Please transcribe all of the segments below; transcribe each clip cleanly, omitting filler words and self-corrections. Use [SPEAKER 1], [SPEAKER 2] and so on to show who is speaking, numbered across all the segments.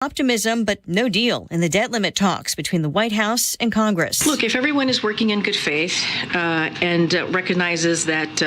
[SPEAKER 1] Optimism, but no deal in the debt limit talks between the White House and Congress.
[SPEAKER 2] Look, if everyone is working in good faith and recognizes that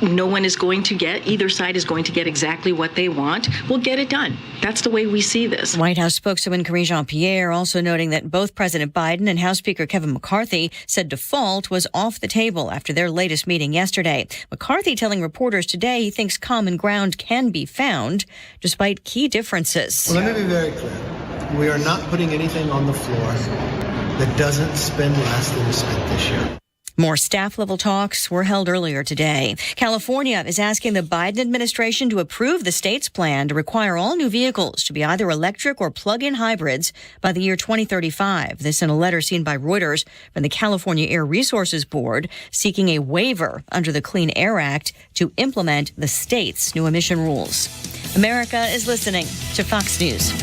[SPEAKER 2] no one is going to get, either side is going to get exactly what they want, we'll get it done. That's the way we see this.
[SPEAKER 1] White House spokeswoman Karine Jean-Pierre also noting that both President Biden and House Speaker Kevin McCarthy said default was off the table after their latest meeting yesterday. McCarthy telling reporters today he thinks common ground can be found despite key differences.
[SPEAKER 3] Well, let me be very clear. We are not putting anything on the floor that doesn't spend less than we spent this year.
[SPEAKER 1] More staff-level talks were held earlier today. California is asking the Biden administration to approve the state's plan to require all new vehicles to be either electric or plug-in hybrids by the year 2035. This in a letter seen by Reuters from the California Air Resources Board, seeking a waiver under the Clean Air Act to implement the state's new emission rules. America is listening to Fox News.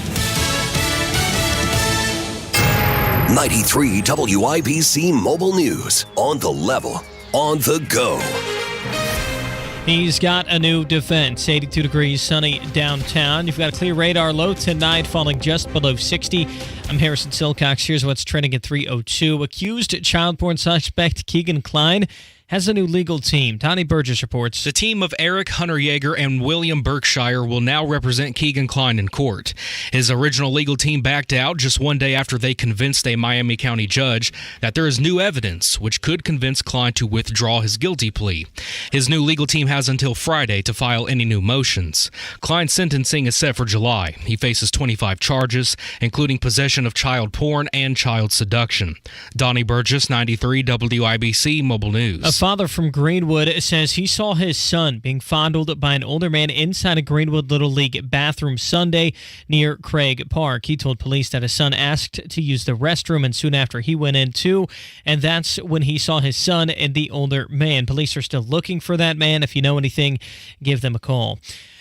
[SPEAKER 4] 93 WIBC Mobile News. On the level, on the go.
[SPEAKER 5] He's got a new defense. 82 degrees, sunny downtown. You've got a clear radar low tonight, falling just below 60. I'm Harrison Silcox. Here's what's trending at 3:02. Accused child porn suspect Keegan Kline has a new legal team. Donnie Burgess reports.
[SPEAKER 6] The team of Eric Hunter Yeager and William Berkshire will now represent Keegan Kline in court. His original legal team backed out just one day after they convinced a Miami County judge that there is new evidence which could convince Kline to withdraw his guilty plea. His new legal team has until Friday to file any new motions. Kline's sentencing is set for July. He faces 25 charges, including possession of child porn and child seduction. Donnie Burgess, 93 WIBC Mobile News.
[SPEAKER 5] A father from Greenwood says he saw his son being fondled by an older man inside a Greenwood Little League bathroom Sunday near Craig Park. He told police that his son asked to use the restroom, and soon after he went in too, and that's when he saw his son and the older man. Police are still looking for that man. If you know anything, give them a call.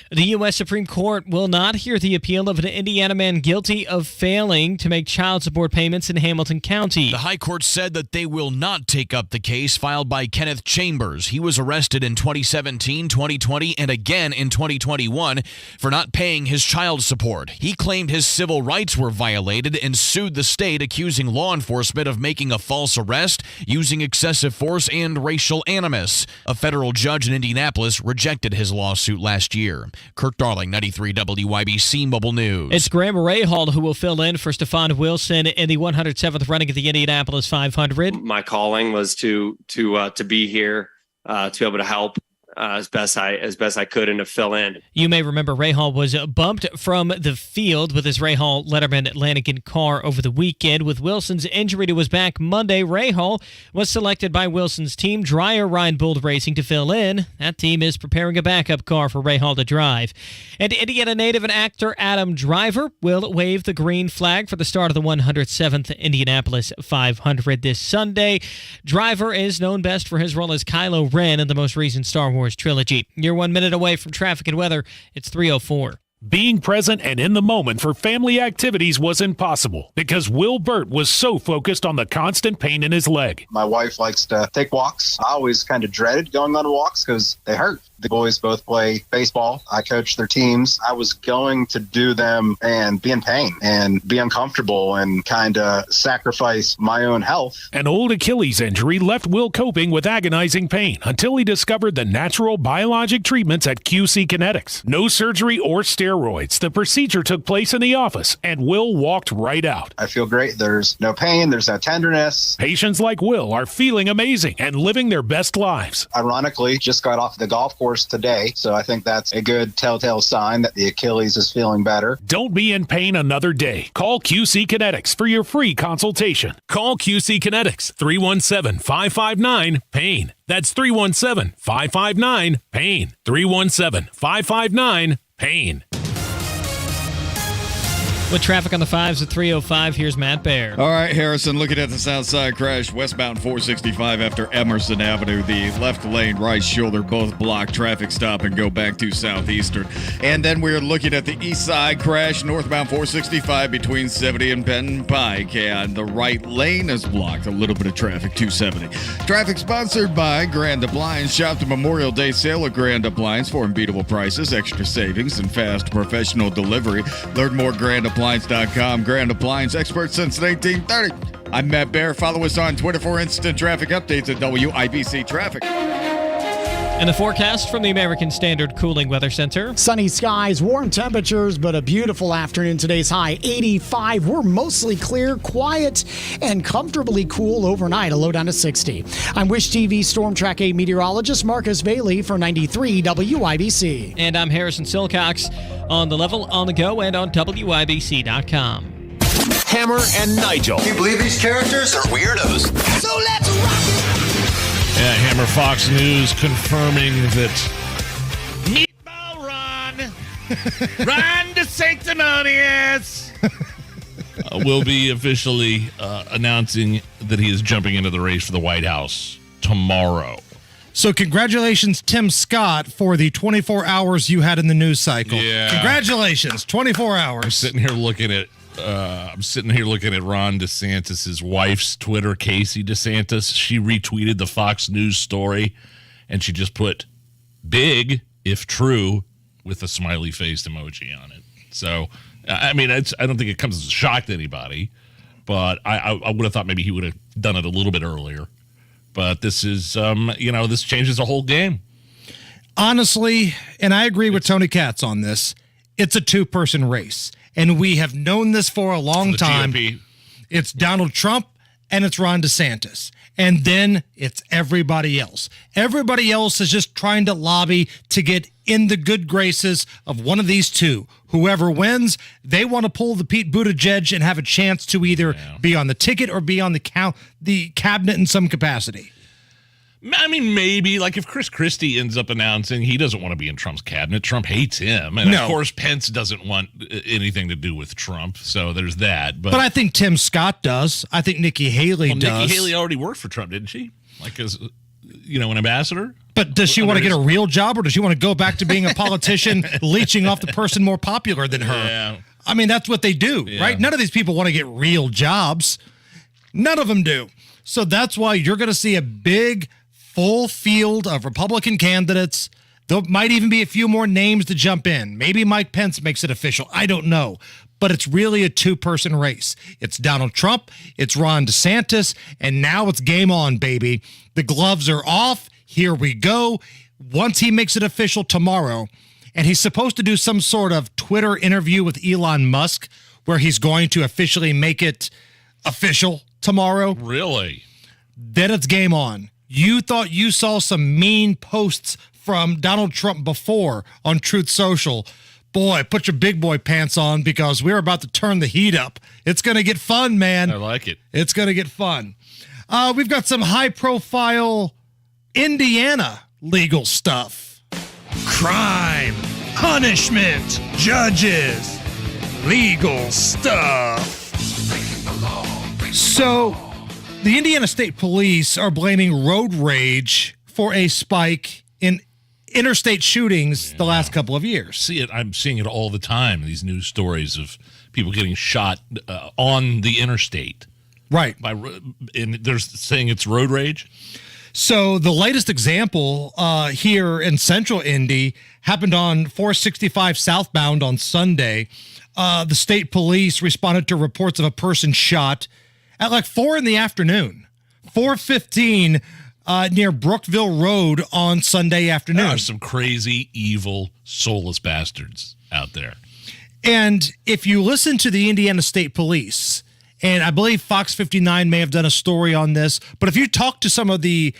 [SPEAKER 5] The U.S. Supreme Court will not hear the appeal of an Indiana man guilty of failing to make child support payments in Hamilton County.
[SPEAKER 7] The High Court said that they will not take up the case filed by Kenneth Chambers. He was arrested in 2017, 2020, and again in 2021 for not paying his child support. He claimed his civil rights were violated and sued the state, accusing law enforcement of making a false arrest, using excessive force, and racial animus. A federal judge in Indianapolis rejected his lawsuit last year. Kirk Darling, 93 WIBC Mobile News.
[SPEAKER 5] It's Graham Rahal who will fill in for Stephon Wilson in the 107th running of the Indianapolis 500.
[SPEAKER 8] My calling was to be here, to be able to help as best I could and to fill in.
[SPEAKER 5] You may remember Rahal was bumped from the field with his Rahal Letterman Lanigan car over the weekend. With Wilson's injury to his back Monday, Rahal was selected by Wilson's team, Dreyer Reinbold Racing, to fill in. That team is preparing a backup car for Rahal to drive. And Indiana native and actor Adam Driver will wave the green flag for the start of the 107th Indianapolis 500 this Sunday. Driver is known best for his role as Kylo Ren in the most recent Star Wars trilogy. You're 1 minute away from traffic and weather. It's 3:04.
[SPEAKER 9] Being present and in the moment for family activities was impossible because Will Burt was so focused on the constant pain in his leg.
[SPEAKER 10] My wife likes to take walks. I always kind of dreaded going on walks because they hurt. The boys both play baseball. I coach their teams. I was going to do them and be in pain and be uncomfortable and kind of sacrifice my own health.
[SPEAKER 9] An old Achilles injury left Will coping with agonizing pain until he discovered the natural biologic treatments at QC Kinetics. No surgery or steroids. The procedure took place in the office, and Will walked right out.
[SPEAKER 10] I feel great. There's no pain. There's no tenderness.
[SPEAKER 9] Patients like Will are feeling amazing and living their best lives.
[SPEAKER 10] Ironically, just got off the golf course today, so I think that's a good telltale sign that the Achilles is feeling better.
[SPEAKER 9] Don't be in pain another day. Call QC Kinetics for your free consultation. Call QC Kinetics, 317-559-PAIN. That's 317-559-PAIN. 317-559-PAIN.
[SPEAKER 5] With traffic on the 5s at 3:05, here's Matt Baer.
[SPEAKER 11] All right, Harrison, looking at the south side crash, westbound 465 after Emerson Avenue. The left lane, right shoulder, both blocked. Traffic stop and go back to Southeastern. And then we're looking at the east side crash, northbound 465 between 70 and Penn Pike. And the right lane is blocked. A little bit of traffic, 270. Traffic sponsored by Grand Appliance. Shop the Memorial Day sale at Grand Appliance for unbeatable prices, extra savings, and fast professional delivery. Learn more Grand Appliance GrandAppliance.com. Grand Appliance, expert since 1930. I'm Matt Bear. Follow us on Twitter for instant traffic updates at WIBC Traffic.
[SPEAKER 5] And the forecast from the American Standard Cooling Weather Center.
[SPEAKER 12] Sunny skies, warm temperatures, but a beautiful afternoon. Today's high 85. We're mostly clear, quiet, and comfortably cool overnight. A low down to 60. I'm Wish TV Storm Track 8 meteorologist Marcus Bailey for 93 WIBC.
[SPEAKER 5] And I'm Harrison Silcox. On the level, on the go, and on WIBC.com.
[SPEAKER 4] Hammer and Nigel.
[SPEAKER 13] Can you believe these characters are weirdos?
[SPEAKER 14] So let's rock it!
[SPEAKER 15] Yeah, Hammer Fox News confirming that
[SPEAKER 16] Meatball Ron DeSanctimonious
[SPEAKER 15] will be officially announcing that he is jumping into the race for the White House tomorrow.
[SPEAKER 17] So congratulations, Tim Scott, for the 24 hours you had in the news cycle.
[SPEAKER 15] Yeah.
[SPEAKER 17] Congratulations, 24 hours.
[SPEAKER 15] I'm sitting here looking at Ron DeSantis' wife's Twitter, Casey DeSantis. She retweeted the Fox News story, and she just put "big if true" with a smiley face emoji on it. So, I mean, I don't think it comes as a shock to anybody, but I would have thought maybe he would have done it a little bit earlier. But this is, this changes the whole game.
[SPEAKER 17] Honestly, and I agree with Tony Katz on this, it's a two-person race. And we have known this for a long time.
[SPEAKER 15] GOP.
[SPEAKER 17] It's Donald Trump and it's Ron DeSantis. And then it's everybody else. Everybody else is just trying to lobby to get in the good graces of one of these two. Whoever wins, they want to pull the Pete Buttigieg and have a chance to either be on the ticket or be on the cabinet in some capacity.
[SPEAKER 15] I mean, maybe, like if Chris Christie ends up announcing he doesn't want to be in Trump's cabinet, Trump hates him. And, of course, Pence doesn't want anything to do with Trump, so there's that. But
[SPEAKER 17] I think Tim Scott does. I think Nikki Haley does.
[SPEAKER 15] Nikki Haley already worked for Trump, didn't she? Like as, an ambassador?
[SPEAKER 17] But does she want to get a real job, or does she want to go back to being a politician, leeching off the person more popular than her?
[SPEAKER 15] Yeah.
[SPEAKER 17] I mean, that's what they do, right? None of these people want to get real jobs. None of them do. So that's why you're going to see a big full field of Republican candidates. There might even be a few more names to jump in. Maybe Mike Pence makes it official. I don't know. But it's really a two-person race. It's Donald Trump, it's Ron DeSantis, and now it's game on, baby. The gloves are off. Here we go. Once he makes it official tomorrow, and he's supposed to do some sort of Twitter interview with Elon Musk where he's going to officially make it official tomorrow.
[SPEAKER 15] Really?
[SPEAKER 17] Then it's game on. You thought you saw some mean posts from Donald Trump before on Truth Social. Boy, put your big boy pants on because we're about to turn the heat up. It's going to get fun, man.
[SPEAKER 15] I like it.
[SPEAKER 17] It's going to get fun. We've got some high-profile Indiana legal stuff. Crime, punishment, judges, legal stuff. So, the Indiana State Police are blaming road rage for a spike in interstate shootings the last couple of years.
[SPEAKER 15] I'm seeing it all the time, these news stories of people getting shot on the interstate.
[SPEAKER 17] Right.
[SPEAKER 15] And they're saying it's road rage?
[SPEAKER 17] So the latest example here in central Indy happened on 465 southbound on Sunday. The state police responded to reports of a person shot at like 4 in the afternoon, 4:15 near Brookville Road on Sunday afternoon.
[SPEAKER 15] There are some crazy, evil, soulless bastards out there.
[SPEAKER 17] And if you listen to the Indiana State Police, and I believe Fox 59 may have done a story on this, but if you talk to some of the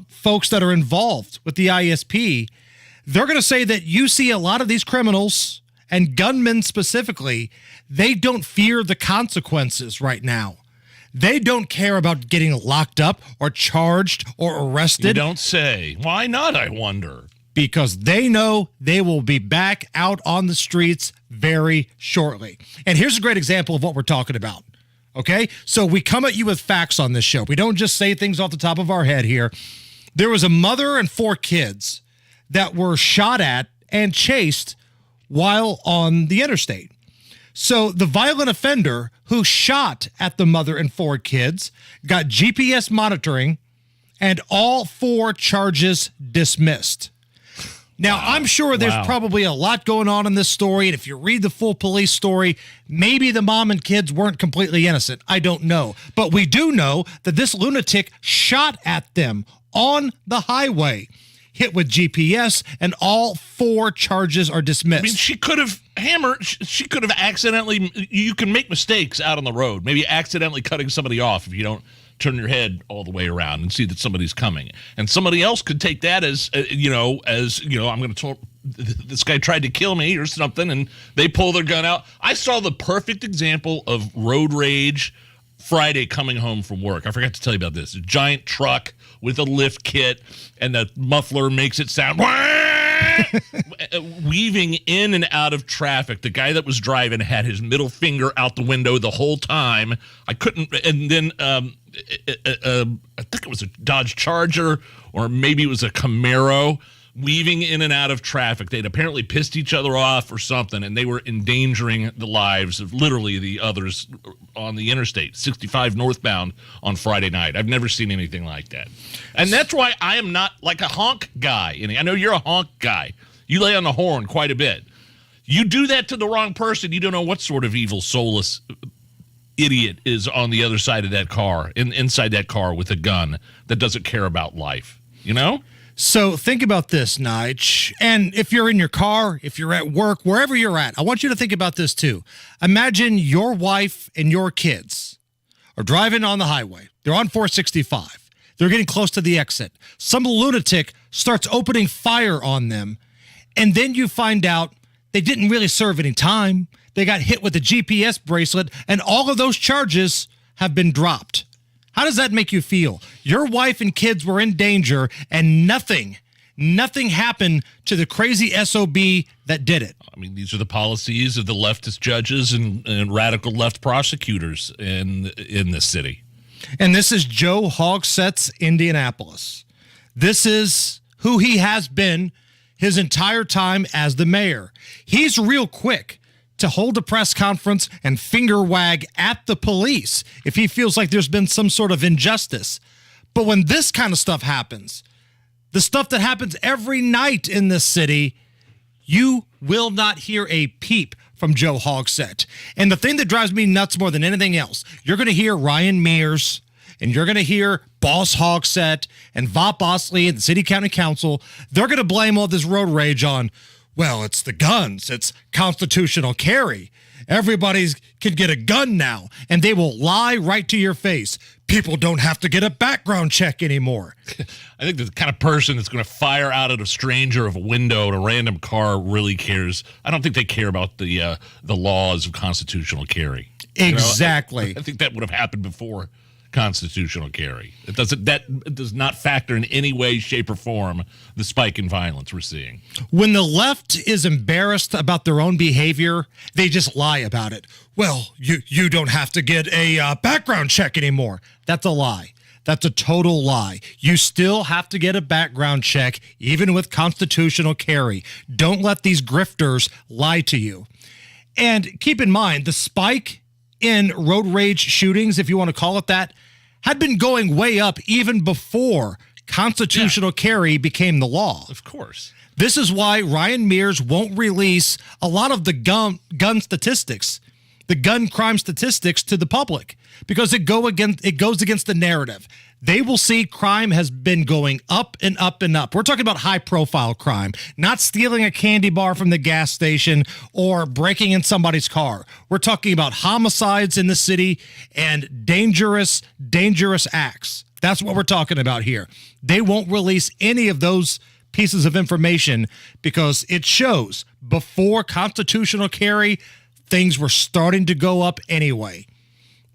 [SPEAKER 17] folks that are involved with the ISP, they're going to say that you see a lot of these criminals and gunmen specifically, they don't fear the consequences right now. They don't care about getting locked up or charged or arrested.
[SPEAKER 15] You don't say. Why not, I wonder?
[SPEAKER 17] Because they know they will be back out on the streets very shortly. And here's a great example of what we're talking about. Okay? So we come at you with facts on this show. We don't just say things off the top of our head here. There was a mother and 4 kids that were shot at and chased while on the interstate. So the violent offender who shot at the mother and 4 kids got GPS monitoring and all 4 charges dismissed. Now, I'm sure there's probably a lot going on in this story, and if you read the full police story, maybe the mom and kids weren't completely innocent. I don't know. But we do know that this lunatic shot at them on the highway, hit with GPS, and all 4 charges are dismissed.
[SPEAKER 15] I mean, she could have she could have accidentally, you can make mistakes out on the road, maybe accidentally cutting somebody off if you don't turn your head all the way around and see that somebody's coming. And somebody else could take that as, I'm going to tell this guy tried to kill me or something, and they pull their gun out. I saw the perfect example of road rage Friday coming home from work. I forgot to tell you about this. A giant truck with a lift kit, and the muffler makes it sound weaving in and out of traffic. The guy that was driving had his middle finger out the window the whole time. I couldn't, and then I think it was a Dodge Charger, or maybe it was a Camaro, weaving in and out of traffic. They'd apparently pissed each other off or something, and they were endangering the lives of literally the others on the interstate, 65 northbound on Friday night. I've never seen anything like that. And that's why I am not like a honk guy. And I know you're a honk guy. You lay on the horn quite a bit. You do that to the wrong person, you don't know what sort of evil, soulless idiot is on the other side of that car, inside that car with a gun that doesn't care about life, you know?
[SPEAKER 17] So think about this, Nige. And if you're in your car, if you're at work, wherever you're at, I want you to think about this too. Imagine your wife and your kids are driving on the highway. They're on 465. They're getting close to the exit. Some lunatic starts opening fire on them, and then you find out they didn't really serve any time. They got hit with a GPS bracelet, and all of those charges have been dropped. How does that make you feel? Your wife and kids were in danger, and nothing happened to the crazy SOB that did it.
[SPEAKER 15] I mean, these are the policies of the leftist judges and radical left prosecutors in this city.
[SPEAKER 17] And this is Joe Hogsett's Indianapolis. This is who he has been his entire time as the mayor. He's real quick to hold a press conference and finger wag at the police if he feels like there's been some sort of injustice. But when this kind of stuff happens, the stuff that happens every night in this city, you will not hear a peep from Joe Hogsett. And the thing that drives me nuts more than anything else, you're going to hear Ryan Mears, and you're going to hear Boss Hogsett and Vop Osley and the City County Council. They're going to blame all this road rage on, well, it's the guns. It's constitutional carry. Everybody can get a gun now, and they will lie right to your face. People don't have to get a background check anymore.
[SPEAKER 15] I think the kind of person that's going to fire out at a stranger of a window in a random car really cares. I don't think they care about the laws of constitutional carry.
[SPEAKER 17] Exactly.
[SPEAKER 15] You know, I think that would have happened before constitutional carry. It does not factor in any way, shape, or form the spike in violence we're seeing.
[SPEAKER 17] When the left is embarrassed about their own behavior, they just lie about it. Well, you don't have to get a background check anymore. That's a lie. That's a total lie. You still have to get a background check, even with constitutional carry. Don't let these grifters lie to you. And keep in mind, the spike in road rage shootings, if you want to call it that, had been going way up even before constitutional carry became the law.
[SPEAKER 15] Of course.
[SPEAKER 17] This is why Ryan Mears won't release a lot of the gun statistics, the gun crime statistics to the public, because it goes against the narrative. They will see crime has been going up and up and up. We're talking about high-profile crime, not stealing a candy bar from the gas station or breaking in somebody's car. We're talking about homicides in the city and dangerous acts. That's what we're talking about here. They won't release any of those pieces of information because it shows before constitutional carry, things were starting to go up anyway.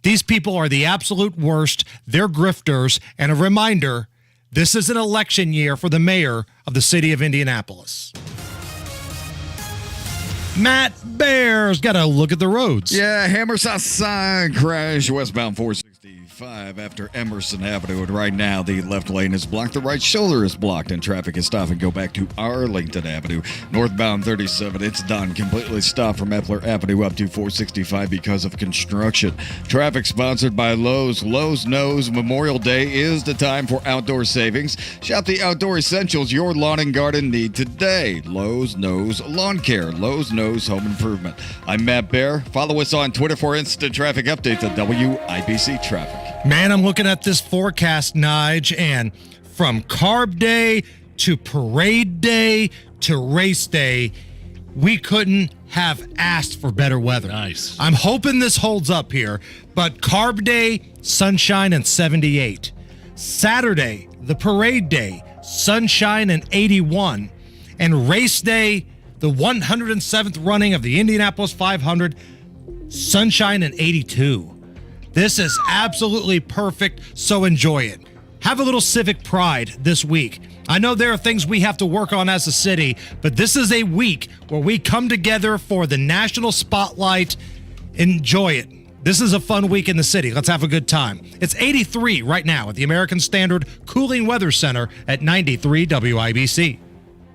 [SPEAKER 17] These people are the absolute worst. They're grifters. And a reminder, this is an election year for the mayor of the city of Indianapolis. Matt Bear's got to look at the roads.
[SPEAKER 11] Yeah, Hammer South Side crash westbound 465. 465 after Emerson Avenue, and right now the left lane is blocked, the right shoulder is blocked, and traffic is stopping. Go back to Arlington Avenue. Northbound 37, it's done. Completely stopped from Epler Avenue up to 465 because of construction. Traffic sponsored by Lowe's. Lowe's knows Memorial Day is the time for outdoor savings. Shop the outdoor essentials your lawn and garden need today. Lowe's knows lawn care. Lowe's knows home improvement. I'm Matt Bear. Follow us on Twitter for instant traffic updates at WIBC Traffic.
[SPEAKER 17] Man, I'm looking at this forecast, Nige, and from Carb Day to Parade Day to Race Day, we couldn't have asked for better weather.
[SPEAKER 15] Nice.
[SPEAKER 17] I'm hoping this holds up here, but Carb Day, sunshine and 78. Saturday, the Parade Day, sunshine and 81. And Race Day, the 107th running of the Indianapolis 500, sunshine and 82. This is absolutely perfect, so enjoy it. Have a little civic pride this week. I know there are things we have to work on as a city, but this is a week where we come together for the national spotlight. Enjoy it. This is a fun week in the city. Let's have a good time. It's 83 right now at the American Standard Cooling Weather Center at 93 WIBC.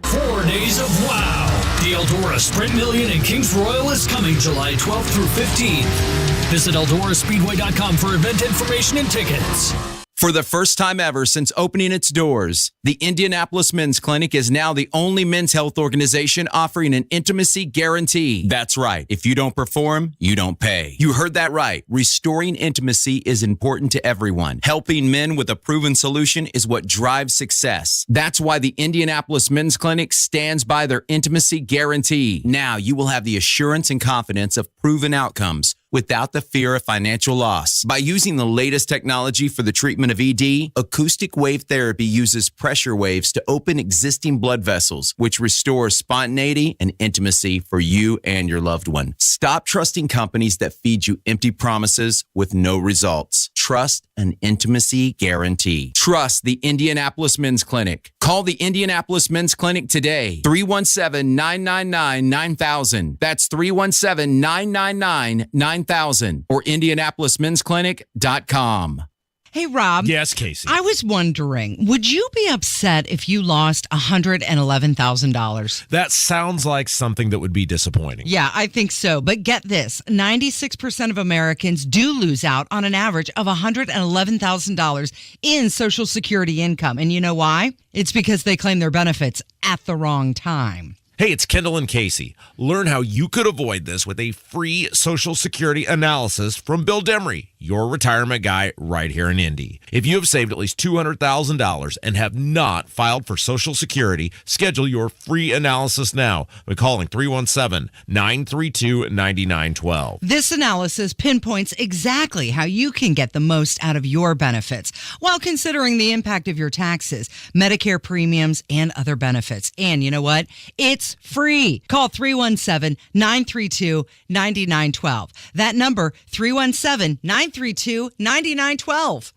[SPEAKER 18] 4 days of wow. The Eldora Sprint Million in Kings Royal is coming July 12th through 15th. Visit EldoraSpeedway.com for event information and tickets.
[SPEAKER 19] For the first time ever since opening its doors, the Indianapolis Men's Clinic is now the only men's health organization offering an intimacy guarantee. That's right. If you don't perform, you don't pay. You heard that right. Restoring intimacy is important to everyone. Helping men with a proven solution is what drives success. That's why the Indianapolis Men's Clinic stands by their intimacy guarantee. Now you will have the assurance and confidence of proven outcomes without the fear of financial loss. By using the latest technology for the treatment of ED, acoustic wave therapy uses pressure waves to open existing blood vessels, which restores spontaneity and intimacy for you and your loved one. Stop trusting companies that feed you empty promises with no results. Trust an intimacy guarantee. Trust the Indianapolis Men's Clinic. Call the Indianapolis Men's Clinic today. 317-999-9000. That's 317-999-9000 or IndianapolisMen'sClinic.com.
[SPEAKER 20] Hey, Rob.
[SPEAKER 15] Yes, Casey.
[SPEAKER 20] I was wondering, would you be upset if you lost $111,000?
[SPEAKER 21] That sounds like something that would be disappointing.
[SPEAKER 20] Yeah, I think so. But get this, 96% of Americans do lose out on an average of $111,000 in Social Security income. And you know why? It's because they claim their benefits at the wrong time.
[SPEAKER 21] Hey, it's Kendall and Casey. Learn how you could avoid this with a free Social Security analysis from Bill Demery, your retirement guy right here in Indy. If you have saved at least $200,000 and have not filed for Social Security, schedule your free analysis now by calling 317-932-9912.
[SPEAKER 20] This analysis pinpoints exactly how you can get the most out of your benefits while considering the impact of your taxes, Medicare premiums, and other benefits. And you know what? It's free. Call 317-932-9912. That number, 317-932-9912.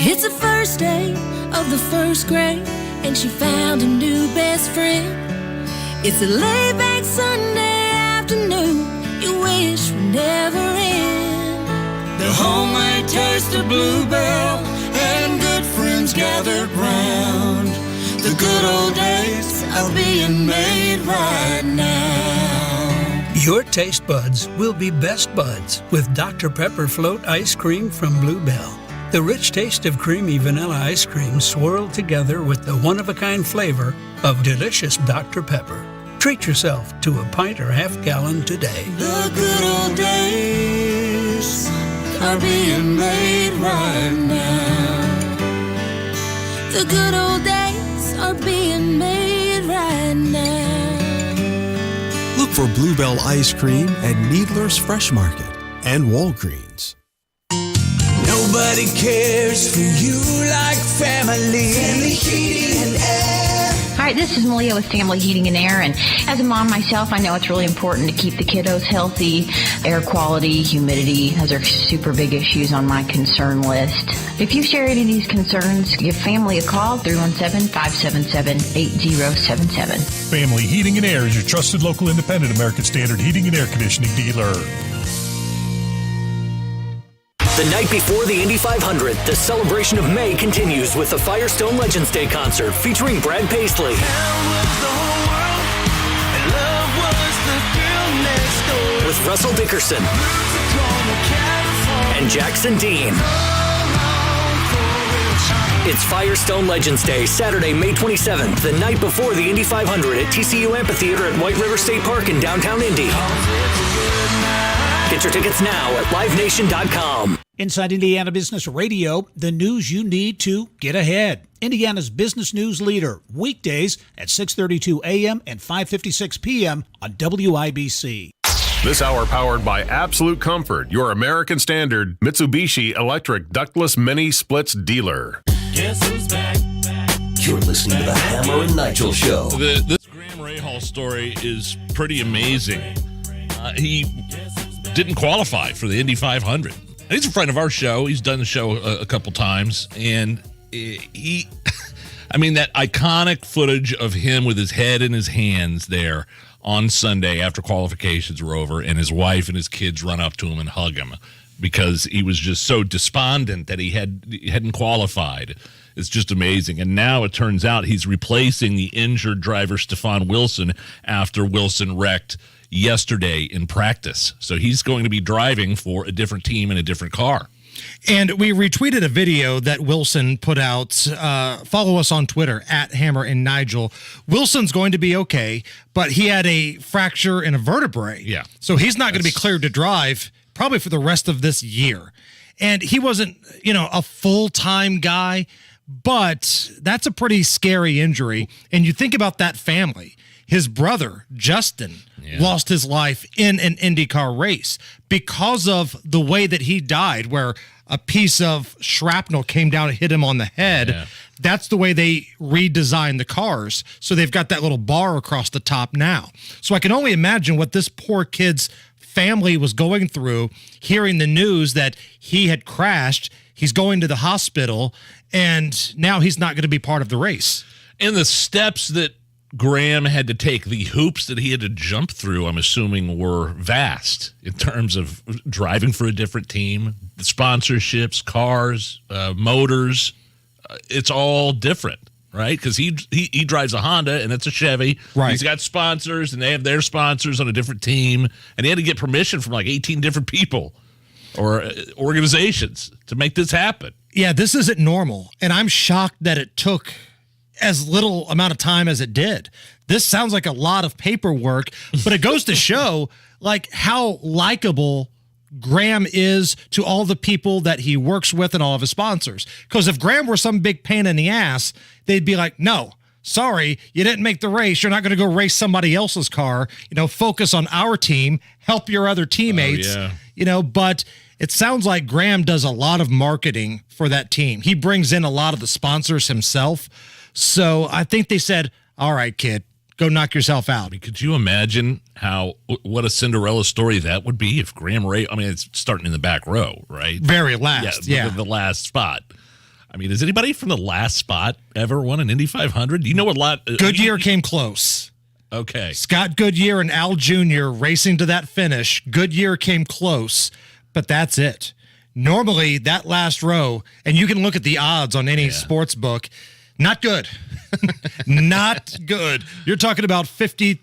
[SPEAKER 22] It's the first day of the first grade, and she found a new best friend. It's a laid-back Sunday afternoon you wish would never end.
[SPEAKER 14] The homemade taste of Bluebell and good friends gathered round. The good old days are being made right now.
[SPEAKER 23] Your taste buds will be best buds with Dr. Pepper Float Ice Cream from Bluebell. The rich taste of creamy vanilla ice cream swirled together with the one-of-a-kind flavor of delicious Dr. Pepper. Treat yourself to a pint or half-gallon today.
[SPEAKER 14] The good old days are being made right now.
[SPEAKER 22] The good old days are being made right now.
[SPEAKER 24] Look for Bluebell ice cream at Needler's Fresh Market and Walgreens.
[SPEAKER 14] Nobody cares for you like family. Family Heating and Air.
[SPEAKER 25] Hi, this is Malia with Family Heating and Air, and as a mom myself, I know it's really important to keep the kiddos healthy. Air quality, humidity, those are super big issues on my concern list. If you share any of these concerns, give family a call, 317-577-8077.
[SPEAKER 26] Family Heating and Air is your trusted local independent American Standard heating and air conditioning dealer.
[SPEAKER 18] The night before the Indy 500, the celebration of May continues with the Firestone Legends Day concert featuring Brad Paisley. With Russell Dickerson and Jackson Dean. It's Firestone Legends Day, Saturday, May 27th, the night before the Indy 500 at TCU Amphitheater at White River State Park in downtown Indy. Get your tickets now at livenation.com.
[SPEAKER 1] Inside Indiana Business Radio, the news you need to get ahead. Indiana's business news leader, weekdays at 6:32 a.m. and 5:56 p.m. on WIBC.
[SPEAKER 2] This hour powered by Absolute Comfort, your American Standard Mitsubishi electric ductless mini splits dealer.
[SPEAKER 4] Guess who's back? You're listening to the Hammer and Nigel Show.
[SPEAKER 15] This Graham Rahal story is pretty amazing. He didn't qualify for the Indy 500. He's a friend of our show. He's done the show a couple times. And he, I mean, that iconic footage of him with his head in his hands there on Sunday after qualifications were over, and his wife and his kids run up to him and hug him because he was just so despondent that he hadn't qualified. It's just amazing. And now it turns out he's replacing the injured driver Stefan Wilson after Wilson wrecked yesterday in practice. So he's going to be driving for a different team in a different car.
[SPEAKER 17] And we retweeted a video that Wilson put out. Follow us on Twitter at Hammer and Nigel. Wilson's going to be okay, but he had a fracture in a vertebrae.
[SPEAKER 15] Yeah.
[SPEAKER 17] So he's not going to be cleared to drive probably for the rest of this year. And he wasn't, a full-time guy, but that's a pretty scary injury. And you think about that family. His brother, Justin, lost his life in an IndyCar race because of the way that he died, where a piece of shrapnel came down and hit him on the head. Yeah. That's the way they redesigned the cars. So they've got that little bar across the top now. So I can only imagine what this poor kid's family was going through, hearing the news that he had crashed. He's going to the hospital, and now he's not going to be part of the race.
[SPEAKER 15] And the steps that Graham had to take, the hoops that he had to jump through, I'm assuming, were vast in terms of driving for a different team, sponsorships, cars, motors. It's all different, right? Because he drives a Honda and it's a Chevy.
[SPEAKER 17] Right.
[SPEAKER 15] He's got sponsors and they have their sponsors on a different team. And he had to get permission from like 18 different people or organizations to make this happen.
[SPEAKER 17] Yeah, this isn't normal. And I'm shocked that it took as little amount of time as it did. This sounds like a lot of paperwork, but it goes to show like how likable Graham is to all the people that he works with and all of his sponsors. Because if Graham were some big pain in the ass, they'd be like, no, sorry, you didn't make the race. You're not going to go race somebody else's car. Focus on our team, help your other teammates.
[SPEAKER 15] Oh, yeah.
[SPEAKER 17] But it sounds like Graham does a lot of marketing for that team. He brings in a lot of the sponsors himself. So I think they said, all right, kid, go knock yourself out.
[SPEAKER 15] I mean, could you imagine what a Cinderella story that would be if Graham Ray, it's starting in the back row, right?
[SPEAKER 17] Very last, yeah.
[SPEAKER 15] The last spot. I mean, has anybody from the last spot ever won an Indy 500? You know a lot.
[SPEAKER 17] Goodyear came close.
[SPEAKER 15] Okay.
[SPEAKER 17] Scott Goodyear and Al Jr. racing to that finish. Goodyear came close, but that's it. Normally, that last row, and you can look at the odds on any sports book, not good. Not good. You're talking about 50,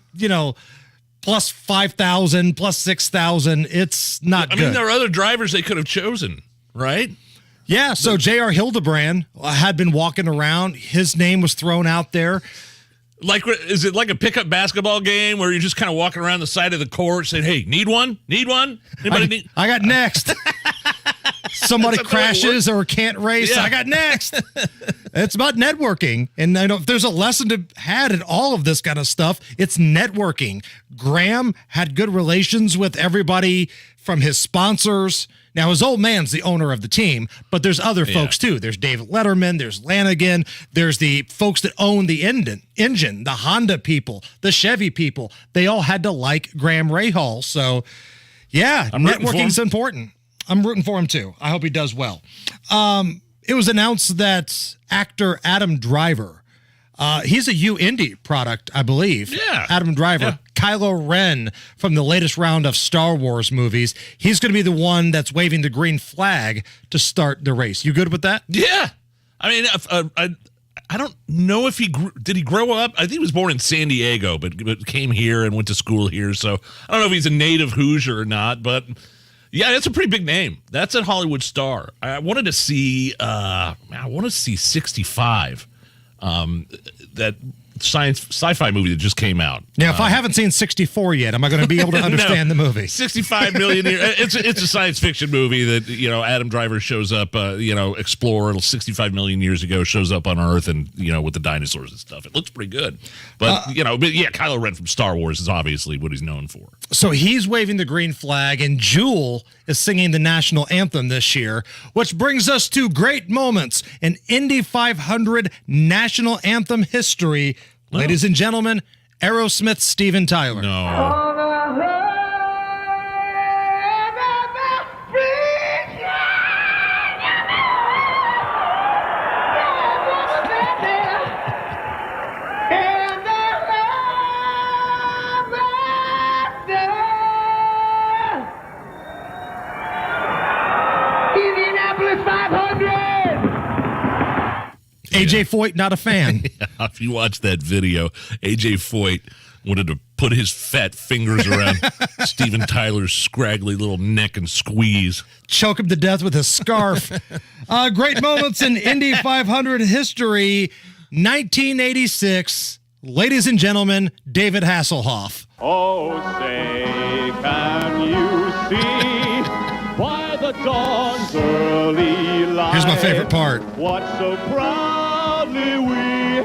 [SPEAKER 17] plus 5,000, plus 6,000. It's not good.
[SPEAKER 15] I mean, there are other drivers they could have chosen, right?
[SPEAKER 17] Yeah, so J.R. Hildebrand had been walking around. His name was thrown out there.
[SPEAKER 15] Like, is it like a pickup basketball game where you're just kind of walking around the side of the court saying, hey, need one? Need one? Anybody need?
[SPEAKER 17] I got next. Somebody crashes or can't race.
[SPEAKER 15] Yeah.
[SPEAKER 17] I got next. It's about networking. And I know if there's a lesson to had in all of this kind of stuff, it's networking. Graham had good relations with everybody from his sponsors. Now, his old man's the owner of the team, but there's other folks too. There's David Letterman, there's Lanigan, there's the folks that own the engine, the Honda people, the Chevy people. They all had to like Graham Rahal. So, yeah, networking's important. I'm rooting for him too. I hope he does well. It was announced that actor Adam Driver He's a Indy product, I believe.
[SPEAKER 15] Yeah.
[SPEAKER 17] Adam Driver.
[SPEAKER 15] Yeah.
[SPEAKER 17] Kylo Ren from the latest round of Star Wars movies. He's going to be the one that's waving the green flag to start the race. You good with that?
[SPEAKER 15] Yeah. I mean, I don't know if did he grow up? I think he was born in San Diego, but came here and went to school here. So I don't know if he's a native Hoosier or not, but yeah, that's a pretty big name. That's a Hollywood star. I wanted to see 65. That sci-fi movie that just came out.
[SPEAKER 17] Yeah, if I haven't seen 64 yet, am I going to be able to understand the movie?
[SPEAKER 15] 65 million years. It's a science fiction movie that, Adam Driver shows up, explorer 65 million years ago, shows up on Earth and, with the dinosaurs and stuff. It looks pretty good. But, Kylo Ren from Star Wars is obviously what he's known for.
[SPEAKER 17] So he's waving the green flag, and Jewel is singing the national anthem this year, which brings us to great moments in Indy 500 national anthem history. Ladies and gentlemen, Aerosmith's Steven Tyler.
[SPEAKER 15] No.
[SPEAKER 17] AJ Foyt, not a fan.
[SPEAKER 15] If you watch that video, AJ Foyt wanted to put his fat fingers around Steven Tyler's scraggly little neck and squeeze.
[SPEAKER 17] Choke him to death with his scarf. Great moments in Indy 500 history. 1986. Ladies and gentlemen, David Hasselhoff.
[SPEAKER 3] Oh, say, can you see by the dawn's early light?
[SPEAKER 17] Here's my favorite part.
[SPEAKER 3] What so proudly we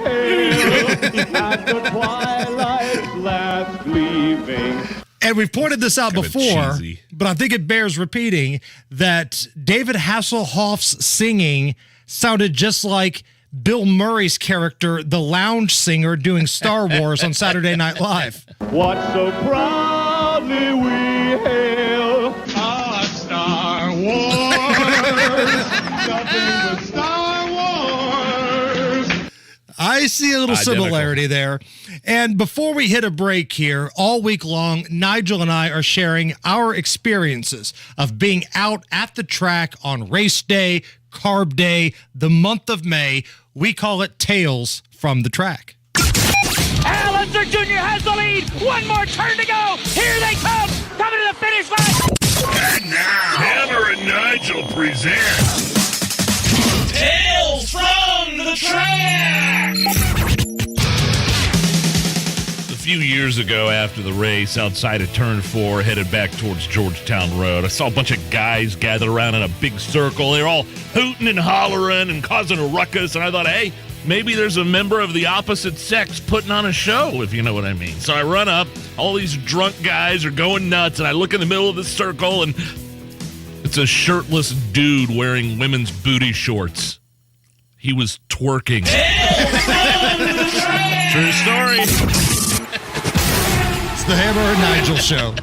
[SPEAKER 3] hail at the twilight's last gleaming.
[SPEAKER 17] And we've pointed this out before, but I think it bears repeating that David Hasselhoff's singing sounded just like Bill Murray's character, the lounge singer, doing Star Wars on Saturday Night Live.
[SPEAKER 3] What so proudly we hail our Star Wars. Nothing but Star Wars.
[SPEAKER 17] I see a little similarity there. And before we hit a break here, all week long, Nigel and I are sharing our experiences of being out at the track on race day, carb day, the month of May. We call it Tales from the Track.
[SPEAKER 16] Allister Jr. has the lead. One more turn to go. Here they come. Coming to the finish line.
[SPEAKER 6] And now, Hammer and Nigel present
[SPEAKER 16] Tales from the Track.
[SPEAKER 15] A few years ago after the race, outside of Turn 4, headed back towards Georgetown Road, I saw a bunch of guys gathered around in a big circle. They were all hooting and hollering and causing a ruckus, and I thought, hey, maybe there's a member of the opposite sex putting on a show, if you know what I mean. So I run up, all these drunk guys are going nuts, and I look in the middle of the circle, and it's a shirtless dude wearing women's booty shorts. He was twerking. True story.
[SPEAKER 17] It's the Hammer and Nigel show.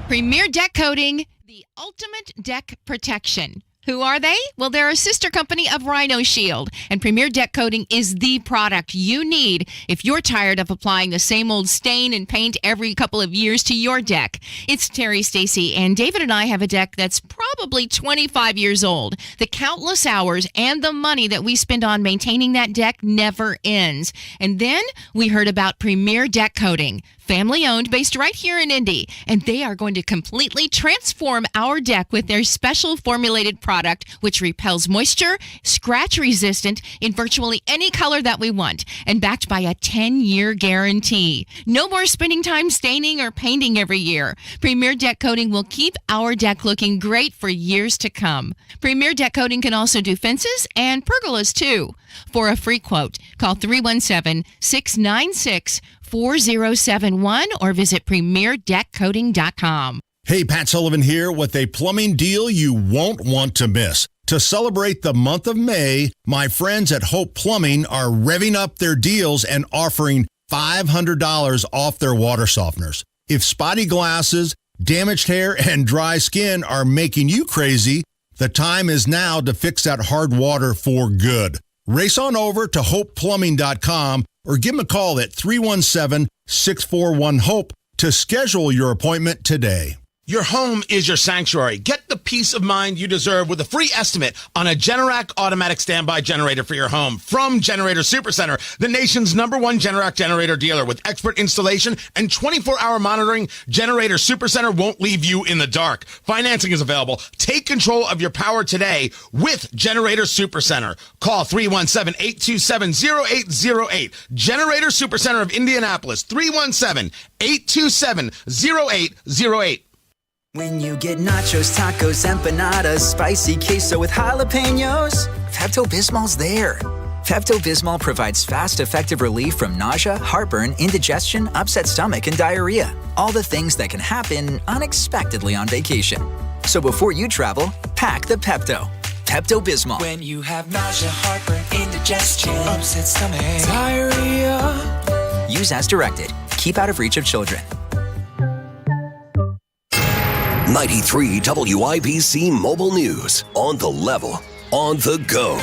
[SPEAKER 7] Premier Deck Coating, the ultimate deck protection. Who are they? Well, they're a sister company of Rhino Shield, and Premier Deck Coating is the product you need if you're tired of applying the same old stain and paint every couple of years to your deck. It's Terry, Stacy, and David and I have a deck that's probably 25 years old. The countless hours and the money that we spend on maintaining that deck never ends. And then we heard about Premier Deck Coating. Family owned, based right here in Indy, and they are going to completely transform our deck with their special formulated product, which repels moisture, scratch resistant in virtually any color that we want, and backed by a 10-year guarantee. No more spending time staining or painting every year. Premier Deck Coating will keep our deck looking great for years to come. Premier Deck Coating can also do fences and pergolas too. For a free quote, call 317-696-4071 or visit premierdeckcoating.com.
[SPEAKER 8] Hey, Pat Sullivan here with a plumbing deal you won't want to miss. To celebrate the month of May, my friends at Hope Plumbing are revving up their deals and offering $500 off their water softeners. If spotty glasses, damaged hair, and dry skin are making you crazy, the time is now to fix that hard water for good. Race on over to hopeplumbing.com or give them a call at 317-641-HOPE to schedule your appointment today.
[SPEAKER 5] Your home is your sanctuary. Get the peace of mind you deserve with a free estimate on a Generac automatic standby generator for your home from Generator Supercenter, the nation's #1 Generac generator dealer. With expert installation and 24-hour monitoring, Generator Supercenter won't leave you in the dark. Financing is available. Take control of your power today with Generator Supercenter. Call 317-827-0808. Generator Supercenter of Indianapolis, 317-827-0808.
[SPEAKER 9] When you get nachos, tacos, empanadas, spicy queso with jalapenos, Pepto-Bismol's there. Pepto-Bismol provides fast, effective relief from nausea, heartburn, indigestion, upset stomach, and diarrhea. All the things that can happen unexpectedly on vacation. So before you travel, pack the Pepto. Pepto-Bismol.
[SPEAKER 14] When you have nausea, heartburn, indigestion, upset stomach, diarrhea.
[SPEAKER 9] Use as directed. Keep out of reach of children.
[SPEAKER 4] 93 WIBC Mobile News. On the level, on the go.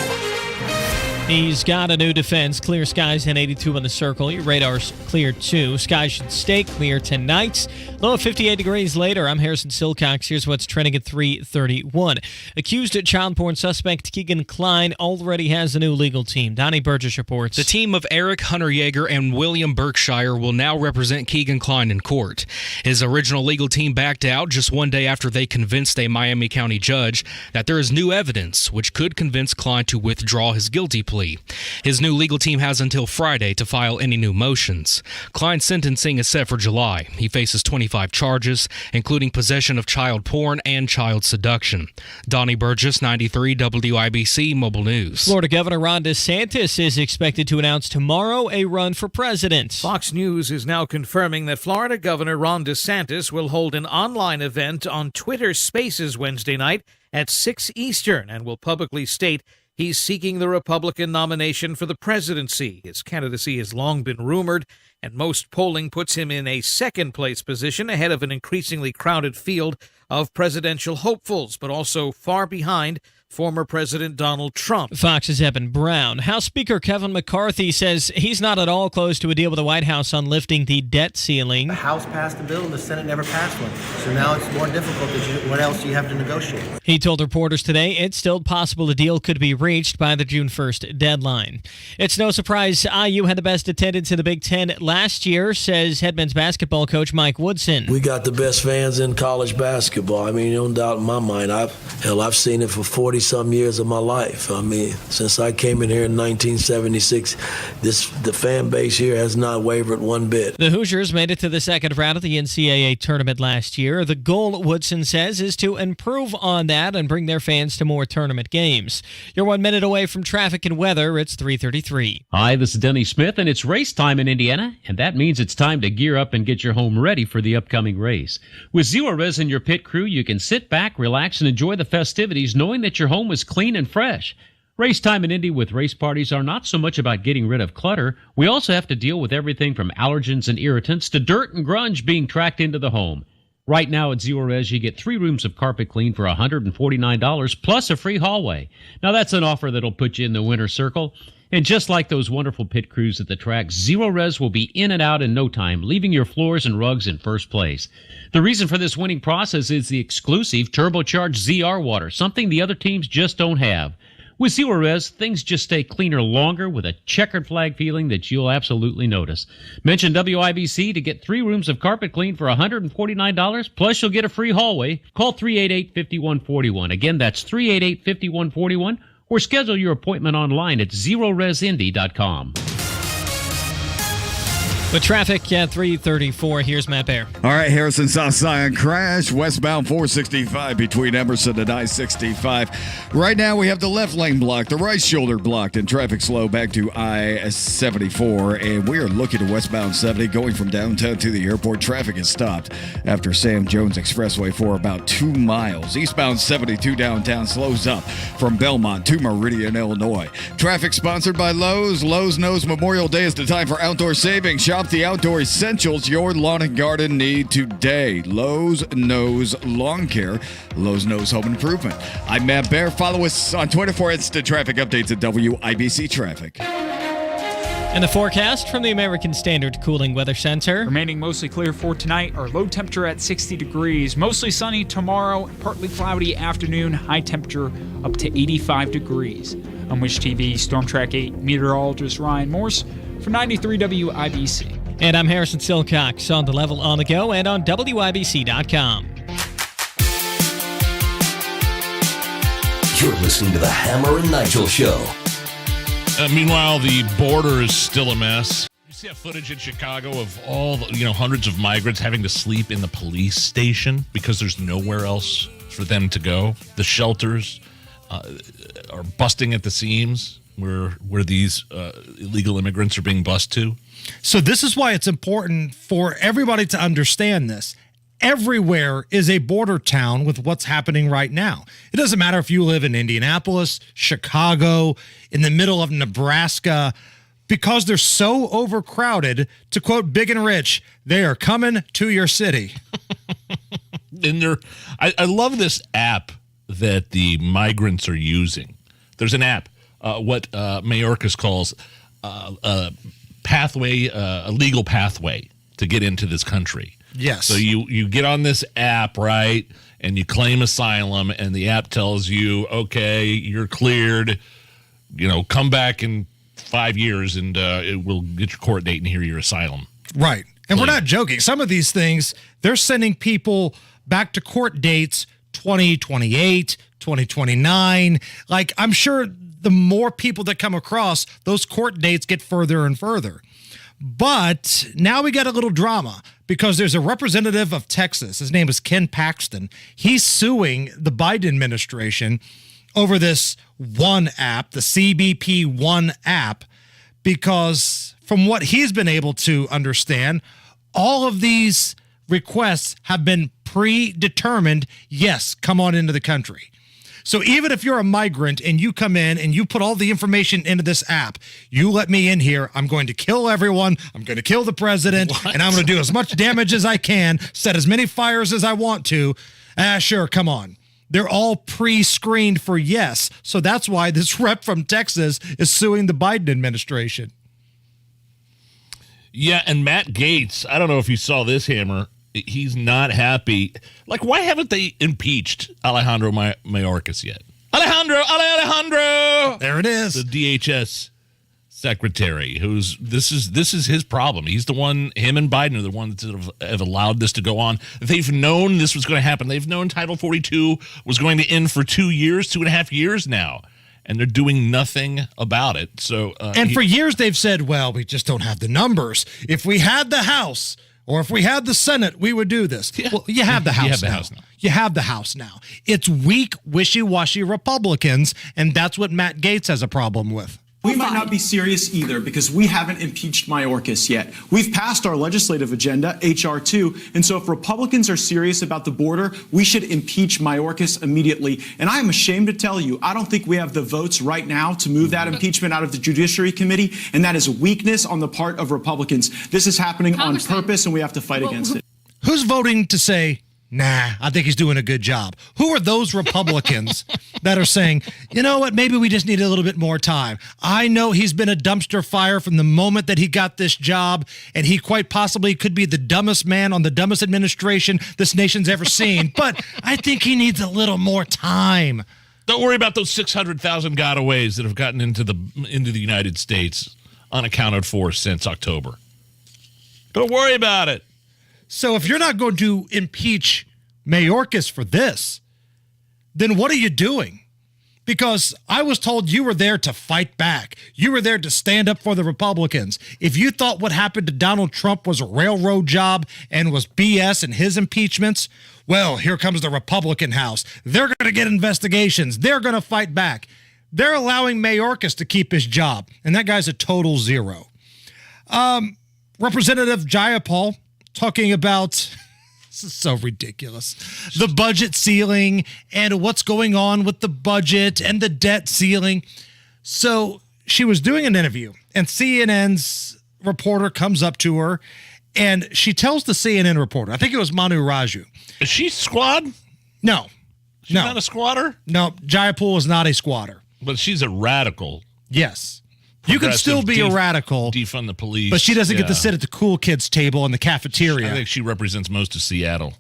[SPEAKER 10] He's got a new defense. Clear skies and 82 on the circle. Your radar's clear too. Skies should stay clear tonight. Low of 58 degrees later. I'm Harrison Silcox. Here's what's trending at 3:31. Accused child porn suspect Keegan Kline already has a new legal team. Donnie Burgess reports.
[SPEAKER 12] The team of Eric Hunter Yeager and William Berkshire will now represent Keegan Kline in court. His original legal team backed out just one day after they convinced a Miami County judge that there is new evidence which could convince Kline to withdraw his guilty plea. His new legal team has until Friday to file any new motions. Kline's sentencing is set for July. He faces 25 charges, including possession of child porn and child seduction. Donnie Burgess, 93 WIBC Mobile News.
[SPEAKER 10] Florida Governor Ron DeSantis is expected to announce tomorrow a run for president.
[SPEAKER 13] Fox News is now confirming that Florida Governor Ron DeSantis will hold an online event on Twitter Spaces Wednesday night at 6 Eastern and will publicly state he's seeking the Republican nomination for the presidency. His candidacy has long been rumored, and most polling puts him in a second-place position ahead of an increasingly crowded field of presidential hopefuls, but also far behind former President Donald Trump.
[SPEAKER 10] Fox's Eben Brown. House Speaker Kevin McCarthy says he's not at all close to a deal with the White House on lifting the debt ceiling.
[SPEAKER 26] The House passed a bill and the Senate never passed one. So now it's more difficult. What else do you have to negotiate?
[SPEAKER 10] He told reporters today it's still possible a deal could be reached by the June 1st deadline. It's no surprise IU had the best attendance in the Big Ten last year, says head men's basketball coach Mike Woodson.
[SPEAKER 27] We got the best fans in college basketball. I mean, no doubt in my mind. I've seen it for 40-some years of my life. I mean, since I came in here in 1976, the fan base here has not wavered one bit.
[SPEAKER 10] The Hoosiers made it to the second round of the NCAA tournament last year. The goal, Woodson says, is to improve on that and bring their fans to more tournament games. You're 1 minute away from traffic and weather. It's 3:33.
[SPEAKER 28] Hi, this is Denny Smith, and it's race time in Indiana, and that means it's time to gear up and get your home ready for the upcoming race. With Zero Res and your pit crew, you can sit back, relax, and enjoy the festivities knowing that your home is clean and fresh. Race time in Indy with race parties are not so much about getting rid of clutter. We also have to deal with everything from allergens and irritants to dirt and grunge being tracked into the home. Right now at Zero Res, you get 3 rooms of carpet clean for $149 plus a free hallway. Now that's an offer that'll put you in the winner's circle. And just like those wonderful pit crews at the track, Zero Res will be in and out in no time, leaving your floors and rugs in first place. The reason for this winning process is the exclusive turbocharged ZR water, something the other teams just don't have. With Zero Res, things just stay cleaner longer with a checkered flag feeling that you'll absolutely notice. Mention WIBC to get 3 rooms of carpet clean for $149, plus you'll get a free hallway. Call 388-5141. Again, that's 388-5141. Or schedule your appointment online at ZeroResIndy.com.
[SPEAKER 10] With traffic at 3:34, here's Matt Bear.
[SPEAKER 11] All right, Harrison, South Zion crash, westbound 465 between Emerson and I-65. Right now, we have the left lane blocked, the right shoulder blocked, and traffic slow back to I-74. And we are looking at westbound 70 going from downtown to the airport. Traffic is stopped after Sam Jones Expressway for about 2 miles. Eastbound 72 downtown slows up from Belmont to Meridian, Illinois. Traffic sponsored by Lowe's. Lowe's knows Memorial Day is the time for outdoor savings. Shop Shop the outdoor essentials your lawn and garden need today. Lowe's knows lawn care. Lowe's knows home improvement. I'm Matt Bear. Follow us on Twitter for instant traffic updates at WIBC Traffic.
[SPEAKER 10] And the forecast from the American Standard Cooling Weather Center.
[SPEAKER 18] Remaining mostly clear for tonight. Our low temperature at 60 degrees. Mostly sunny tomorrow. Partly cloudy afternoon. High temperature up to 85 degrees. I'm Wish TV Storm Track 8 meteorologist Ryan Morse for 93 WIBC.
[SPEAKER 10] And I'm Harrison Silcox on The Level on the Go and on WIBC.com.
[SPEAKER 4] You're listening to the Hammer and Nigel Show.
[SPEAKER 15] Meanwhile, the border is still a mess. You see that footage in Chicago of all the, hundreds of migrants having to sleep in the police station because there's nowhere else for them to go. The shelters are busting at the seams where these illegal immigrants are being bused to.
[SPEAKER 17] So this is why it's important for everybody to understand this. Everywhere is a border town with what's happening right now. It doesn't matter if you live in Indianapolis, Chicago, in the middle of Nebraska, because they're so overcrowded, to quote Big and Rich, they are coming to your city.
[SPEAKER 15] And I love this app that the migrants are using. There's an app, what Mayorkas calls a legal pathway to get into this country.
[SPEAKER 17] Yes.
[SPEAKER 15] So you get on this app, right, and you claim asylum, and the app tells you, okay, you're cleared, come back in 5 years, and it will get your court date and hear your asylum.
[SPEAKER 17] Right. And we're not joking. Some of these things, they're sending people back to court dates 2028, 2029. Like, I'm sure the more people that come across, those court dates get further and further. But now we got a little drama because there's a representative of Texas. His name is Ken Paxton. He's suing the Biden administration over this One app, the CBP One app, because from what he's been able to understand, all of these requests have been predetermined. Yes, come on into the country. So even if you're a migrant and you come in and you put all the information into this app, you let me in here, I'm going to kill everyone, I'm going to kill the president, and I'm going to do as much damage as I can, set as many fires as I want to. Sure, come on. They're all pre-screened for yes. So that's why this rep from Texas is suing the Biden administration.
[SPEAKER 15] Yeah, and Matt Gaetz, I don't know if you saw this, Hammer. He's not happy. Like, why haven't they impeached Alejandro Mayorkas yet? Alejandro!
[SPEAKER 17] There it is.
[SPEAKER 15] The DHS secretary, this is his problem. He's the one, him and Biden are the ones that have allowed this to go on. They've known this was going to happen. They've known Title 42 was going to end for 2.5 years now. And they're doing nothing about it. So,
[SPEAKER 17] for years they've said, well, we just don't have the numbers. If we had the House or if we had the Senate, we would do this. Yeah. Well, you have the House now. You have the House now. It's weak, wishy-washy Republicans, and that's what Matt Gaetz has a problem with.
[SPEAKER 19] We might not be serious either because we haven't impeached Mayorkas yet. We've passed our legislative agenda, H.R. 2, and so if Republicans are serious about the border, we should impeach Mayorkas immediately. And I am ashamed to tell you, I don't think we have the votes right now to move that impeachment out of the Judiciary Committee, and that is a weakness on the part of Republicans. This is happening on purpose, and we have to fight against it.
[SPEAKER 17] Who's voting to say, nah, I think he's doing a good job? Who are those Republicans that are saying, you know what, maybe we just need a little bit more time? I know he's been a dumpster fire from the moment that he got this job, and he quite possibly could be the dumbest man on the dumbest administration this nation's ever seen, but I think he needs a little more time.
[SPEAKER 15] Don't worry about those 600,000 gotaways that have gotten into the United States unaccounted for since October. Don't worry about it.
[SPEAKER 17] So if you're not going to impeach Mayorkas for this, then what are you doing? Because I was told you were there to fight back. You were there to stand up for the Republicans. If you thought what happened to Donald Trump was a railroad job and was BS and his impeachments, well, here comes the Republican House. They're going to get investigations. They're going to fight back. They're allowing Mayorkas to keep his job, and that guy's a total zero. Representative Jayapal talking about, this is so ridiculous, the budget ceiling and what's going on with the budget and the debt ceiling. So she was doing an interview, and CNN's reporter comes up to her, and she tells the CNN reporter, I think it was Manu Raju.
[SPEAKER 15] Is she squad?
[SPEAKER 17] No.
[SPEAKER 15] She's not a squatter?
[SPEAKER 17] No, Jayapal is not a squatter.
[SPEAKER 15] But she's a radical.
[SPEAKER 17] Yes. You can still be a radical.
[SPEAKER 15] Defund the police.
[SPEAKER 17] But she doesn't get to sit at the cool kids table in the cafeteria.
[SPEAKER 15] I think she represents most of Seattle.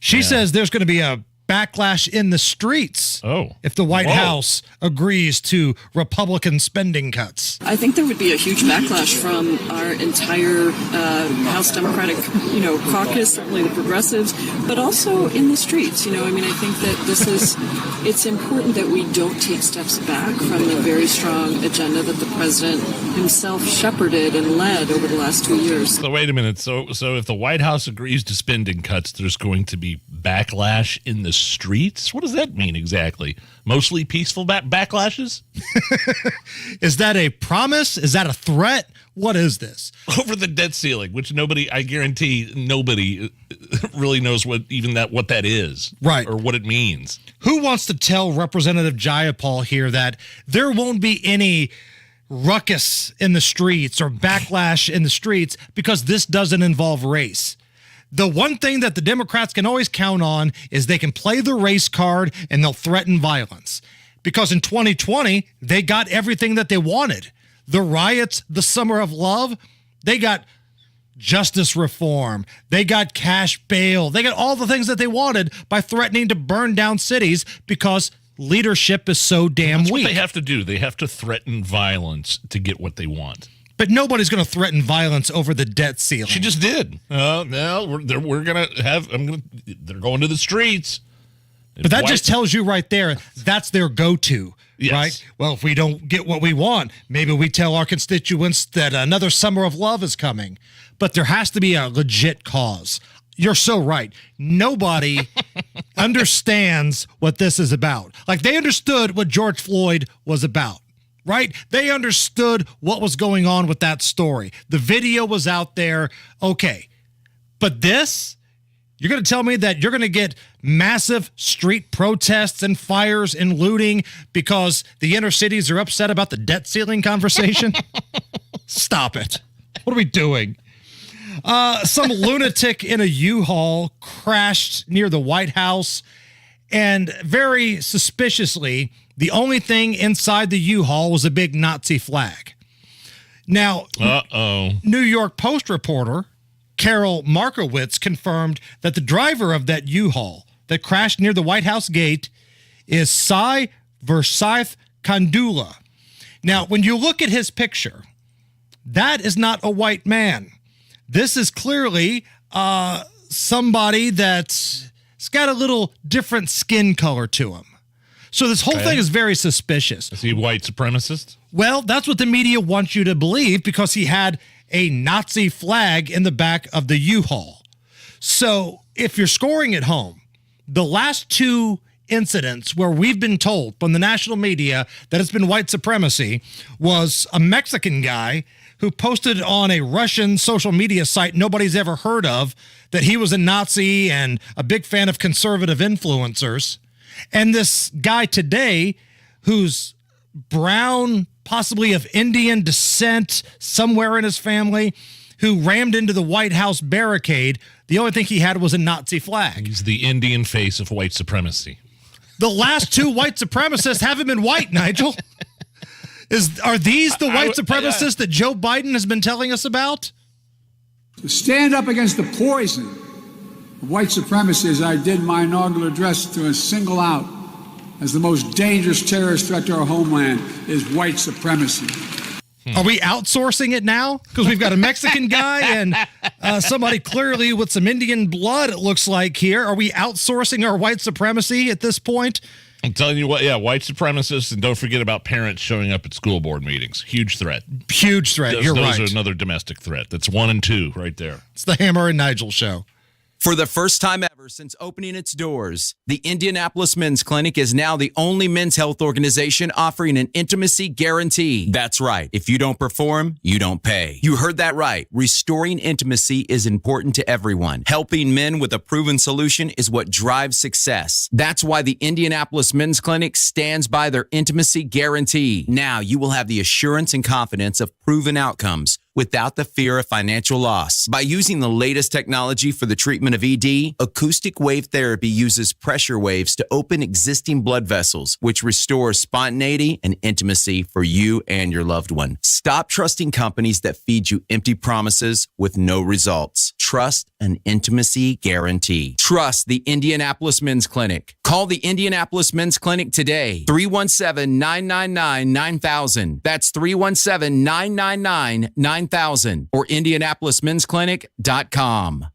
[SPEAKER 17] She says there's going to be a backlash in the streets if the White House agrees to Republican spending cuts.
[SPEAKER 1] I think there would be a huge backlash from our entire House Democratic, caucus, certainly the progressives, but also in the streets. I think that it's important that we don't take steps back from the very strong agenda that the president himself shepherded and led over the last 2 years.
[SPEAKER 15] So wait a minute. So if the White House agrees to spending cuts, there's going to be backlash in the streets? What does that mean exactly? Mostly peaceful backlashes?
[SPEAKER 17] Is that a promise? Is that a threat? What is this?
[SPEAKER 15] Over the debt ceiling, which I guarantee nobody really knows what that is.
[SPEAKER 17] Right.
[SPEAKER 15] Or what it means.
[SPEAKER 17] Who wants to tell Representative Jayapal here that there won't be any ruckus in the streets or backlash in the streets because this doesn't involve race? The one thing that the Democrats can always count on is they can play the race card and they'll threaten violence. Because in 2020, they got everything that they wanted. The riots, the summer of love, they got justice reform. They got cash bail. They got all the things that they wanted by threatening to burn down cities because leadership is so damn weak.
[SPEAKER 15] What they have to do. They have to threaten violence to get what they want.
[SPEAKER 17] But nobody's going to threaten violence over the debt ceiling.
[SPEAKER 15] She just did. No, we're going to have. They're going to the streets.
[SPEAKER 17] But that just tells you right there, that's their go-to, right? Well, if we don't get what we want, maybe we tell our constituents that another summer of love is coming. But there has to be a legit cause. You're so right. Nobody understands what this is about. Like, they understood what George Floyd was about. Right? They understood what was going on with that story. The video was out there. Okay. But this, you're going to tell me that you're going to get massive street protests and fires and looting because the inner cities are upset about the debt ceiling conversation? Stop it. What are we doing? Some lunatic in a U-Haul crashed near the White House, and very suspiciously, the only thing inside the U-Haul was a big Nazi flag. Now, New York Post reporter Carol Markowitz confirmed that the driver of that U-Haul that crashed near the White House gate is Sai Versailles Kandula. Now, when you look at his picture, that is not a white man. This is clearly somebody that's got a little different skin color to him. So this whole thing is very suspicious.
[SPEAKER 15] Is he a white supremacist?
[SPEAKER 17] Well, that's what the media wants you to believe because he had a Nazi flag in the back of the U-Haul. So if you're scoring at home, the last two incidents where we've been told from the national media that it's been white supremacy was a Mexican guy who posted on a Russian social media site nobody's ever heard of that he was a Nazi and a big fan of conservative influencers. And this guy today who's brown, possibly of Indian descent, somewhere in his family, who rammed into the White House barricade, the only thing he had was a Nazi flag.
[SPEAKER 15] He's the Indian face of white supremacy.
[SPEAKER 17] The last two white supremacists haven't been white, Nigel. Are these the white supremacists that Joe Biden has been telling us about?
[SPEAKER 2] To stand up against the poison of white supremacy, as I did my inaugural address, to single out as the most dangerous terrorist threat to our homeland is white supremacy.
[SPEAKER 17] Are we outsourcing it now? Because we've got a Mexican guy and somebody clearly with some Indian blood, it looks like here. Are we outsourcing our white supremacy at this point?
[SPEAKER 15] I'm telling you what, white supremacists, and don't forget about parents showing up at school board meetings. Huge threat.
[SPEAKER 17] Huge threat. You're right.
[SPEAKER 15] Those are another domestic threat. That's 1 and 2 right there.
[SPEAKER 17] It's the Hammer and Nigel show.
[SPEAKER 3] For the first time ever since opening its doors, the Indianapolis Men's Clinic is now the only men's health organization offering an intimacy guarantee. That's right. If you don't perform, you don't pay. You heard that right. Restoring intimacy is important to everyone. Helping men with a proven solution is what drives success. That's why the Indianapolis Men's Clinic stands by their intimacy guarantee. Now you will have the assurance and confidence of proven outcomes without the fear of financial loss. By using the latest technology for the treatment of ED, acoustic wave therapy uses pressure waves to open existing blood vessels, which restores spontaneity and intimacy for you and your loved one. Stop trusting companies that feed you empty promises with no results. Trust an intimacy guarantee. Trust the Indianapolis Men's Clinic. Call the Indianapolis Men's Clinic today. 317-999-9000. That's 317-999-9000 or IndianapolisMen'sClinic.com.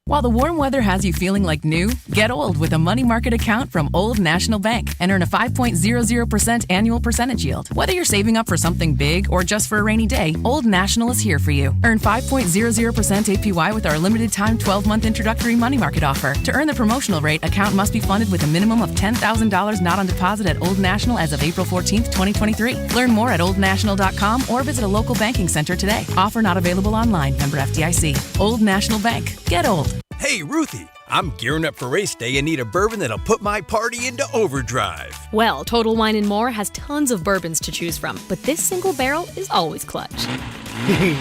[SPEAKER 6] While the warm weather has you feeling like new, get old with a money market account from Old National Bank and earn a 5.00% annual percentage yield. Whether you're saving up for something big or just for a rainy day, Old National is here for you. Earn 5.00% APY with our limited time 12-month introductory money market offer. To earn the promotional rate, account must be funded with a minimum of $10,000 not on deposit at Old National as of April 14th, 2023. Learn more at oldnational.com or visit a local banking center today. Offer not available online. Member FDIC. Old National Bank. Get old.
[SPEAKER 20] Hey, Ruthie, I'm gearing up for race day and need a bourbon that'll put my party into overdrive.
[SPEAKER 21] Well, Total Wine & More has tons of bourbons to choose from, but this single barrel is always clutch.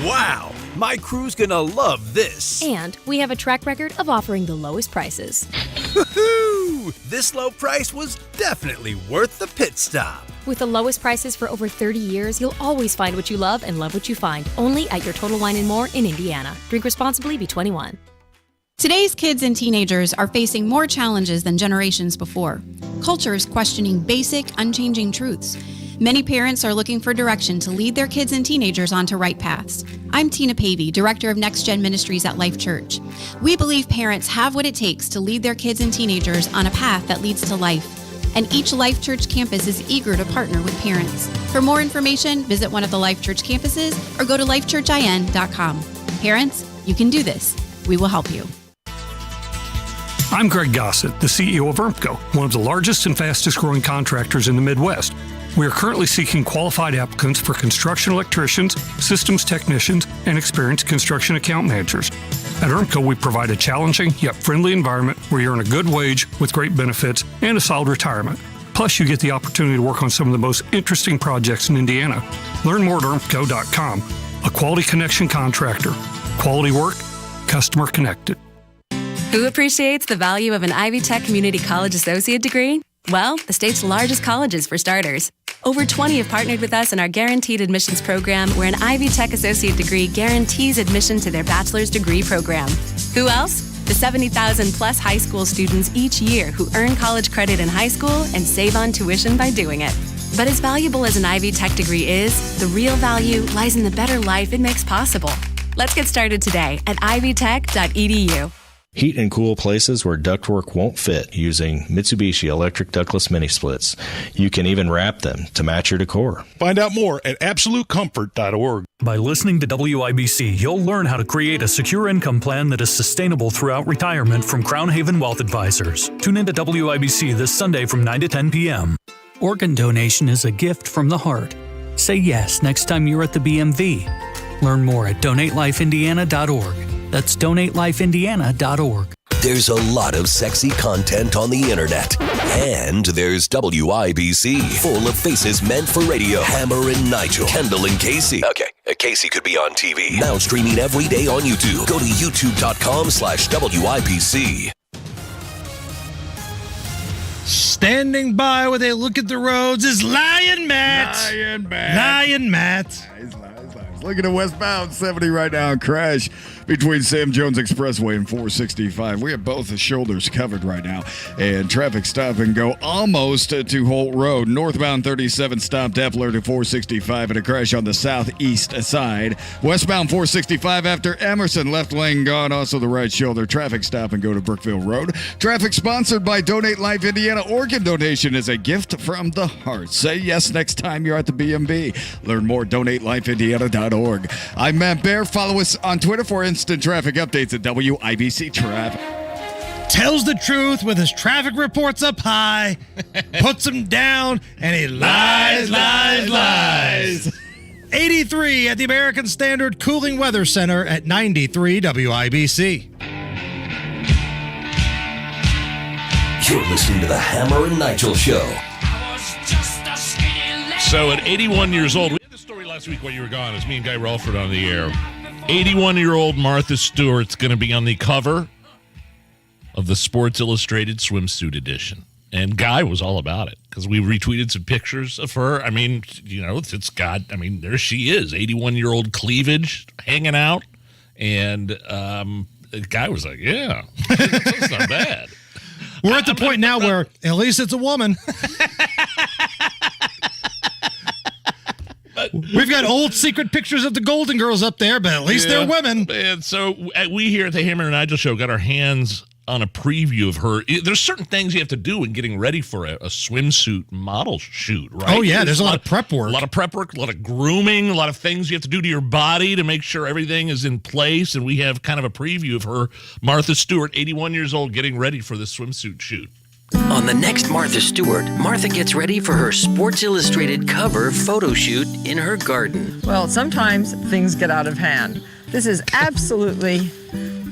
[SPEAKER 20] Wow, my crew's gonna love this.
[SPEAKER 21] And we have a track record of offering the lowest prices.
[SPEAKER 20] Woohoo! This low price was definitely worth the pit stop.
[SPEAKER 21] With the lowest prices for over 30 years, you'll always find what you love and love what you find. Only at your Total Wine & More in Indiana. Drink responsibly, be 21.
[SPEAKER 22] Today's kids and teenagers are facing more challenges than generations before. Culture is questioning basic, unchanging truths. Many parents are looking for direction to lead their kids and teenagers onto right paths. I'm Tina Pavey, Director of Next Gen Ministries at Life Church. We believe parents have what it takes to lead their kids and teenagers on a path that leads to life. And each Life Church campus is eager to partner with parents. For more information, visit one of the Life Church campuses or go to lifechurchin.com. Parents, you can do this. We will help you.
[SPEAKER 23] I'm Greg Gossett, the CEO of ERMCO, one of the largest and fastest growing contractors in the Midwest. We are currently seeking qualified applicants for construction electricians, systems technicians, and experienced construction account managers. At ERMCO, we provide a challenging yet friendly environment where you earn a good wage with great benefits and a solid retirement. Plus, you get the opportunity to work on some of the most interesting projects in Indiana. Learn more at ERMCO.com. A quality connection contractor. Quality work, customer connected.
[SPEAKER 6] Who appreciates the value of an Ivy Tech Community College Associate degree? Well, the state's largest colleges for starters. Over 20 have partnered with us in our Guaranteed Admissions program, where an Ivy Tech Associate degree guarantees admission to their bachelor's degree program. Who else? The 70,000 plus high school students each year who earn college credit in high school and save on tuition by doing it. But as valuable as an Ivy Tech degree is, the real value lies in the better life it makes possible. Let's get started today at ivytech.edu.
[SPEAKER 24] Heat and cool places where ductwork won't fit using Mitsubishi electric ductless mini splits. You can even wrap them to match your decor.
[SPEAKER 25] Find out more at absolutecomfort.org.
[SPEAKER 29] By listening to WIBC, you'll learn how to create a secure income plan that is sustainable throughout retirement from Crown Haven Wealth Advisors. Tune into WIBC this Sunday from 9 to 10 p.m.
[SPEAKER 30] Organ donation is a gift from the heart. Say yes next time you're at the BMV. Learn more at donatelifeindiana.org. That's donatelifeindiana.org.
[SPEAKER 4] There's a lot of sexy content on the internet. And there's WIBC, full of faces meant for radio. Hammer and Nigel, Kendall and Casey. Okay, Casey could be on TV. Now streaming every day on YouTube. Go to youtube.com/WIBC.
[SPEAKER 17] Standing by with a look at the roads is Lion Matt. Lion Matt.
[SPEAKER 11] Looking at westbound 70 right now, crash between Sam Jones Expressway and 465. We have both the shoulders covered right now. And traffic stop and go almost to Holt Road. Northbound 37 stopped Epler to 465 and a crash on the southeast side. Westbound 465 after Emerson, left lane gone, also the right shoulder. Traffic stop and go to Brookville Road. Traffic sponsored by Donate Life Indiana. Organ donation is a gift from the heart. Say yes next time you're at the BMB. Learn more at donatelifeindiana.org. I'm Matt Bear. Follow us on Twitter for instant traffic updates at WIBC Traffic.
[SPEAKER 17] tells the truth with his traffic reports up high, puts them down, and he lies. 83 at the American Standard Cooling Weather Center at 93 WIBC.
[SPEAKER 4] You're listening to the Hammer and Nigel Show.
[SPEAKER 15] So at 81 years old, we had this story last week while you were gone. It was me and Guy Relford on the air. 81-year-old Martha Stewart's going to be on the cover of the Sports Illustrated swimsuit edition. And Guy was all about it because we retweeted some pictures of her. I mean, there she is, 81-year-old cleavage hanging out. And the guy was like, yeah, that's not bad.
[SPEAKER 17] We're at the point now where at least it's a woman. We've got old secret pictures of the Golden Girls up there, but at least they're women.
[SPEAKER 15] And so we here at the Hammer and Nigel Show got our hands on a preview of her. There's certain things you have to do in getting ready for a swimsuit model shoot, right?
[SPEAKER 17] Oh, yeah. There's a lot of prep work.
[SPEAKER 15] A lot of prep work, a lot of grooming, a lot of things you have to do to your body to make sure everything is in place. And we have kind of a preview of her, Martha Stewart, 81 years old, getting ready for the swimsuit shoot.
[SPEAKER 5] On the next Martha Stewart, Martha gets ready for her Sports Illustrated cover photo shoot in her garden.
[SPEAKER 7] Well, sometimes things get out of hand. This is absolutely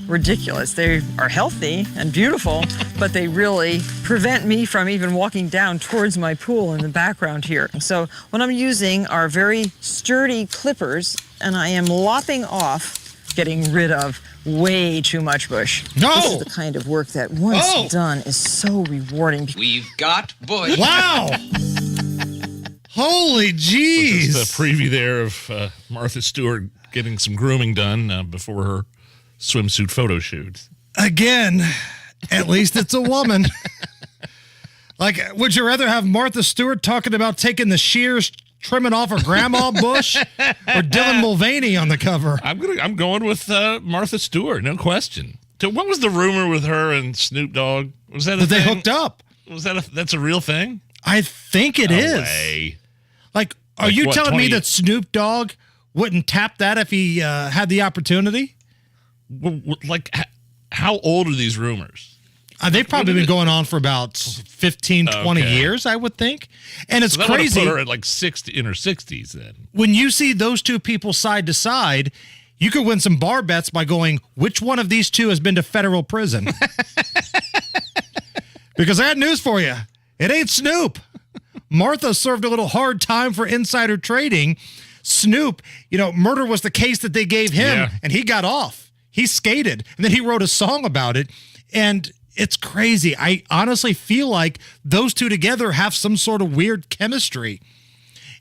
[SPEAKER 7] ridiculous. They are healthy and beautiful, but they really prevent me from even walking down towards my pool in the background here. So what I'm using are very sturdy clippers, and I am lopping off, getting rid of way too much bush.
[SPEAKER 17] No!
[SPEAKER 7] This is the kind of work that once done is so rewarding.
[SPEAKER 8] We've got bush.
[SPEAKER 17] Wow! Holy jeez!
[SPEAKER 15] Just a preview there of Martha Stewart getting some grooming done before her swimsuit photo shoot.
[SPEAKER 17] Again, at least it's a woman. Like, would you rather have Martha Stewart talking about taking the shears, trimming off her grandma bush, or Dylan Mulvaney on the cover?
[SPEAKER 15] I'm going with Martha Stewart, no question. So what was the rumor with her and Snoop Dogg? Was that
[SPEAKER 17] they hooked up?
[SPEAKER 15] Was that's a real thing?
[SPEAKER 17] I think it is.
[SPEAKER 15] Way.
[SPEAKER 17] Like, are you telling me that Snoop Dogg wouldn't tap that if he had the opportunity?
[SPEAKER 15] Like, how old are these rumors?
[SPEAKER 17] They've probably been going on for about 15, 20 years, I would think. And it's crazy.
[SPEAKER 15] Put her at like 60, in her 60s then.
[SPEAKER 17] When you see those two people side to side, you could win some bar bets by going, which one of these two has been to federal prison? Because I had news for you. It ain't Snoop. Martha served a little hard time for insider trading. Snoop, murder was the case that they gave him, and he got off. He skated, and then he wrote a song about it, and it's crazy. I honestly feel like those two together have some sort of weird chemistry.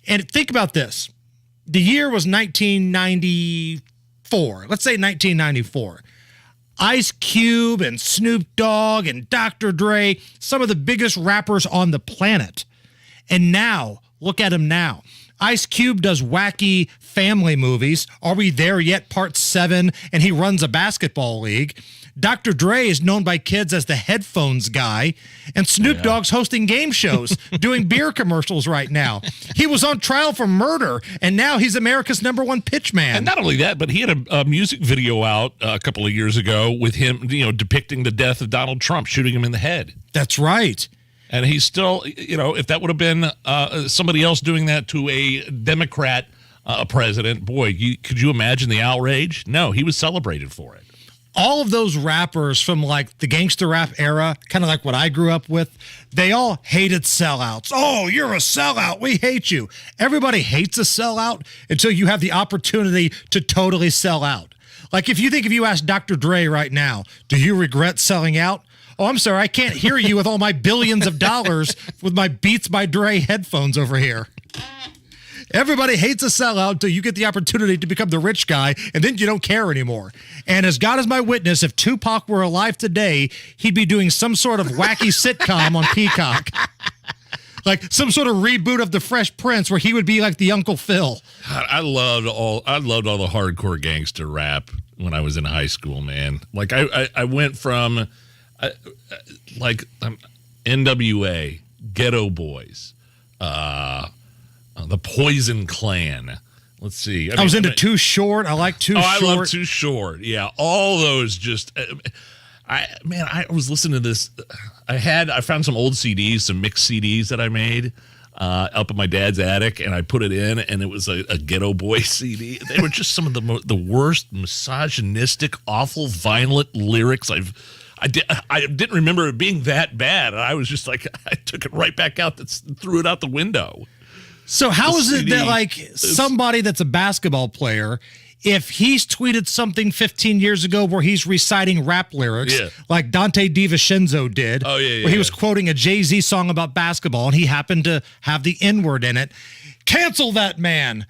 [SPEAKER 17] And think about this. The year was 1994. Let's say 1994. Ice Cube and Snoop Dogg and Dr. Dre, some of the biggest rappers on the planet. And now, look at him now. Ice Cube does wacky family movies. Are We There Yet? Part 7, and he runs a basketball league. Dr. Dre is known by kids as the headphones guy, and Snoop Dogg's hosting game shows, doing beer commercials right now. He was on trial for murder, and now he's America's #1 pitch man.
[SPEAKER 15] And not only that, but he had a music video out a couple of years ago with him, depicting the death of Donald Trump, shooting him in the head.
[SPEAKER 17] That's right.
[SPEAKER 15] And he's still, if that would have been somebody else doing that to a Democrat president, boy, could you imagine the outrage? No, he was celebrated for it.
[SPEAKER 17] All of those rappers from like the gangster rap era, kind of like what I grew up with, they all hated sellouts. Oh, you're a sellout. We hate you. Everybody hates a sellout until you have the opportunity to totally sell out. Like if you ask Dr. Dre right now, do you regret selling out? Oh, I'm sorry, I can't hear you with all my billions of dollars with my Beats by Dre headphones over here. Everybody hates a sellout until you get the opportunity to become the rich guy, and then you don't care anymore. And as God is my witness, if Tupac were alive today, he'd be doing some sort of wacky sitcom on Peacock. Like some sort of reboot of The Fresh Prince where he would be like the Uncle Phil.
[SPEAKER 15] I loved all the hardcore gangster rap when I was in high school, man. Like I went from NWA, Ghetto Boys, the Poison Clan. Let's see.
[SPEAKER 17] I was into Too Short. I like Too Short.
[SPEAKER 15] I love Too Short. Yeah, all those just. I was listening to this. I found some old CDs, some mixed CDs that I made up in my dad's attic, and I put it in, and it was a Ghetto Boy CD. They were just some of the worst, misogynistic, awful, violent lyrics I didn't remember it being that bad. I was just like, I took it right back out, threw it out the window.
[SPEAKER 17] So how is it that like somebody that's a basketball player, if he's tweeted something 15 years ago where he's reciting rap lyrics, like Dante DiVincenzo did, where he was quoting a Jay-Z song about basketball and he happened to have the N-word in it, cancel that man.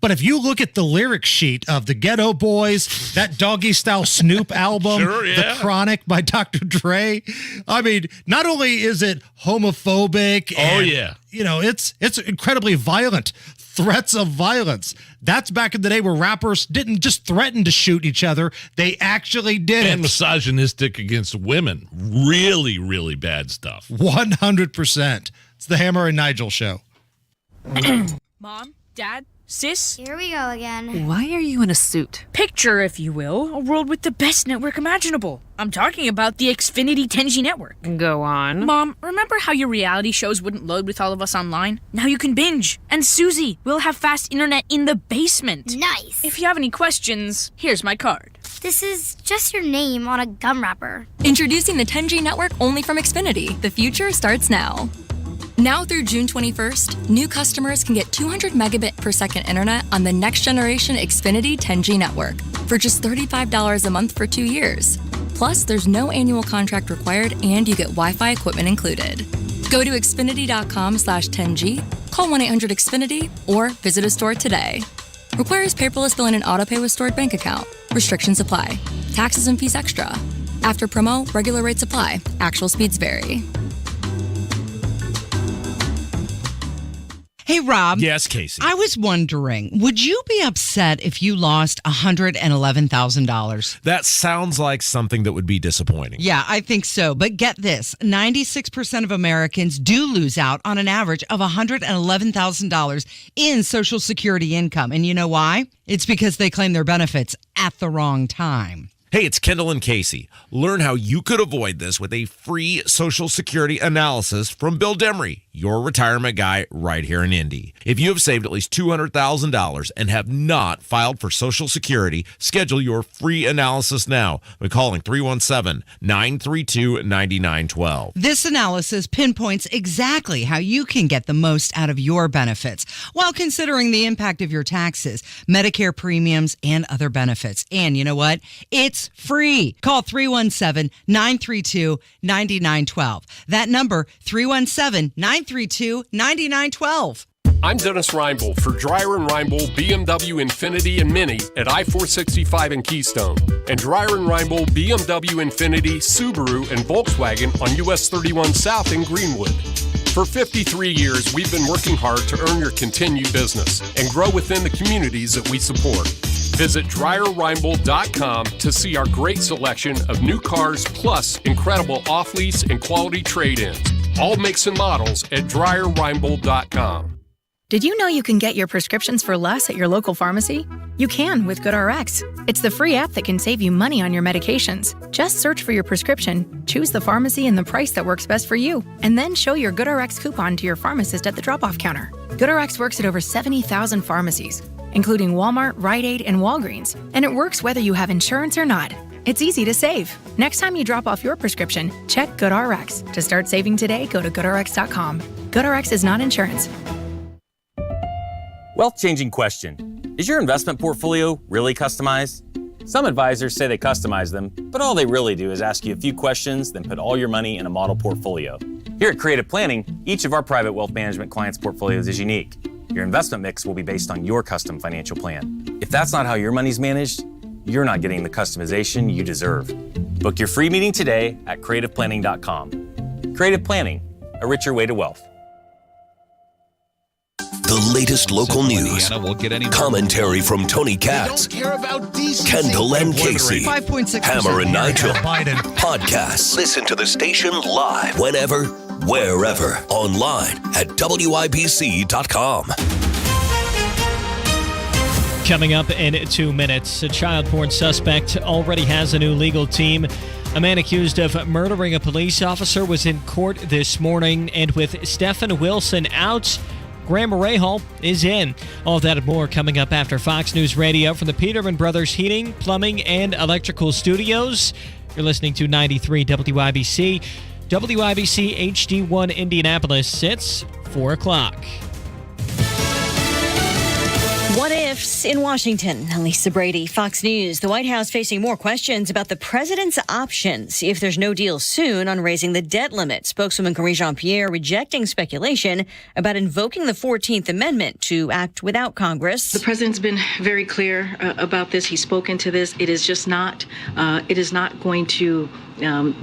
[SPEAKER 17] But if you look at the lyric sheet of the Ghetto Boys, that Doggy Style Snoop album, The Chronic by Dr. Dre, I mean, not only is it homophobic, and, you know, it's incredibly violent. Threats of violence. That's back in the day where rappers didn't just threaten to shoot each other. They actually did
[SPEAKER 15] and misogynistic against women. Really, really bad stuff.
[SPEAKER 17] 100%. It's the Hammer and Nigel show.
[SPEAKER 8] Mom, Dad, Sis?
[SPEAKER 9] Here we go again.
[SPEAKER 8] Why are you in a suit? Picture, if you will, a world with the best network imaginable. I'm talking about the Xfinity 10G network. Go on. Mom, remember how your reality shows wouldn't load with all of us online? Now you can binge. And Susie, we'll have fast internet in the basement.
[SPEAKER 9] Nice.
[SPEAKER 8] If you have any questions, here's my card.
[SPEAKER 9] This is just your name on a gum wrapper.
[SPEAKER 21] Introducing the 10G network only from Xfinity. The future starts now. Now through June 21st, new customers can get 200 megabit per second internet on the next generation Xfinity 10G network for just $35 a month for 2 years. Plus, there's no annual contract required and you get Wi-Fi equipment included. Go to Xfinity.com/10G, call 1-800-XFINITY, or visit a store today. Requires paperless billing and autopay with stored bank account. Restrictions apply. Taxes and fees extra. After promo, regular rates apply. Actual speeds vary.
[SPEAKER 12] Hey, Rob.
[SPEAKER 13] Yes, Casey.
[SPEAKER 12] I was wondering, would you be upset if you lost $111,000?
[SPEAKER 13] That sounds like something that would be disappointing.
[SPEAKER 12] Yeah, I think so. But get this, 96% of Americans do lose out on an average of $111,000 in Social Security income. And you know why? It's because they claim their benefits at the wrong time.
[SPEAKER 13] Hey, it's Kendall and Casey. Learn how you could avoid this with a free Social Security analysis from Bill Demery, your retirement guy right here in Indy. If you have saved at least $200,000 and have not filed for Social Security, schedule your free analysis now by calling 317-932-9912.
[SPEAKER 12] This analysis pinpoints exactly how you can get the most out of your benefits while considering the impact of your taxes, Medicare premiums, and other benefits. And you know what? It's free. Call 317-932-9912. That number, 317-932-9912.
[SPEAKER 14] I'm Dennis Reinbold for Dreyer & Reinbold BMW, Infiniti, and Mini at I-465 in Keystone, and Dreyer & Reinbold BMW, Infiniti, Subaru, and Volkswagen on US 31 South in Greenwood. For 53 years, we've been working hard to earn your continued business and grow within the communities that we support. Visit DryerReinbold.com to see our great selection of new cars plus incredible off-lease and quality trade-ins. All makes and models at DryerReinbold.com.
[SPEAKER 21] Did you know you can get your prescriptions for less at your local pharmacy? You can with GoodRx. It's the free app that can save you money on your medications. Just search for your prescription, choose the pharmacy and the price that works best for you, and then show your GoodRx coupon to your pharmacist at the drop-off counter. GoodRx works at over 70,000 pharmacies, including Walmart, Rite Aid, and Walgreens, and it works whether you have insurance or not. It's easy to save. Next time you drop off your prescription, check GoodRx. To start saving today, go to GoodRx.com. GoodRx is not insurance.
[SPEAKER 16] Wealth-changing question. Is your investment portfolio really customized? Some advisors say they customize them, but all they really do is ask you a few questions, then put all your money in a model portfolio. Here at Creative Planning, each of our private wealth management clients' portfolios is unique. Your investment mix will be based on your custom financial plan. If that's not how your money's managed, you're not getting the customization you deserve. Book your free meeting today at creativeplanning.com. Creative Planning, a richer way to wealth.
[SPEAKER 4] The latest local news, commentary from Tony Katz, Kendall and Casey,
[SPEAKER 12] 5.6%.
[SPEAKER 4] Hammer and Nigel, podcasts. Listen to the station live whenever, wherever, online at WIBC.com.
[SPEAKER 10] Coming up in 2 minutes, a child porn suspect already has a new legal team. A man accused of murdering a police officer was in court this morning, and with Stephen Wilson out, Graham Rahal is in. All that and more coming up after Fox News Radio from the Peterman Brothers Heating, Plumbing, and Electrical Studios. You're listening to 93 WIBC. WIBC HD1 Indianapolis. It's 4 o'clock.
[SPEAKER 1] What ifs in Washington? Lisa Brady, Fox News. The White House facing more questions about the president's options if there's no deal soon on raising the debt limit. Spokeswoman Karine Jean-Pierre rejecting speculation about invoking the 14th Amendment to act without Congress.
[SPEAKER 2] The president's been very clear about this. He's spoken to this. It is just not. It is not going to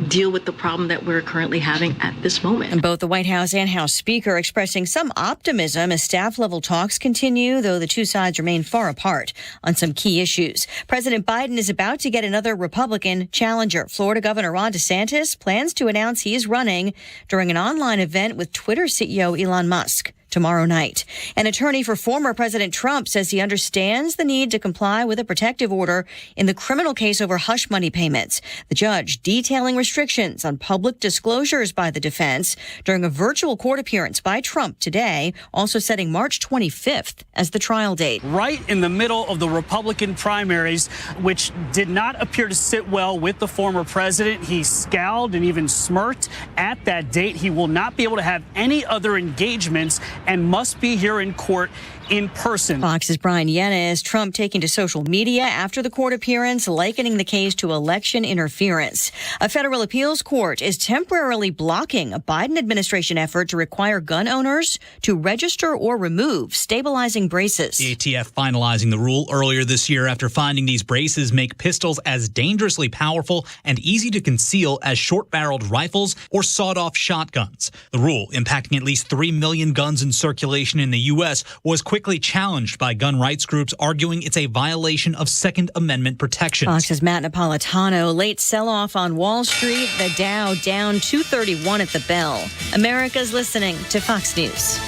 [SPEAKER 2] deal with the problem that we're currently having at this moment.
[SPEAKER 1] And both the White House and House Speaker expressing some optimism as staff-level talks continue, though the two sides remain far apart on some key issues. President Biden is about to get another Republican challenger. Florida Governor Ron DeSantis plans to announce he is running during an online event with Twitter CEO Elon Musk tomorrow night. An attorney for former President Trump says he understands the need to comply with a protective order in the criminal case over hush money payments. The judge detailing restrictions on public disclosures by the defense during a virtual court appearance by Trump today, also setting March 25th as the trial date.
[SPEAKER 3] Right in the middle of the Republican primaries, which did not appear to sit well with the former president. He scowled and even smirked at that date. He will not be able to have any other engagements and must be here in court in person.
[SPEAKER 1] Fox's Brian Yennes, Trump taking to social media after the court appearance, likening the case to election interference. A federal appeals court is temporarily blocking a Biden administration effort to require gun owners to register or remove stabilizing braces.
[SPEAKER 18] The ATF finalizing the rule earlier this year after finding these braces make pistols as dangerously powerful and easy to conceal as short-barreled rifles or sawed-off shotguns. The rule, impacting at least 3 million guns in circulation in the U.S., was quickly challenged by gun rights groups, arguing it's a violation of Second Amendment protections.
[SPEAKER 1] Fox's Matt Napolitano. Late sell-off on Wall Street. The Dow down 231 at the bell. America's listening to Fox News.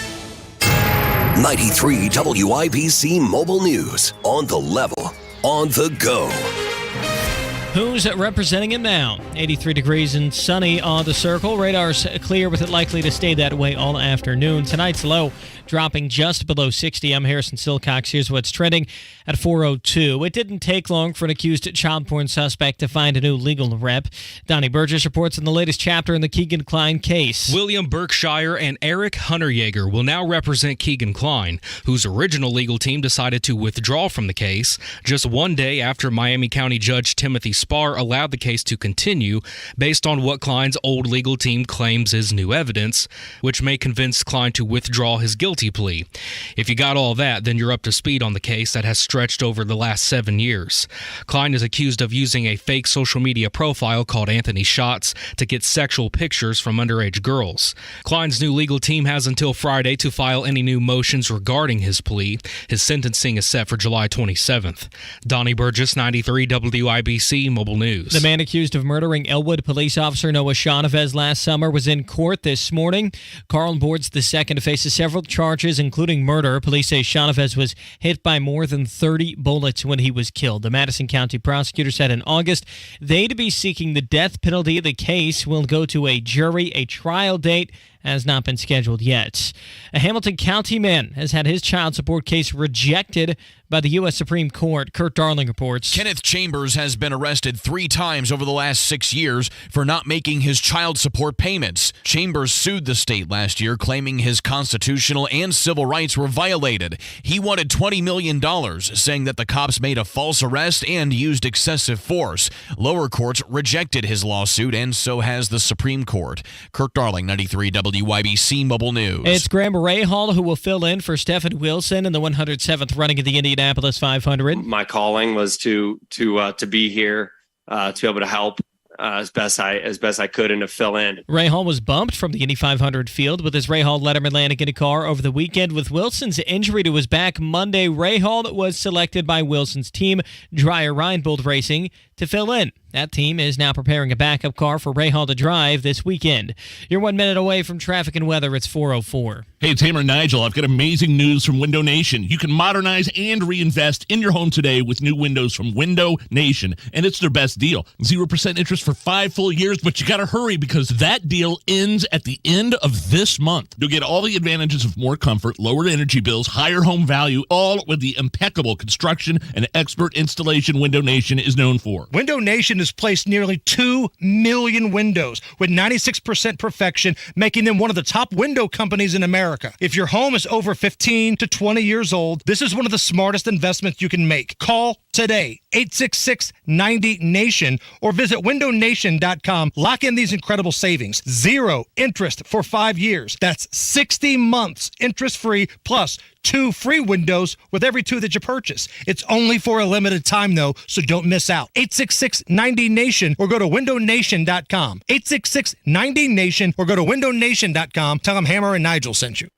[SPEAKER 4] 93 WIBC Mobile News. On the level. On the go.
[SPEAKER 10] Who's representing him now? 83 degrees and sunny on the circle. Radar's clear with it likely to stay that way all afternoon. Tonight's low dropping just below 60. I'm Harrison Silcox. Here's what's trending at 4:02. It didn't take long for an accused child porn suspect to find a new legal rep. Donnie Burgess reports on the latest chapter in the Keegan Kline case.
[SPEAKER 19] William Berkshire and Eric Hunterjager will now represent Keegan Kline, whose original legal team decided to withdraw from the case just one day after Miami County Judge Timothy Spar allowed the case to continue based on what Kline's old legal team claims is new evidence, which may convince Kline to withdraw his guilty plea. If you got all that, then you're up to speed on the case that has stretched over the last 7 years. Kline is accused of using a fake social media profile called Anthony Shots to get sexual pictures from underage girls. Kline's new legal team has until Friday to file any new motions regarding his plea. His sentencing is set for July 27th. Donnie Burgess, 93 WIBC Mobile News.
[SPEAKER 10] The man accused of murdering Elwood police officer Noah Chavez last summer was in court this morning. Carl Boards II faces several charges, including murder. Police say Chavez was hit by more than 30 bullets when he was killed. The Madison County prosecutor said in August they'd be seeking the death penalty. The case will go to a jury. A trial date has not been scheduled yet. A Hamilton County man has had his child support case rejected by the U.S. Supreme Court. Kurt Darling reports.
[SPEAKER 20] Kenneth Chambers has been arrested 3 times over the last 6 years for not making his child support payments. Chambers sued the state last year, claiming his constitutional and civil rights were violated. He wanted $20 million, saying that the cops made a false arrest and used excessive force. Lower courts rejected his lawsuit, and so has the Supreme Court. Kurt Darling, 93 WIBC Mobile News.
[SPEAKER 10] It's Graham Rahal who will fill in for Stephen Wilson in the 107th running of the Indianapolis 500.
[SPEAKER 22] My calling was to be here, to be able to help as best I could and to fill in.
[SPEAKER 10] Rahal was bumped from the Indy 500 field with his Rahal-Letterman Atlantic Indy car over the weekend. With Wilson's injury to his back Monday, Rahal was selected by Wilson's team, Dreyer Reinbold Racing, to fill in. That team is now preparing a backup car for Rahal to drive this weekend. You're 1 minute away from traffic and weather. It's 4:04.
[SPEAKER 15] Hey, it's Hammer and Nigel. I've got amazing news from Window Nation. You can modernize and reinvest in your home today with new windows from Window Nation, and it's their best deal. 0% interest for for 5 full years, but you got to hurry because that deal ends at the end of this month. You'll get all the advantages of more comfort, lower energy bills, higher home value, all with the impeccable construction and expert installation Window Nation is known for.
[SPEAKER 17] Window Nation has placed nearly 2 million windows with 96% perfection, making them one of the top window companies in America. If your home is over 15 to 20 years old, this is one of the smartest investments you can make. Call today, 866-90-NATION, or visit windownation.com. Lock in these incredible savings. 0 interest for 5 years. That's 60 months interest-free plus 2 free windows with every 2 that you purchase. It's only for a limited time, though, so don't miss out. 866-90-NATION or go to windownation.com. 866-90-NATION or go to windownation.com. Tell them Hammer and Nigel sent you.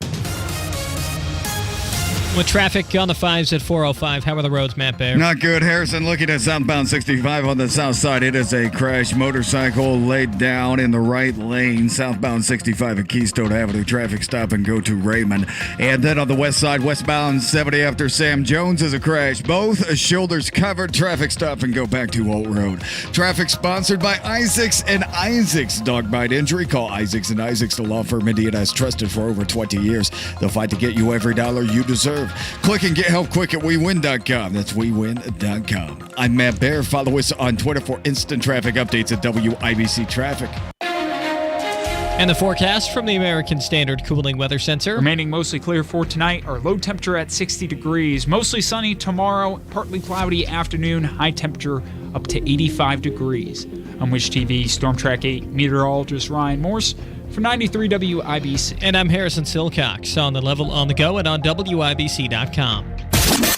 [SPEAKER 10] With traffic on the 5s at 405, how are the roads, Matt Baer?
[SPEAKER 6] Not good, Harrison. Looking at southbound 65 on the south side, it is a crash. Motorcycle laid down in the right lane. Southbound 65 at Keystone Avenue. Traffic stop and go to Raymond. And then on the west side, westbound 70 after Sam Jones is a crash. Both shoulders covered. Traffic stop and go back to Holt Road. Traffic sponsored by Isaacs and Isaacs. Dog bite injury? Call Isaacs and Isaacs, the law firm Indiana has trusted for over 20 years. They'll fight to get you every dollar you deserve. Click and get help quick at WeWin.com. That's WeWin.com. I'm Matt Baer. Follow us on Twitter for instant traffic updates at WIBC Traffic.
[SPEAKER 10] And the forecast from the American Standard Cooling Weather Center.
[SPEAKER 11] Remaining mostly clear for tonight. Our low temperature at 60 degrees. Mostly sunny tomorrow. Partly cloudy afternoon. High temperature up to 85 degrees. I'm Wish TV Storm Track 8 meteorologist Ryan Morse for 93 WIBC.
[SPEAKER 10] And I'm Harrison Silcox on the level on the go and on WIBC.com.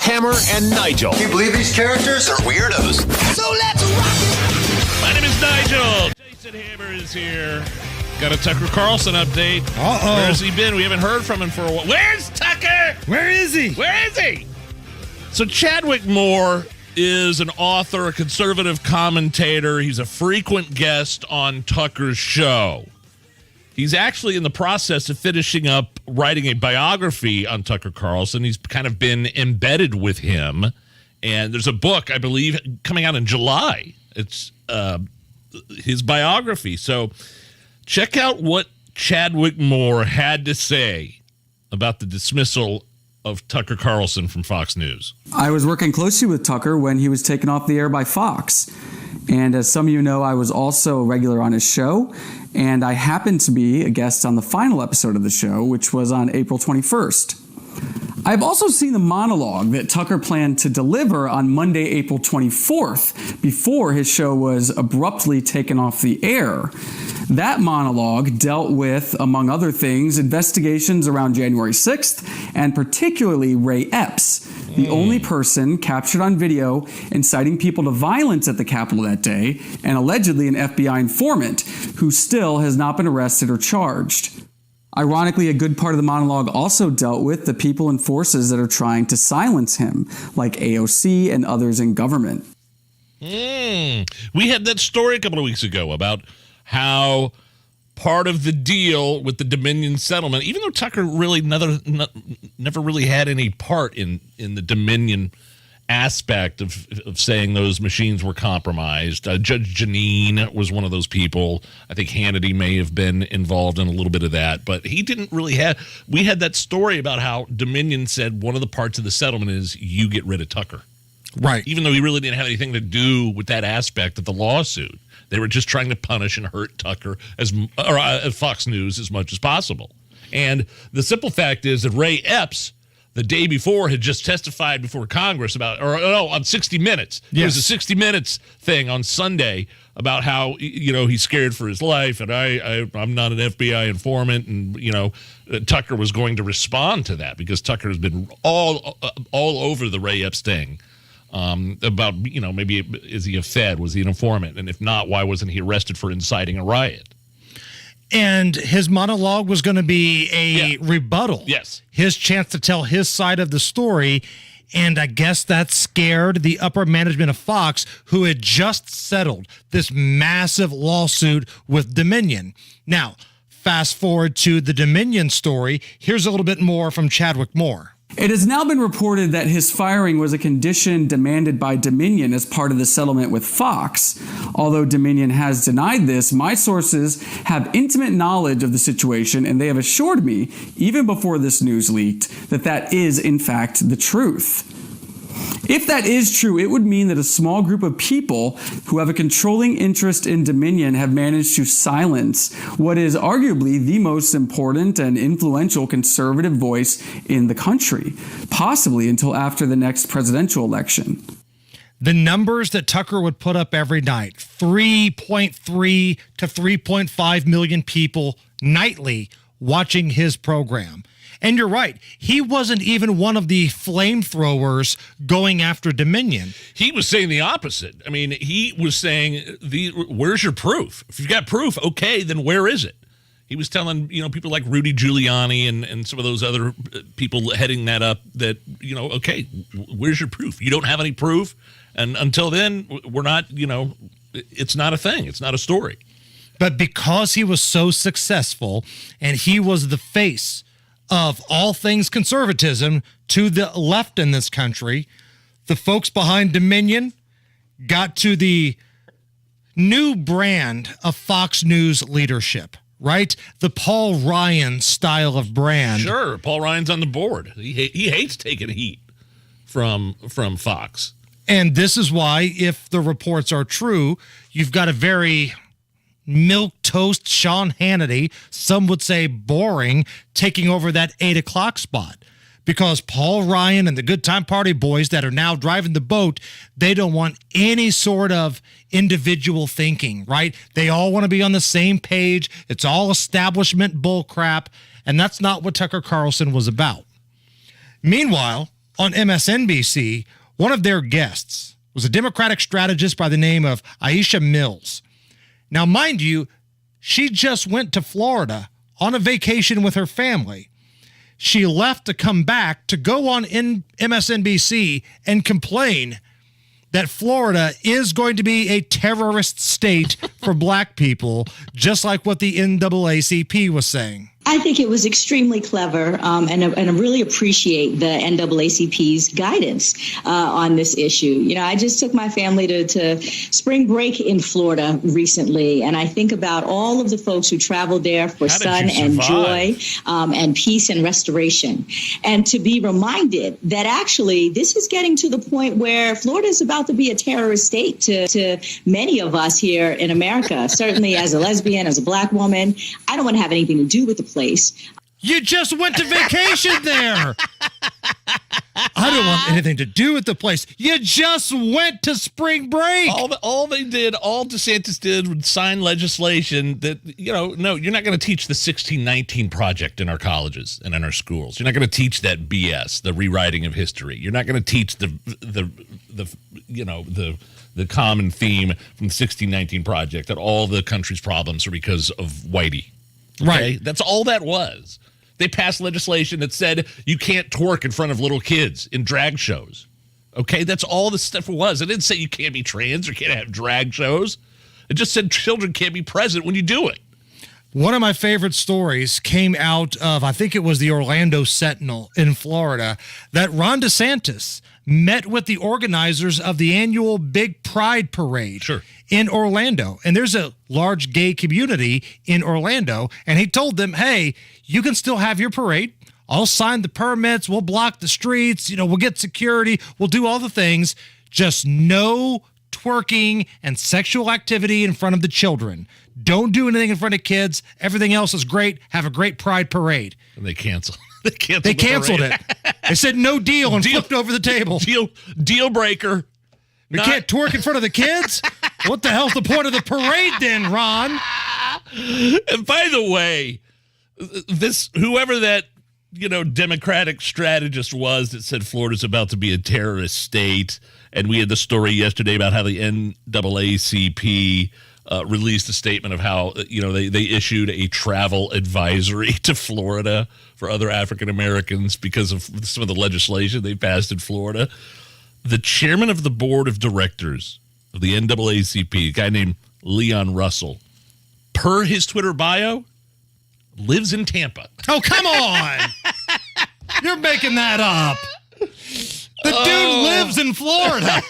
[SPEAKER 4] Hammer and Nigel.
[SPEAKER 23] Can you believe these characters are weirdos? So let's rock it!
[SPEAKER 15] My name is Nigel. Jason Hammer is here. Got a Tucker Carlson update.
[SPEAKER 17] Uh-oh.
[SPEAKER 15] Where's he been? We haven't heard from him for a while. Where's Tucker?
[SPEAKER 17] Where is he?
[SPEAKER 15] Where is he? So Chadwick Moore is an author, a conservative commentator. He's a frequent guest on Tucker's show. He's actually in the process of finishing up writing a biography on Tucker Carlson. He's kind of been embedded with him. And there's a book, I believe, coming out in July. It's his biography. So check out what Chadwick Moore had to say about the dismissal of Tucker Carlson from Fox News.
[SPEAKER 24] I was working closely with Tucker when he was taken off the air by Fox. And as some of you know, I was also a regular on his show. And I happened to be a guest on the final episode of the show, which was on April 21st. I've also seen the monologue that Tucker planned to deliver on Monday, April 24th, before his show was abruptly taken off the air. That monologue dealt with, among other things, investigations around January 6th, and particularly Ray Epps, the only person captured on video inciting people to violence at the Capitol that day, and allegedly an FBI informant who still has not been arrested or charged. Ironically, a good part of the monologue also dealt with the people and forces that are trying to silence him, like AOC and others in government.
[SPEAKER 15] We had that story a couple of weeks ago about how part of the deal with the Dominion settlement, even though Tucker really never really had any part in the Dominion aspect of saying those machines were compromised. Judge Janine was one of those people. I think Hannity may have been involved in a little bit of that, but he didn't really have. We had that story about how Dominion said one of the parts of the settlement is you get rid of Tucker.
[SPEAKER 17] Right.
[SPEAKER 15] Even though he really didn't have anything to do with that aspect of the lawsuit. They were just trying to punish and hurt Tucker or Fox News as much as possible. And the simple fact is that Ray Epps, the day before, had just testified before Congress about, on 60 Minutes. Yes. There was a 60 Minutes thing on Sunday about how, he's scared for his life, and I'm not an FBI informant, and, Tucker was going to respond to that because Tucker has been all over the Ray Epps thing. About, maybe is he a Fed? Was he an informant? And if not, why wasn't he arrested for inciting a riot?
[SPEAKER 17] And his monologue was going to be a rebuttal.
[SPEAKER 15] Yes.
[SPEAKER 17] His chance to tell his side of the story. And I guess that scared the upper management of Fox, who had just settled this massive lawsuit with Dominion. Now, fast forward to the Dominion story. Here's a little bit more from Chadwick Moore.
[SPEAKER 24] It has now been reported that his firing was a condition demanded by Dominion as part of the settlement with Fox. Although Dominion has denied this, my sources have intimate knowledge of the situation, and they have assured me, even before this news leaked, that that is, in fact, the truth. If that is true, it would mean that a small group of people who have a controlling interest in Dominion have managed to silence what is arguably the most important and influential conservative voice in the country, possibly until after the next presidential election.
[SPEAKER 17] The numbers that Tucker would put up every night, 3.3 to 3.5 million people nightly watching his program. And you're right, he wasn't even one of the flamethrowers going after Dominion.
[SPEAKER 15] He was saying the opposite. I mean, he was saying, where's your proof? If you've got proof, okay, then where is it? He was telling, people like Rudy Giuliani and some of those other people heading that up that, okay, where's your proof? You don't have any proof. And until then, we're not, it's not a thing. It's not a story.
[SPEAKER 17] But because he was so successful and he was the face of all things conservatism to the left in this country, the folks behind Dominion got to the new brand of Fox News leadership, right? The Paul Ryan style of brand.
[SPEAKER 15] Sure, Paul Ryan's on the board. He hates taking heat from Fox.
[SPEAKER 17] And this is why, if the reports are true, you've got a very milquetoast Sean Hannity, some would say boring, taking over that 8 o'clock spot. Because Paul Ryan and the Good Time Party boys that are now driving the boat, they don't want any sort of individual thinking, right? They all want to be on the same page. It's all establishment bullcrap, and that's not what Tucker Carlson was about. Meanwhile, on MSNBC, one of their guests was a Democratic strategist by the name of Aisha Mills. Now, mind you, she just went to Florida on a vacation with her family. She left to come back to go on MSNBC and complain that Florida is going to be a terrorist state for black people, just like what the NAACP was saying.
[SPEAKER 5] I think it was extremely clever, and I really appreciate the NAACP's guidance on this issue. I just took my family to spring break in Florida recently, and I think about all of the folks who traveled there for sun and joy and peace and restoration. And to be reminded that actually this is getting to the point where Florida is about to be a terrorist state to many of us here in America. Certainly as a lesbian, as a black woman, I don't want to have anything to do with the place.
[SPEAKER 17] You just went to vacation there. I don't want anything to do with the place. You just went to spring break.
[SPEAKER 15] All DeSantis did was sign legislation that, no, you're not going to teach the 1619 Project in our colleges and in our schools. You're not going to teach that BS, the rewriting of history. You're not going to teach the common theme from the 1619 Project that all the country's problems are because of whitey. Okay?
[SPEAKER 17] Right.
[SPEAKER 15] That's all that was. They passed legislation that said you can't twerk in front of little kids in drag shows. Okay, that's all this stuff was. It didn't say you can't be trans or can't have drag shows. It just said children can't be present when you do it.
[SPEAKER 17] One of my favorite stories came out of, I think it was the Orlando Sentinel in Florida, that Ron DeSantis met with the organizers of the annual Big Pride Parade in Orlando. And there's a large gay community in Orlando. And he told them, hey, you can still have your parade. I'll sign the permits. We'll block the streets. We'll get security. We'll do all the things. Just no twerking and sexual activity in front of the children. Don't do anything in front of kids. Everything else is great. Have a great Pride Parade.
[SPEAKER 15] And they canceled.
[SPEAKER 17] They canceled it. They said no deal and flipped over the table.
[SPEAKER 15] Deal breaker.
[SPEAKER 17] You can't twerk in front of the kids? What the hell's the point of the parade then, Ron?
[SPEAKER 15] And by the way, whoever that Democratic strategist was that said Florida's about to be a terrorist state, and we had the story yesterday about how the NAACP released a statement of how they issued a travel advisory to Florida for other African Americans because of some of the legislation they passed in Florida. The chairman of the board of directors of the NAACP, a guy named Leon Russell, per his Twitter bio, lives in Tampa.
[SPEAKER 17] Oh, come on. You're making that up. The dude lives in Florida.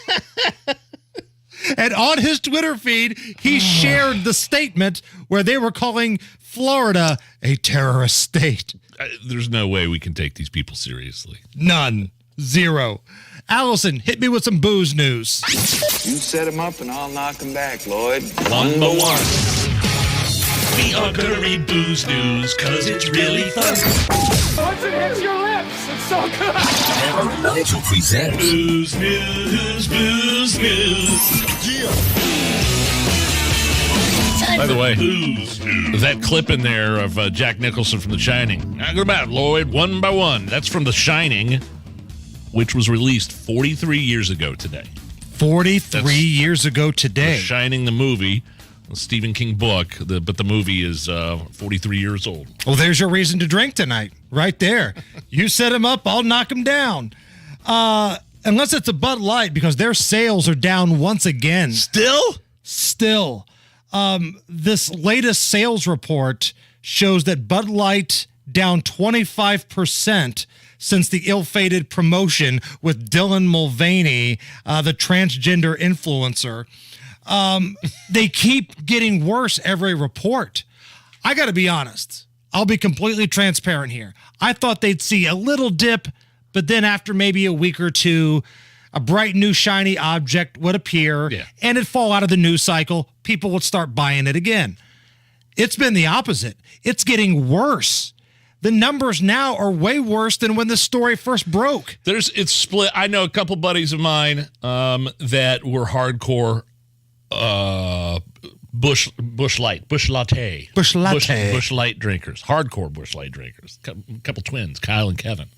[SPEAKER 17] And on his Twitter feed, he shared the statement where they were calling Florida a terrorist state.
[SPEAKER 15] There's no way we can take these people seriously.
[SPEAKER 17] None. Zero. Allison, hit me with some booze news.
[SPEAKER 7] You set him up and I'll knock him back, Lloyd.
[SPEAKER 15] One by one. We are gonna read booze news because it's really fun.
[SPEAKER 8] Once it hits your lips, it's so good.
[SPEAKER 4] Hammer and Nigel present
[SPEAKER 15] Booze News, Booze News. By the way, that clip in there of Jack Nicholson from The Shining. Now go about Lloyd, one by one. That's from The Shining, which was released 43 years ago today.
[SPEAKER 17] 43 years ago today.
[SPEAKER 15] The Shining, the movie. A Stephen King book, but the movie is 43 years old.
[SPEAKER 17] Well, there's your reason to drink tonight, right there. You set him up, I'll knock him down. Unless it's a Bud Light, because their sales are down once again.
[SPEAKER 15] Still?
[SPEAKER 17] Still. This latest sales report shows that Bud Light down 25% since the ill-fated promotion with Dylan Mulvaney, the transgender influencer. They keep getting worse every report. I got to be honest. I'll be completely transparent here. I thought they'd see a little dip, but then after maybe a week or two, a bright new shiny object would appear and it'd fall out of the news cycle. People would start buying it again. It's been the opposite. It's getting worse. The numbers now are way worse than when the story first broke.
[SPEAKER 15] It's split. I know a couple buddies of mine that were hardcore Bush Light drinkers, hardcore Bush Light drinkers. A couple twins, Kyle and Kevin,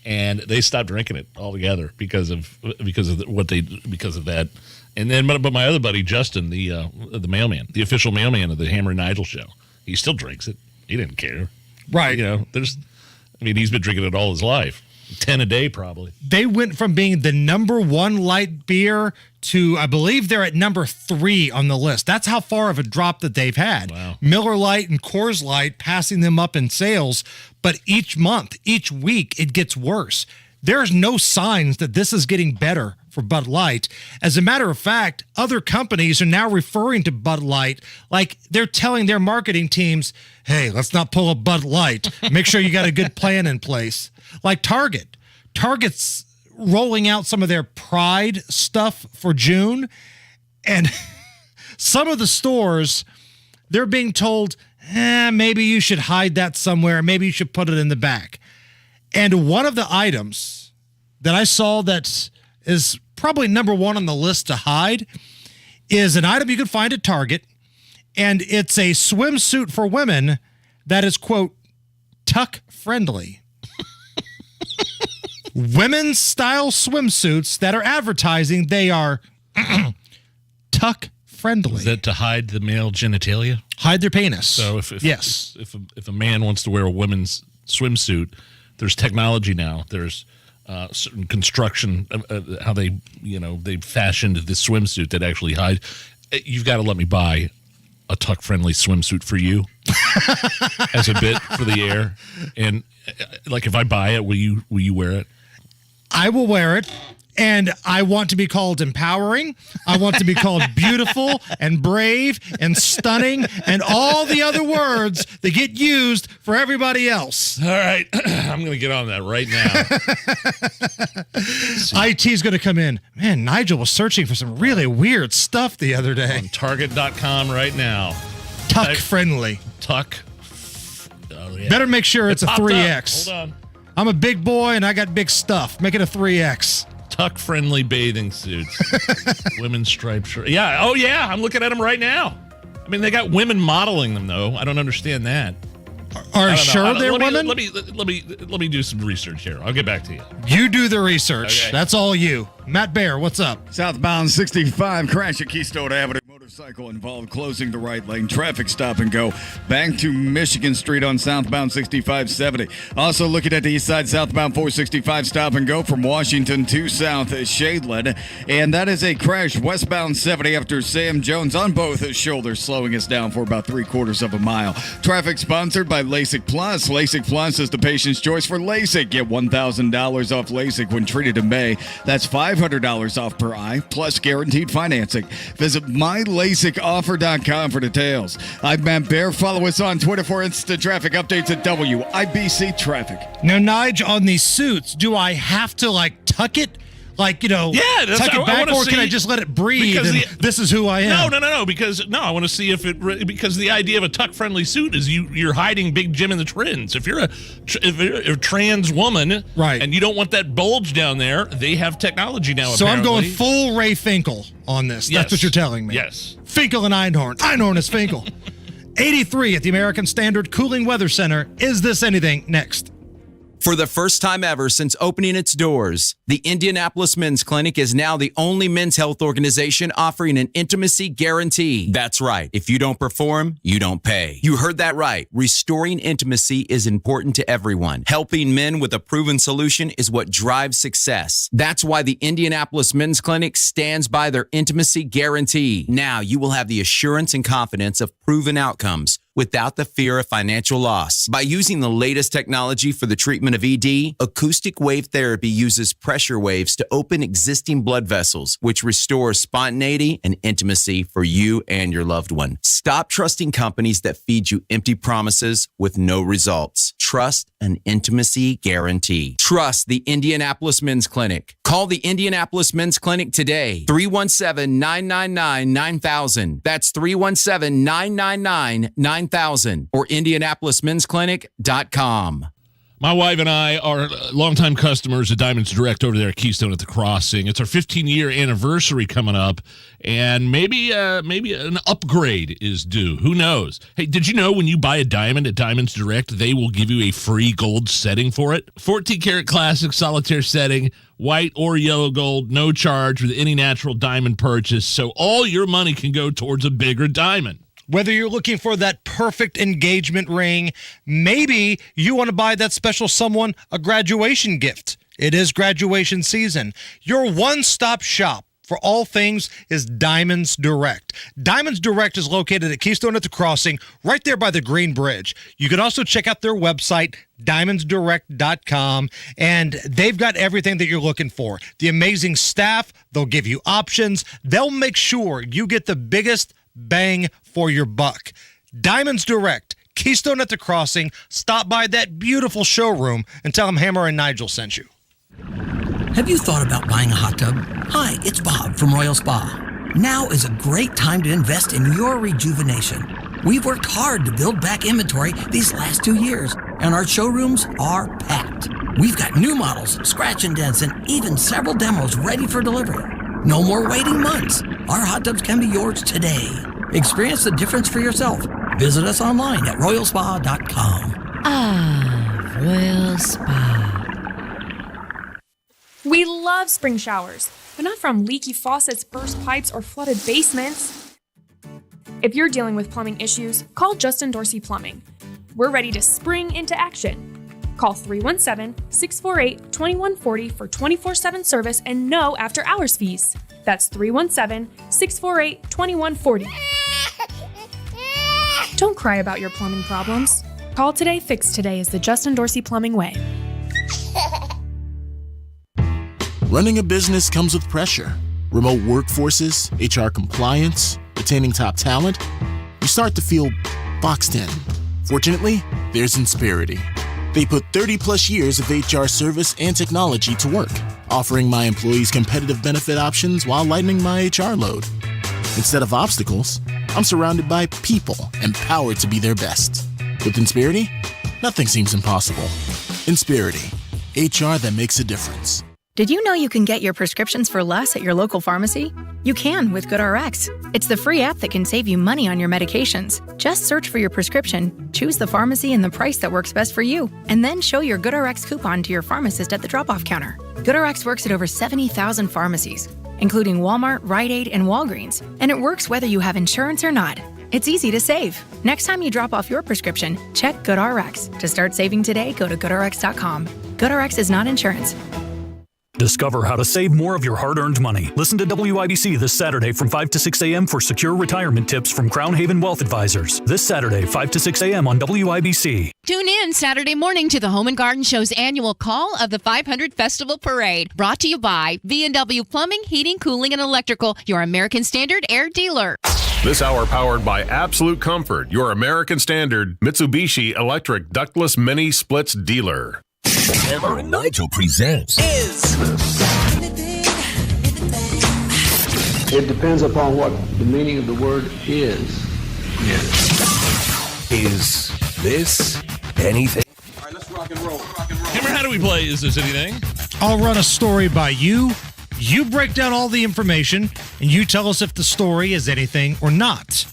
[SPEAKER 15] and they stopped drinking it altogether because of that. And then, but my other buddy Justin, the mailman, the official mailman of the Hammer and Nigel show, he still drinks it. He didn't care,
[SPEAKER 17] right?
[SPEAKER 15] He's been drinking it all his life. 10 a day, probably.
[SPEAKER 17] They went from being the number one light beer to, I believe they're at number 3 on the list. That's how far of a drop that they've had.
[SPEAKER 15] Wow.
[SPEAKER 17] Miller Lite and Coors Light passing them up in sales, but each month, each week, it gets worse. There's no signs that this is getting better for Bud Light. As a matter of fact, other companies are now referring to Bud Light like they're telling their marketing teams, hey, let's not pull a Bud Light. Make sure you got a good plan in place. Like Target. Target's rolling out some of their Pride stuff for June. And some of the stores, they're being told, maybe you should hide that somewhere. Maybe you should put it in the back. And one of the items that I saw that is probably number 1 on the list to hide is an item you can find at Target. And it's a swimsuit for women that is, quote, tuck friendly. Women's style swimsuits that are advertising, they are tuck friendly.
[SPEAKER 15] Is that to hide the male genitalia?
[SPEAKER 17] Hide their penis.
[SPEAKER 15] So if
[SPEAKER 17] if
[SPEAKER 15] a man wants to wear a women's swimsuit, there's technology now. There's certain construction, how they fashioned this swimsuit that actually hide. You've got to let me buy a tuck-friendly swimsuit for you as a bit for the air. And like, if I buy it, will you wear it?
[SPEAKER 17] I will wear it. And I want to be called empowering. I want to be called beautiful and brave and stunning and all the other words that get used for everybody else.
[SPEAKER 15] All right. I'm going to get on that right now.
[SPEAKER 17] IT's going to come in. Man, Nigel was searching for some really weird stuff the other day.
[SPEAKER 15] On Target.com right now.
[SPEAKER 17] Tuck friendly.
[SPEAKER 15] Tuck. Oh, yeah.
[SPEAKER 17] Better make sure it's a 3X.
[SPEAKER 15] Hold on.
[SPEAKER 17] I'm a big boy and I got big stuff. Make it a 3X.
[SPEAKER 15] Tuck-friendly bathing suits. Women's striped shirt. Yeah. Oh, yeah. I'm looking at them right now. I mean, they got women modeling them, though. I don't understand that.
[SPEAKER 17] Are you sure they're women?
[SPEAKER 15] Let me do some research here. I'll get back to you.
[SPEAKER 17] You do the research.
[SPEAKER 15] Okay.
[SPEAKER 17] That's all you. Matt Bear, what's up?
[SPEAKER 6] Southbound 65 crash at Keystone Avenue. Motorcycle involved closing the right lane. Traffic stop and go back to Michigan Street on southbound 6570. Also looking at the east side, southbound 465 stop and go from Washington to South Shadeland. And that is a crash westbound 70 after Sam Jones on both shoulders, slowing us down for about 3/4 of a mile. Traffic sponsored by LASIK Plus. LASIK Plus is the patient's choice for LASIK. Get $1,000 off LASIK when treated in May. That's $500 off per eye, plus guaranteed financing. Visit mylasicoffer.com for details. I'm Matt Bear. Follow us on Twitter for instant traffic updates at WIBC Traffic.
[SPEAKER 17] Now, Nigel, on these suits, do I have to tuck it? Tuck it back, or can I just let it breathe? This is who I am.
[SPEAKER 15] No. Because I want to see because the idea of a tuck-friendly suit is you're hiding Big Jim in the trends. If you're a trans woman,
[SPEAKER 17] right,
[SPEAKER 15] and you don't want that bulge down there, they have technology now.
[SPEAKER 17] So
[SPEAKER 15] apparently.
[SPEAKER 17] I'm going full Ray Finkel on this.
[SPEAKER 15] Yes.
[SPEAKER 17] That's what you're telling me.
[SPEAKER 15] Yes.
[SPEAKER 17] Finkel and Einhorn. Einhorn is Finkel. 83 at the American Standard Cooling Weather Center. Is this anything? Next.
[SPEAKER 9] For the first time ever since opening its doors, the Indianapolis Men's Clinic is now the only men's health organization offering an intimacy guarantee. That's right. If you don't perform, you don't pay. You heard that right. Restoring intimacy is important to everyone. Helping men with a proven solution is what drives success. That's why the Indianapolis Men's Clinic stands by their intimacy guarantee. Now you will have the assurance and confidence of proven outcomes without the fear of financial loss. By using the latest technology for the treatment of ED, acoustic wave therapy uses pressure waves to open existing blood vessels, which restores spontaneity and intimacy for you and your loved one. Stop trusting companies that feed you empty promises with no results. Trust an intimacy guarantee. Trust the Indianapolis Men's Clinic. Call the Indianapolis Men's Clinic today. 317-999-9000. That's 317-999-9000 or IndianapolisMen'sClinic.com.
[SPEAKER 15] My wife and I are longtime customers of Diamonds Direct over there at Keystone at the Crossing. It's our 15-year anniversary coming up, and maybe an upgrade is due. Who knows? Hey, did you know when you buy a diamond at Diamonds Direct, they will give you a free gold setting for it? 14-karat classic solitaire setting, white or yellow gold, no charge with any natural diamond purchase, so all your money can go towards a bigger diamond.
[SPEAKER 17] Whether you're looking for that perfect engagement ring, maybe you want to buy that special someone a graduation gift. It is graduation season. Your one-stop shop for all things is Diamonds Direct. Diamonds Direct is located at Keystone at the Crossing, right there by the Green Bridge. You can also check out their website, diamondsdirect.com, and they've got everything that you're looking for. The amazing staff, they'll give you options. They'll make sure you get the biggest bang for your buck. Diamonds Direct, Keystone at the Crossing. Stop by that beautiful showroom and tell them Hammer and Nigel sent you.
[SPEAKER 13] Have you thought about buying a hot tub? Hi, it's Bob from Royal Spa. Now is a great time to invest in your rejuvenation. We've worked hard to build back inventory these last 2 years, and our showrooms are packed. We've got new models, scratch and dents, and even several demos ready for delivery. No more waiting months. Our hot tubs can be yours today. Experience the difference for yourself. Visit us online at royalspa.com.
[SPEAKER 14] Ah, Royal Spa.
[SPEAKER 21] We love spring showers, but not from leaky faucets, burst pipes, or flooded basements. If you're dealing with plumbing issues, call Justin Dorsey Plumbing. We're ready to spring into action. Call 317-648-2140 for 24/7 service and no after-hours fees. That's 317-648-2140. Don't cry about your plumbing problems. Call today, fix today is the Justin Dorsey Plumbing way.
[SPEAKER 25] Running a business comes with pressure. Remote workforces, HR compliance, retaining top talent. You start to feel boxed in. Fortunately, there's Insperity. They put 30-plus years of HR service and technology to work, offering my employees competitive benefit options while lightening my HR load. Instead of obstacles, I'm surrounded by people empowered to be their best. With Insperity, nothing seems impossible. Insperity, HR that makes a difference.
[SPEAKER 26] Did you know you can get your prescriptions for less at your local pharmacy? You can with GoodRx. It's the free app that can save you money on your medications. Just search for your prescription, choose the pharmacy and the price that works best for you, and then show your GoodRx coupon to your pharmacist at the drop-off counter. GoodRx works at over 70,000 pharmacies. including Walmart, Rite Aid, and Walgreens. And it works whether you have insurance or not. It's easy to save. Next time you drop off your prescription, check GoodRx. To start saving today, go to GoodRx.com. GoodRx is not insurance.
[SPEAKER 1] Discover how to save more of your hard-earned money. Listen to WIBC this Saturday from 5 to 6 a.m. for secure retirement tips from Crown Haven Wealth Advisors. This Saturday, 5 to 6 a.m. on WIBC.
[SPEAKER 2] Tune in Saturday morning to the Home and Garden Show's annual Call of the 500 Festival Parade. Brought to you by V&W Plumbing, Heating, Cooling, and Electrical, your American Standard air dealer.
[SPEAKER 3] This hour powered by Absolute Comfort, your American Standard Mitsubishi Electric Ductless Mini Splits dealer.
[SPEAKER 4] Hammer and Nigel presents
[SPEAKER 12] It depends upon what the meaning of the word is.
[SPEAKER 4] Is this anything?
[SPEAKER 15] All right, let's rock and roll. Hammer, how do we play Is This Anything?
[SPEAKER 17] I'll run a story by you. You break down all the information, and you tell us if the story is anything or not.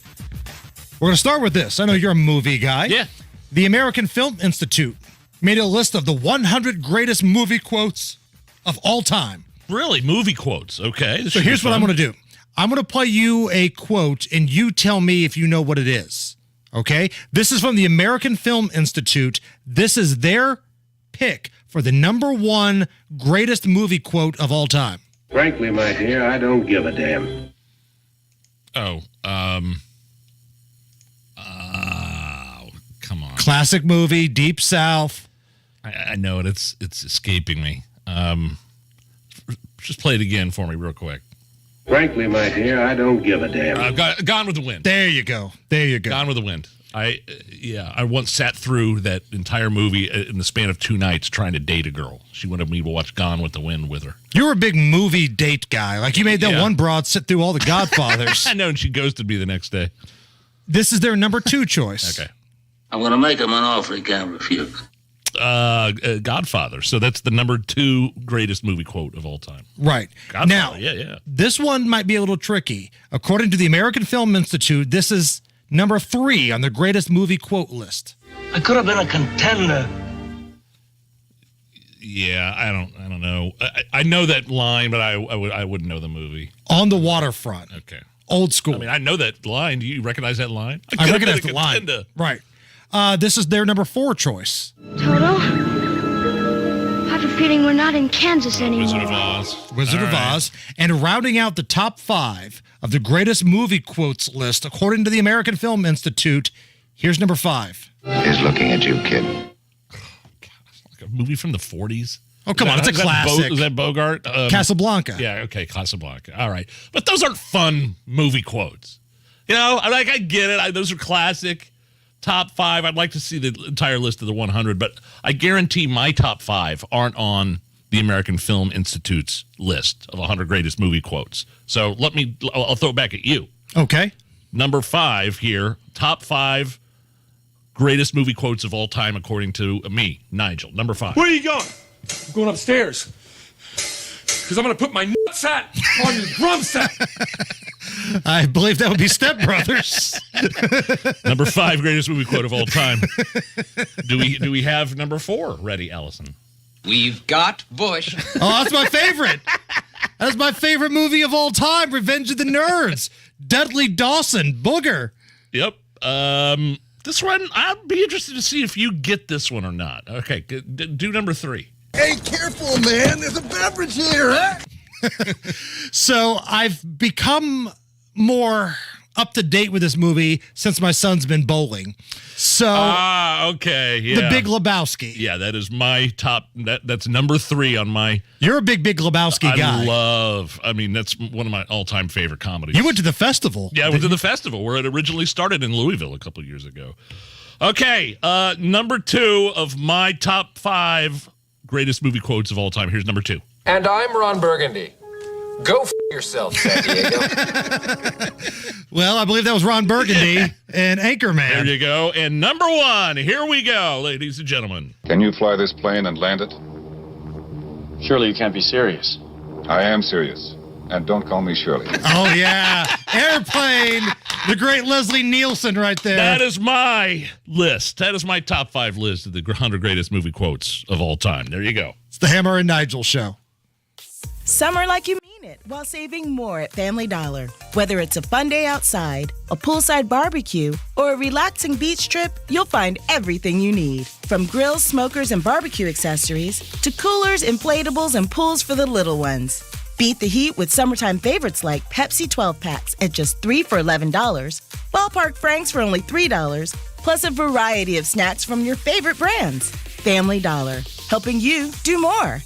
[SPEAKER 17] We're going to start with this. I know you're a movie guy.
[SPEAKER 15] Yeah.
[SPEAKER 17] The American Film Institute made a list of the 100 greatest movie quotes of all time.
[SPEAKER 15] Really? Movie quotes. Okay.
[SPEAKER 17] So here's what I'm going to do. I'm going to play you a quote, and you tell me if you know what it is. Okay? This is from the American Film Institute. This is their pick for the number 1 greatest movie quote of all time.
[SPEAKER 12] Frankly, my dear, I don't give a damn.
[SPEAKER 15] Come on.
[SPEAKER 17] Classic movie, Deep South.
[SPEAKER 15] I know it. It's escaping me. Just play it again for me real quick.
[SPEAKER 12] Frankly, my dear, I don't give a damn.
[SPEAKER 15] Gone with the Wind.
[SPEAKER 17] There you go.
[SPEAKER 15] Gone with the Wind. I once sat through that entire movie in the span of 2 nights trying to date a girl. She wanted me to watch Gone with the Wind with her.
[SPEAKER 17] You were a big movie date guy. Like, you made that one broad sit through all the Godfathers.
[SPEAKER 15] I know, and she ghosted me the next day.
[SPEAKER 17] This is their number 2 choice.
[SPEAKER 15] Okay.
[SPEAKER 16] I'm going to make him an offer he can't refuse.
[SPEAKER 15] Godfather. So that's the number 2 greatest movie quote of all time.
[SPEAKER 17] Right.
[SPEAKER 15] Godfather.
[SPEAKER 17] Now,
[SPEAKER 15] yeah.
[SPEAKER 17] This one might be a little tricky. According to the American Film Institute, this is number 3 on the greatest movie quote list.
[SPEAKER 16] I could have been a contender.
[SPEAKER 15] Yeah, I don't know. I know that line, but I wouldn't know the movie.
[SPEAKER 17] On the Waterfront.
[SPEAKER 15] Okay.
[SPEAKER 17] Old school.
[SPEAKER 15] I mean, I know that line. Do you recognize that line?
[SPEAKER 17] I recognize the line. Right. This is their number 4 choice.
[SPEAKER 18] Toto, I have a feeling we're not in Kansas anymore.
[SPEAKER 15] Wizard of Oz.
[SPEAKER 17] Oz. And rounding out the top 5 of the greatest movie quotes list, according to the American Film Institute, here's number 5.
[SPEAKER 27] He's looking at you, kid.
[SPEAKER 15] Like a movie from the 40s?
[SPEAKER 17] Oh, come on. It's a classic.
[SPEAKER 15] Is that Bogart?
[SPEAKER 17] Casablanca.
[SPEAKER 15] Yeah, okay, Casablanca. All right. But those aren't fun movie quotes. You know, I get it. Those are classic. Top 5. I'd like to see the entire list of the 100, but I guarantee my top 5 aren't on the American Film Institute's list of 100 greatest movie quotes. So I'll throw it back at you.
[SPEAKER 17] Okay.
[SPEAKER 15] Number 5 here, top 5 greatest movie quotes of all time according to me, Nigel. Number 5.
[SPEAKER 8] Where are you going? I'm going upstairs. Because I'm going to put my nutsack on your drum set.
[SPEAKER 17] I believe that would be Step Brothers.
[SPEAKER 15] Number 5 greatest movie quote of all time. Do we have number 4 ready, Allison?
[SPEAKER 28] We've got Bush.
[SPEAKER 17] Oh, that's my favorite. That's my favorite movie of all time, Revenge of the Nerds. Dudley Dawson, Booger.
[SPEAKER 15] Yep. This one, I'd be interested to see if you get this one or not. Okay, do number 3.
[SPEAKER 27] Hey, careful, man. There's a beverage here, huh?
[SPEAKER 17] So I've become more up to date with this movie since my son's been bowling. So
[SPEAKER 15] okay, yeah.
[SPEAKER 17] The Big Lebowski.
[SPEAKER 15] Yeah, that is my top. That's number 3 on my.
[SPEAKER 17] You're a big Lebowski guy.
[SPEAKER 15] I mean, that's one of my all-time favorite comedies.
[SPEAKER 17] You went to the festival.
[SPEAKER 15] Yeah, I went to the festival where it originally started in Louisville a couple of years ago. Okay, number 2 of my top 5 greatest movie quotes of all time. Here's number 2.
[SPEAKER 29] And I'm Ron Burgundy. Go f*** yourself, San Diego.
[SPEAKER 17] Well, I believe that was Ron Burgundy and Anchorman.
[SPEAKER 15] There you go. And number 1, here we go, ladies and gentlemen.
[SPEAKER 27] Can you fly this plane and land it?
[SPEAKER 30] Surely you can't be serious.
[SPEAKER 27] I am serious. And don't call me Shirley.
[SPEAKER 17] Oh, yeah. Airplane. The great Leslie Nielsen right there.
[SPEAKER 15] That is my list. That is my top 5 list of the 100 greatest movie quotes of all time. There you go.
[SPEAKER 17] It's the Hammer and Nigel Show.
[SPEAKER 31] Summer like you mean it.
[SPEAKER 5] it while saving more at Family Dollar. Whether it's a fun day outside, a poolside barbecue, or a relaxing beach trip, you'll find everything you need. From grills, smokers, and barbecue accessories to coolers, inflatables, and pools for the little ones. Beat the heat with summertime favorites like Pepsi 12 packs at just $3 for $11, Ballpark Franks for only $3, plus a variety of snacks from your favorite brands. Family Dollar, helping you do more.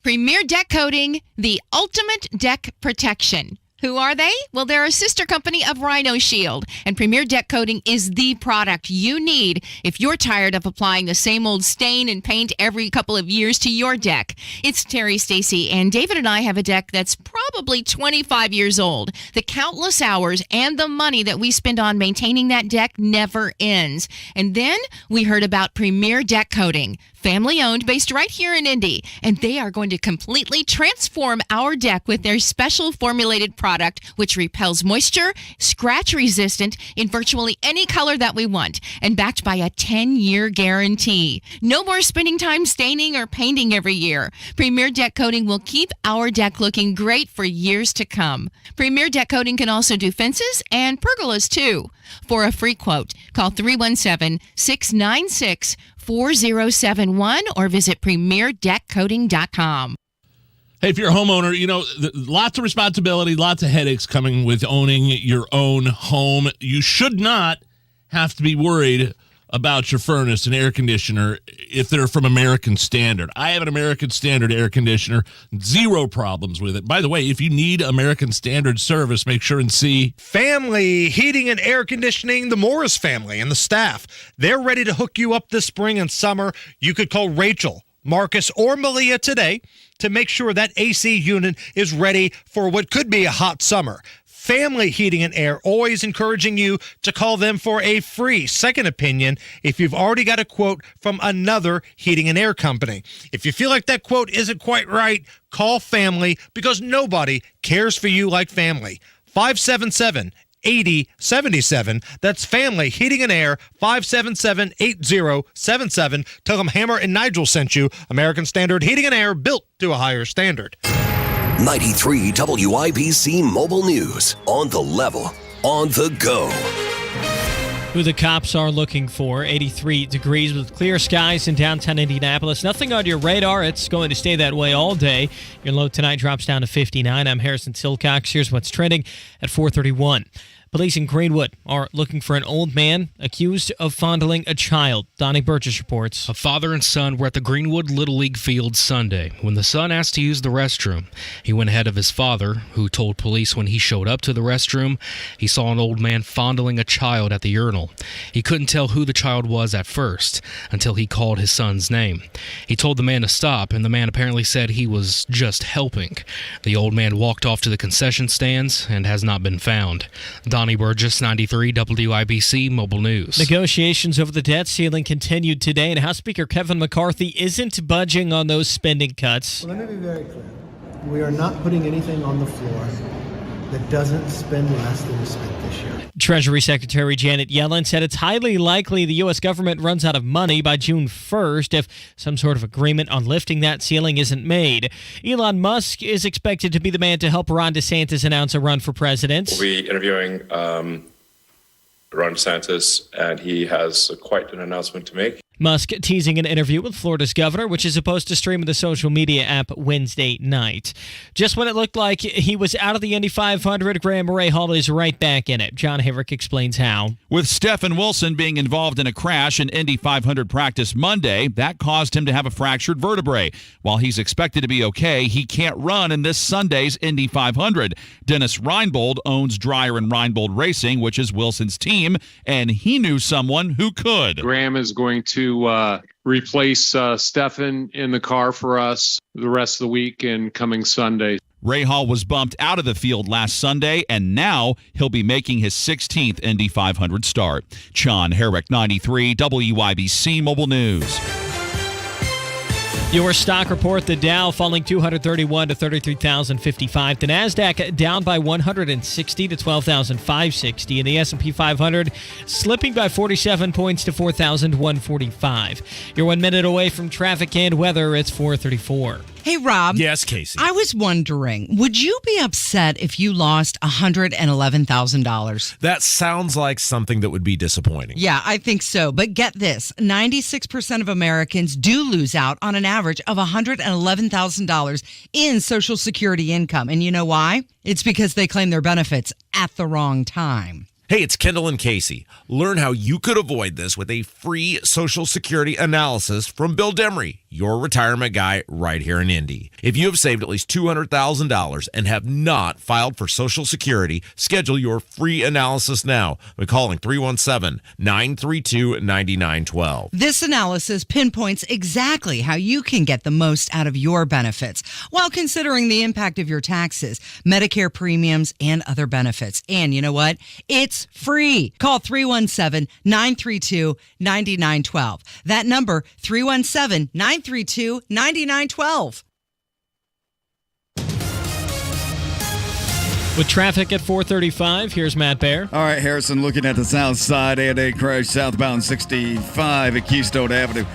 [SPEAKER 2] Premier Deck Coating, the ultimate deck protection. Who are they? Well, they're a sister company of Rhino Shield, and Premier Deck Coating is the product you need if you're tired of applying the same old stain and paint every couple of years to your deck. It's Terry, Stacy, and David and I have a deck that's probably 25 years old. The countless hours and the money that we spend on maintaining that deck never ends. And then we heard about Premier Deck Coating, family owned, based right here in Indy, and they are going to completely transform our deck with their special formulated product, which repels moisture, scratch resistant in virtually any color that we want, and backed by a 10-year guarantee. No more spending time staining or painting every year. Premier Deck Coating will keep our deck looking great for years to come. Premier Deck Coating can also do fences and pergolas too. For a free quote, call 317-696-4071 or visit premierdeckcoating.com.
[SPEAKER 15] Hey, if you're a homeowner, you know, lots of responsibility, lots of headaches coming with owning your own home. You should not have to be worried about your furnace and air conditioner if they're from American Standard. I have an American Standard air conditioner, zero problems with it. By the way, if you need American Standard service, make sure and see
[SPEAKER 17] Family Heating and Air Conditioning, the Morris family and the staff. They're ready to hook you up this spring and summer. You could call Rachel, Marcus, or Malia today to make sure that AC unit is ready for what could be a hot summer. Family Heating and Air, always encouraging you to call them for a free second opinion if you've already got a quote from another heating and air company. If you feel like that quote isn't quite right, call Family, because nobody cares for you like Family. 577-8077. That's Family Heating and Air, 577-8077. Tell them Hammer and Nigel sent you. American Standard Heating and Air, built to a higher standard.
[SPEAKER 4] 93 WIBC Mobile News. On the level, on the go.
[SPEAKER 6] Who the cops are looking for. 83 degrees with clear skies in downtown Indianapolis. Nothing on your radar. It's going to stay that way all day. Your low tonight drops down to 59. I'm Harrison Silcox. Here's what's trending at 4:31. Police in Greenwood are looking for an old man accused of fondling a child. Donnie Burgess reports.
[SPEAKER 7] A father and son were at the Greenwood Little League field Sunday. When the son asked to use the restroom, he went ahead of his father, who told police when he showed up to the restroom, he saw an old man fondling a child at the urinal. He couldn't tell who the child was at first until he called his son's name. He told the man to stop, and the man apparently said he was just helping. The old man walked off to the concession stands and has not been found. Donnie Burgess, 93 WIBC Mobile News.
[SPEAKER 6] Negotiations over the debt ceiling continued today, and House Speaker Kevin McCarthy isn't budging on those spending cuts.
[SPEAKER 10] Well, let me be very clear. We are not putting anything on the floor that doesn't spend less than we spent this year.
[SPEAKER 6] Treasury Secretary Janet Yellen said it's highly likely the U.S. government runs out of money by June 1st if some sort of agreement on lifting that ceiling isn't made. Elon Musk is expected to be the man to help Ron DeSantis announce a run for president.
[SPEAKER 11] We'll be interviewing Ron DeSantis, and he has quite an announcement to make.
[SPEAKER 6] Musk teasing an interview with Florida's governor, which is supposed to stream the social media app Wednesday night. Just when it looked like he was out of the Indy 500, Graham Rahal is right back in it. John Herrick explains how.
[SPEAKER 19] With Stephen Wilson being involved in a crash in Indy 500 practice Monday, that caused him to have a fractured vertebrae. While he's expected to be okay, he can't run in this Sunday's Indy 500. Dennis Reinbold owns Dreyer and Reinbold Racing, which is Wilson's team, and he knew someone who could.
[SPEAKER 20] Graham is going to replace Stefan in the car for us the rest of the week and coming Sunday.
[SPEAKER 19] Rahal was bumped out of the field last Sunday, and now he'll be making his 16th Indy 500 start. John Herrick, 93 WIBC Mobile News.
[SPEAKER 6] Your stock report, the Dow falling 231 to 33,055. The NASDAQ down by 160 to 12,560. And the S&P 500 slipping by 47 points to 4,145. You're 1 minute away from traffic and weather. It's 4:34.
[SPEAKER 1] Hey, Rob.
[SPEAKER 9] Yes, Casey.
[SPEAKER 1] I was wondering, would you be upset if you lost $111,000?
[SPEAKER 9] That sounds like something that would be disappointing.
[SPEAKER 1] Yeah, I think so. But get this, 96% of Americans do lose out on an average of $111,000 in Social Security income. And you know why? It's because they claim their benefits at the wrong time.
[SPEAKER 9] Hey, it's Kendall and Casey. Learn how you could avoid this with a free Social Security analysis from Bill Demery, your retirement guy right here in Indy. If you have saved at least $200,000 and have not filed for Social Security, schedule your free analysis now by calling 317-932-9912.
[SPEAKER 1] This analysis pinpoints exactly how you can get the most out of your benefits while considering the impact of your taxes, Medicare premiums, and other benefits. And you know what? It's free. Call 317-932-9912. That number, 317-932-9912.
[SPEAKER 6] With traffic at 435, here's Matt Baer.
[SPEAKER 13] All right, Harrison, looking at the south side, A&A crash southbound 65 at Keystone Avenue.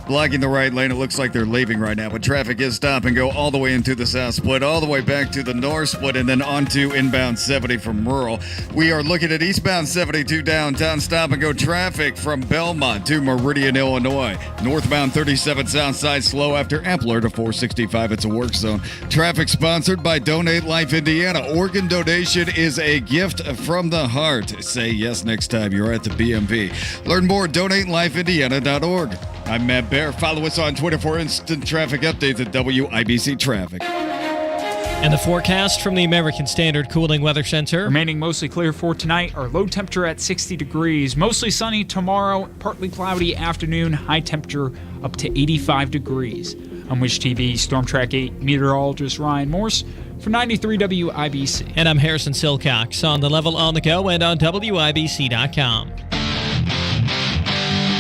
[SPEAKER 13] Blocking the right lane. It looks like they're leaving right now, but traffic is stop and go all the way into the south split, all the way back to the north split, and then onto inbound 70 from rural. We are looking at eastbound 72 downtown stop and go traffic from Belmont to Meridian, Illinois. Northbound 37 south side slow after Ampler to 465. It's a work zone. Traffic sponsored by Donate Life Indiana. Organ donation is a gift from the heart. Say yes next time you're at the BMV. Learn more at donatelifeindiana.org. I'm Matt Bear. Follow us on Twitter for instant traffic updates at WIBC Traffic.
[SPEAKER 6] And the forecast from the American Standard Cooling Weather Center.
[SPEAKER 14] Remaining mostly clear for tonight. Our low temperature at 60 degrees. Mostly sunny tomorrow. Partly cloudy afternoon. High temperature up to 85 degrees. I'm Wish TV Storm Track 8 meteorologist Ryan Morse for 93 WIBC.
[SPEAKER 6] And I'm Harrison Silcox on the level on the go and on WIBC.com.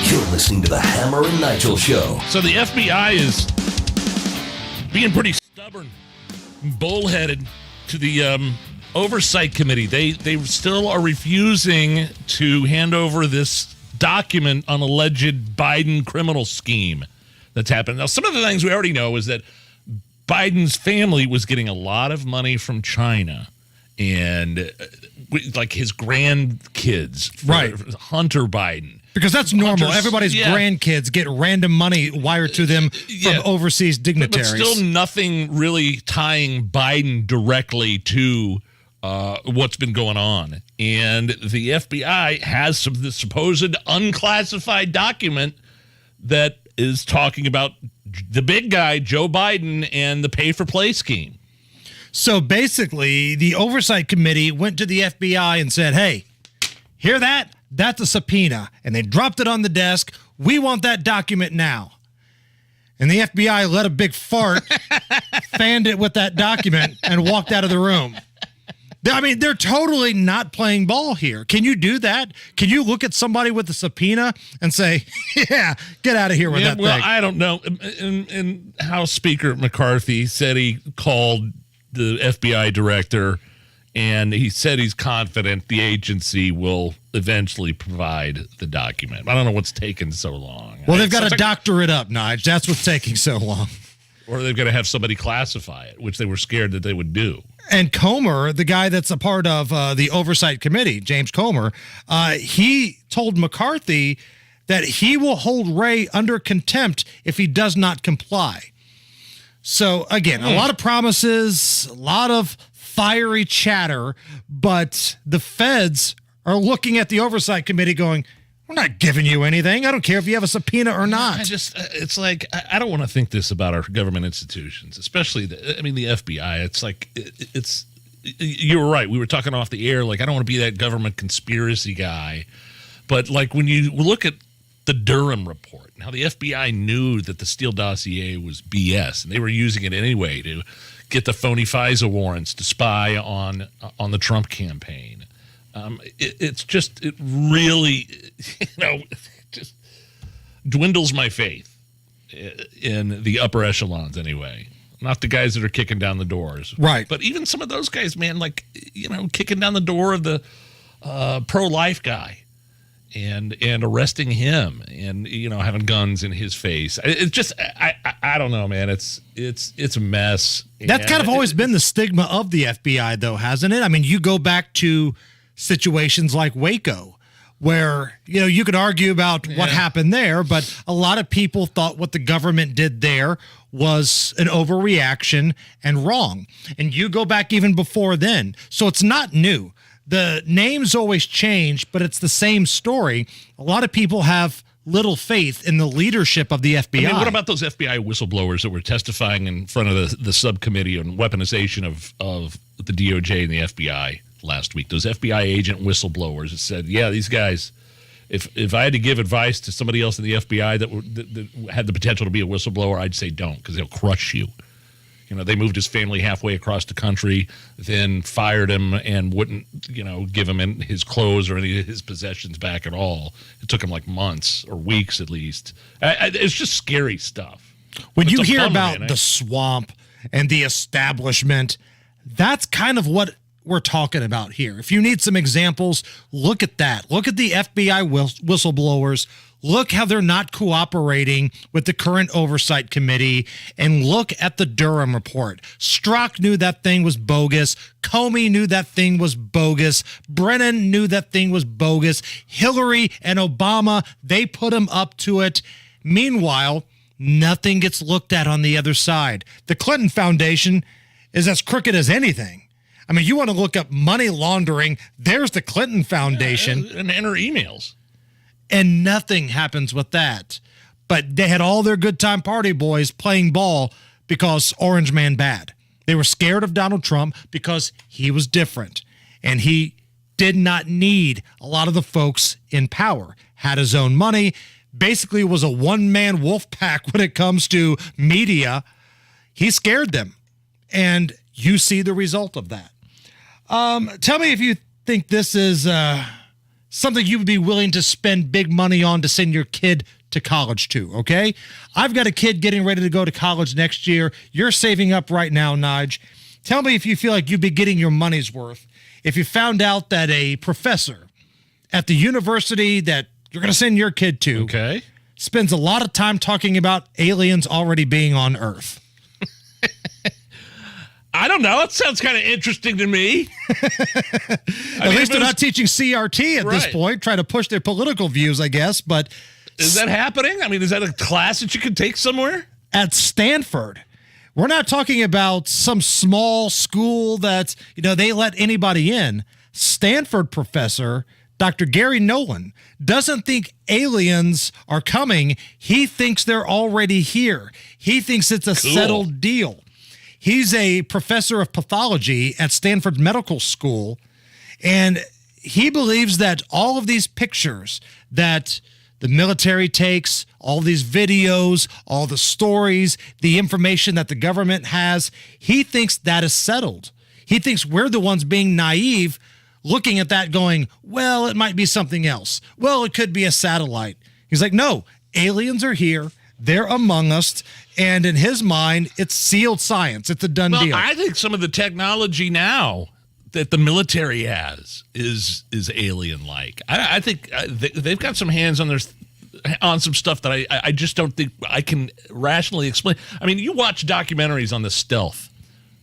[SPEAKER 4] You're listening to the Hammer and Nigel Show.
[SPEAKER 15] So the FBI is being pretty stubborn, bullheaded to the oversight committee. They still are refusing to hand over this document on alleged Biden criminal scheme that's happened. Now, some of the things we already know is that Biden's family was getting a lot of money from China, and like his grandkids,
[SPEAKER 17] right?
[SPEAKER 15] Hunter Biden.
[SPEAKER 17] Because that's normal.
[SPEAKER 15] Hunter's,
[SPEAKER 17] everybody's grandkids get random money wired to them from overseas dignitaries.
[SPEAKER 15] But still nothing really tying Biden directly to what's been going on. And the FBI has this supposed unclassified document that is talking about the big guy, Joe Biden, and the pay-for-play scheme.
[SPEAKER 17] So basically, the Oversight Committee went to the FBI and said, hey, hear that? That's a subpoena. And they dropped it on the desk. We want that document now. And the FBI let a big fart, fanned it with that document, and walked out of the room. I mean, they're totally not playing ball here. Can you do that? Can you look at somebody with a subpoena and say, yeah, get out of here with that thing?
[SPEAKER 15] Well, I don't know. And House Speaker McCarthy said he called the FBI director, and he said he's confident the agency will eventually provide the document. I don't know what's taken so long.
[SPEAKER 17] Well, they've got to doctor it up, Nige. That's what's taking so long.
[SPEAKER 15] Or they've got to have somebody classify it, which they were scared that they would do.
[SPEAKER 17] And Comer, the guy that's a part of the Oversight Committee, James Comer, he told McCarthy that he will hold Wray under contempt if he does not comply. So, again, a lot of promises, a lot of fiery chatter, but the feds are looking at the Oversight Committee going, we're not giving you anything. I don't care if you have a subpoena or not.
[SPEAKER 15] It's like, I don't want to think this about our government institutions, especially, the FBI. It's like, you were right. We were talking off the air, like, I don't want to be that government conspiracy guy. But, like, when you look at the Durham report, and how the FBI knew that the Steele dossier was BS, and they were using it anyway to get the phony FISA warrants to spy on the Trump campaign. It really, just dwindles my faith in the upper echelons anyway. Not the guys that are kicking down the doors.
[SPEAKER 17] Right.
[SPEAKER 15] But even some of those guys, man, like, kicking down the door of the pro-life guy and arresting him and having guns in his face. It's just I don't know, man. It's a mess.
[SPEAKER 17] That's kind of always been the stigma of the FBI, though, hasn't it? I mean, you go back to situations like Waco, where you could argue about what happened there, but a lot of people thought what the government did there was an overreaction and wrong. And you go back even before then, so it's not new. The names always change, but it's the same story. A lot of people have little faith in the leadership of the FBI.
[SPEAKER 15] I mean, what about those FBI whistleblowers that were testifying in front of the subcommittee on weaponization of the DOJ and the FBI last week? Those FBI agent whistleblowers that said, yeah, these guys, if I had to give advice to somebody else in the FBI that had the potential to be a whistleblower, I'd say don't, because they'll crush you. They moved his family halfway across the country, then fired him and wouldn't, give him his clothes or any of his possessions back at all. It took him like months or weeks at least. It's just scary stuff.
[SPEAKER 17] When you hear about the swamp and the establishment, that's kind of what we're talking about here. If you need some examples, look at that. Look at the FBI whistleblowers. Look how they're not cooperating with the current oversight committee, and look at the Durham report. Strzok knew that thing was bogus. Comey knew that thing was bogus. Brennan knew that thing was bogus. Hillary and Obama, they put him up to it. Meanwhile, nothing gets looked at on the other side. The Clinton Foundation is as crooked as anything. I mean, you want to look up money laundering, there's the Clinton Foundation.
[SPEAKER 15] And enter emails.
[SPEAKER 17] And nothing happens with that. But they had all their good time party boys playing ball because Orange Man bad. They were scared of Donald Trump because he was different. And he did not need a lot of the folks in power. Had his own money. Basically was a one-man wolf pack when it comes to media. He scared them. And you see the result of that. Tell me if you think this is something you would be willing to spend big money on to send your kid to college to, okay? I've got a kid getting ready to go to college next year. You're saving up right now, Nige. Tell me if you feel like you'd be getting your money's worth if you found out that a professor at the university that you're going to send your kid to spends a lot of time talking about aliens already being on Earth.
[SPEAKER 15] I don't know. It sounds kind of interesting to me.
[SPEAKER 17] At least they're not teaching CRT at this point, trying to push their political views, I guess. But
[SPEAKER 15] is that happening? I mean, is that a class that you can take somewhere?
[SPEAKER 17] At Stanford. We're not talking about some small school that, they let anybody in. Stanford professor, Dr. Gary Nolan, doesn't think aliens are coming. He thinks they're already here. He thinks it's a settled deal. He's a professor of pathology at Stanford Medical School, and he believes that all of these pictures that the military takes, all these videos, all the stories, the information that the government has, he thinks that is settled. He thinks we're the ones being naive, looking at that going, well, it might be something else. Well, it could be a satellite. He's like, no, aliens are here. They're among us. And in his mind, it's sealed science. It's a done deal.
[SPEAKER 15] I think some of the technology now that the military has is alien-like. I think they've got some hands on some stuff that I just don't think I can rationally explain. I mean, you watch documentaries on the stealth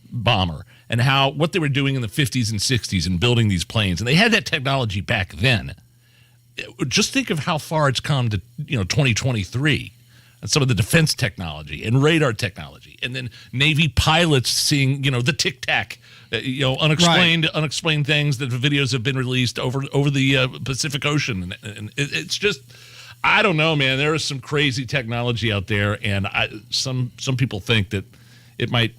[SPEAKER 15] bomber and what they were doing in the 50s and 60s and building these planes, and they had that technology back then. Just think of how far it's come to 2023. And some of the defense technology and radar technology, and then Navy pilots seeing, the tic-tac, unexplained things that videos have been released over the Pacific Ocean, and it's just, I don't know, man. There is some crazy technology out there, and some people think that it might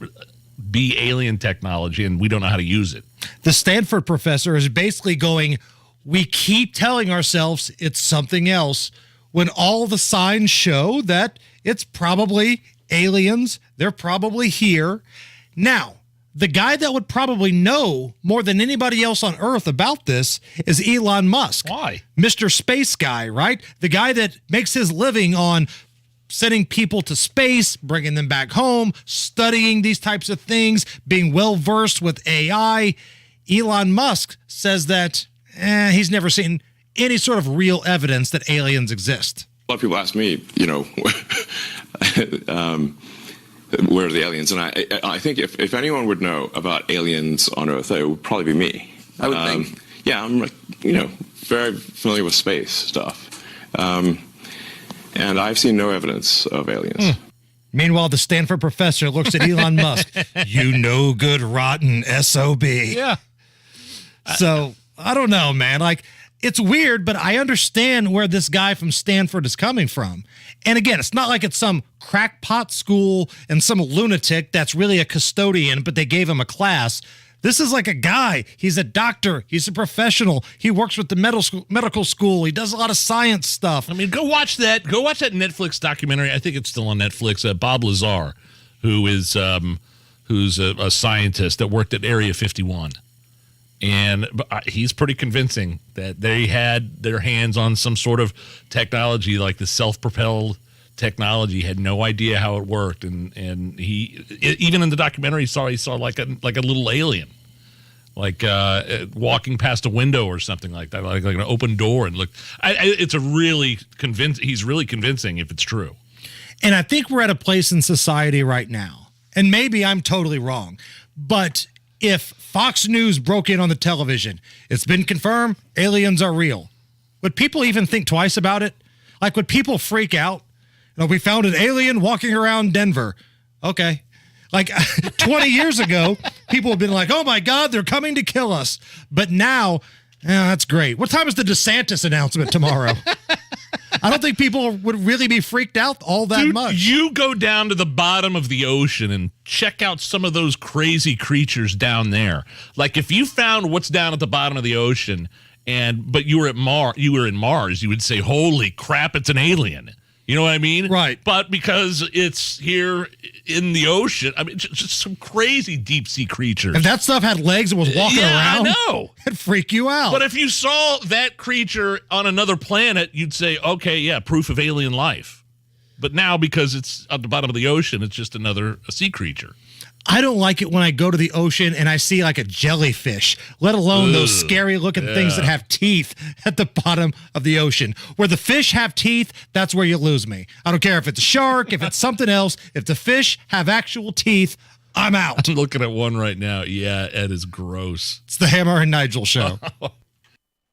[SPEAKER 15] be alien technology, and we don't know how to use it.
[SPEAKER 17] The Stanford professor is basically going, we keep telling ourselves it's something else, when all the signs show that it's probably aliens, they're probably here. Now, the guy that would probably know more than anybody else on Earth about this is Elon Musk.
[SPEAKER 15] Why?
[SPEAKER 17] Mr. Space Guy, right? The guy that makes his living on sending people to space, bringing them back home, studying these types of things, being well-versed with AI. Elon Musk says that he's never seen any sort of real evidence that aliens exist.
[SPEAKER 3] A lot of people ask me, where are the aliens? And I think if anyone would know about aliens on Earth, it would probably be me.
[SPEAKER 12] I would think.
[SPEAKER 3] Yeah, I'm very familiar with space stuff. And I've seen no evidence of aliens.
[SPEAKER 17] Meanwhile, the Stanford professor looks at Elon Musk. You no good, rotten SOB.
[SPEAKER 15] Yeah.
[SPEAKER 17] So, I don't know, man. Like, it's weird, but I understand where this guy from Stanford is coming from. And again, it's not like it's some crackpot school and some lunatic that's really a custodian, but they gave him a class. This is like a guy. He's a doctor. He's a professional. He works with the medical school. He does a lot of science stuff.
[SPEAKER 15] I mean, go watch that Netflix documentary. I think it's still on Netflix. Bob Lazar, who's a scientist that worked at Area 51. And he's pretty convincing that they had their hands on some sort of technology, like the self-propelled technology, had no idea how it worked. And he, even in the documentary, he saw like a little alien, like walking past a window or something like that, like an open door. And it's a really he's really convincing if it's true.
[SPEAKER 17] And I think we're at a place in society right now, and maybe I'm totally wrong, but if Fox News broke in on the television, it's been confirmed, aliens are real, would people even think twice about it? Like, would people freak out? We found an alien walking around Denver. Okay. Like 20 years ago, people have been like, oh my God, they're coming to kill us. But now, that's great. What time is the DeSantis announcement tomorrow? I don't think people would really be freaked out all that much.
[SPEAKER 15] You go down to the bottom of the ocean and check out some of those crazy creatures down there. Like, if you found what's down at the bottom of the ocean, but you were in Mars, you would say, holy crap, it's an alien. You know what I mean?
[SPEAKER 17] Right.
[SPEAKER 15] But because it's here in the ocean, I mean, just some crazy deep sea creatures.
[SPEAKER 17] If that stuff had legs and was walking around,
[SPEAKER 15] I know.
[SPEAKER 17] It'd freak you out.
[SPEAKER 15] But if you saw that creature on another planet, you'd say, okay, yeah, proof of alien life. But now, because it's at the bottom of the ocean, it's just a sea creature.
[SPEAKER 17] I don't like it when I go to the ocean and I see like a jellyfish, let alone those scary looking things that have teeth at the bottom of the ocean. Where the fish have teeth, that's where you lose me. I don't care if it's a shark, if it's something else. If the fish have actual teeth, I'm out.
[SPEAKER 15] I'm looking at one right now. Yeah, it is gross.
[SPEAKER 17] It's the Hammer and Nigel show.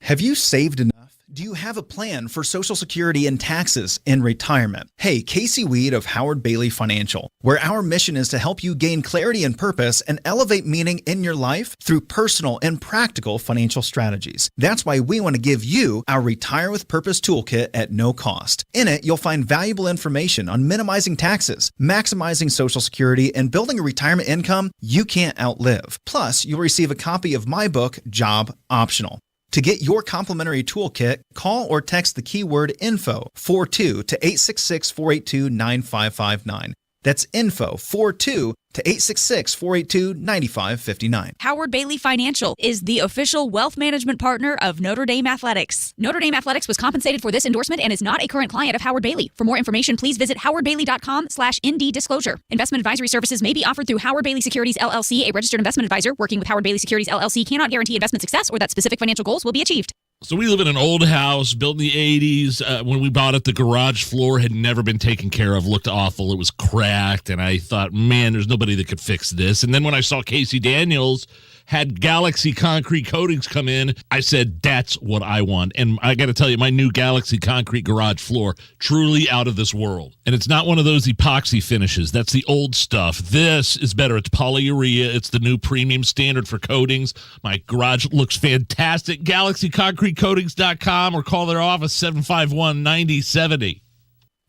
[SPEAKER 16] Have you saved enough? Do you have a plan for Social Security and taxes in retirement? Hey, Casey Weed of Howard Bailey Financial, where our mission is to help you gain clarity and purpose and elevate meaning in your life through personal and practical financial strategies. That's why we want to give you our Retire with Purpose Toolkit at no cost. In it, you'll find valuable information on minimizing taxes, maximizing Social Security, and building a retirement income you can't outlive. Plus, you'll receive a copy of my book, Job Optional. To get your complimentary toolkit, call or text the keyword INFO 42 to 866-482-9559. That's INFO 42 to 866-482-9559.
[SPEAKER 18] Howard Bailey Financial is the official wealth management partner of Notre Dame Athletics. Notre Dame Athletics was compensated for this endorsement and is not a current client of Howard Bailey. For more information, please visit howardbailey.com/ND disclosure. Investment advisory services may be offered through Howard Bailey Securities LLC, a registered investment advisor. Working with Howard Bailey Securities LLC cannot guarantee investment success or that specific financial goals will be achieved.
[SPEAKER 15] So we live in an old house built in the 80s. When we bought it, the garage floor had never been taken care of, looked awful. It was cracked, and I thought, man, there's nobody that could fix this. And then when I saw Casey Daniels had Galaxy Concrete Coatings come in, I said, that's what I want. And I got to tell you, my new Galaxy Concrete garage floor, truly out of this world. And it's not one of those epoxy finishes. That's the old stuff. This is better. It's polyurea. It's the new premium standard for coatings. My garage looks fantastic. GalaxyConcreteCoatings.com or call their office 751-9070.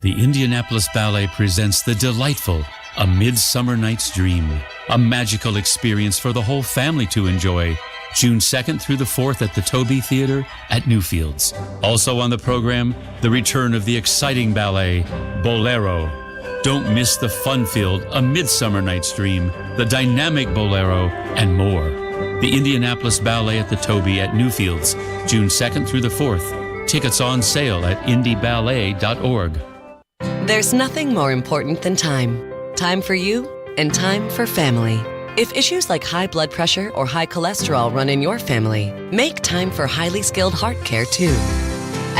[SPEAKER 21] The Indianapolis Ballet presents the delightful A Midsummer Night's Dream, a magical experience for the whole family to enjoy. June 2nd through the 4th at the Toby Theater at Newfields. Also on the program, the return of the exciting ballet, Bolero. Don't miss the fun-filled A Midsummer Night's Dream, the dynamic Bolero, and more. The Indianapolis Ballet at the Toby at Newfields, June 2nd through the 4th. Tickets on sale at indieballet.org.
[SPEAKER 22] There's nothing more important than time. Time for you and time for family. If issues like high blood pressure or high cholesterol run in your family, make time for highly skilled heart care too.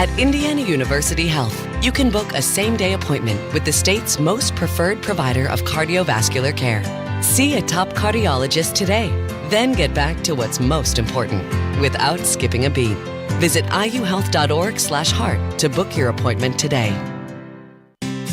[SPEAKER 22] At Indiana University Health, you can book a same-day appointment with the state's most preferred provider of cardiovascular care. See a top cardiologist today, then get back to what's most important without skipping a beat. Visit iuhealth.org/heart to book your appointment today.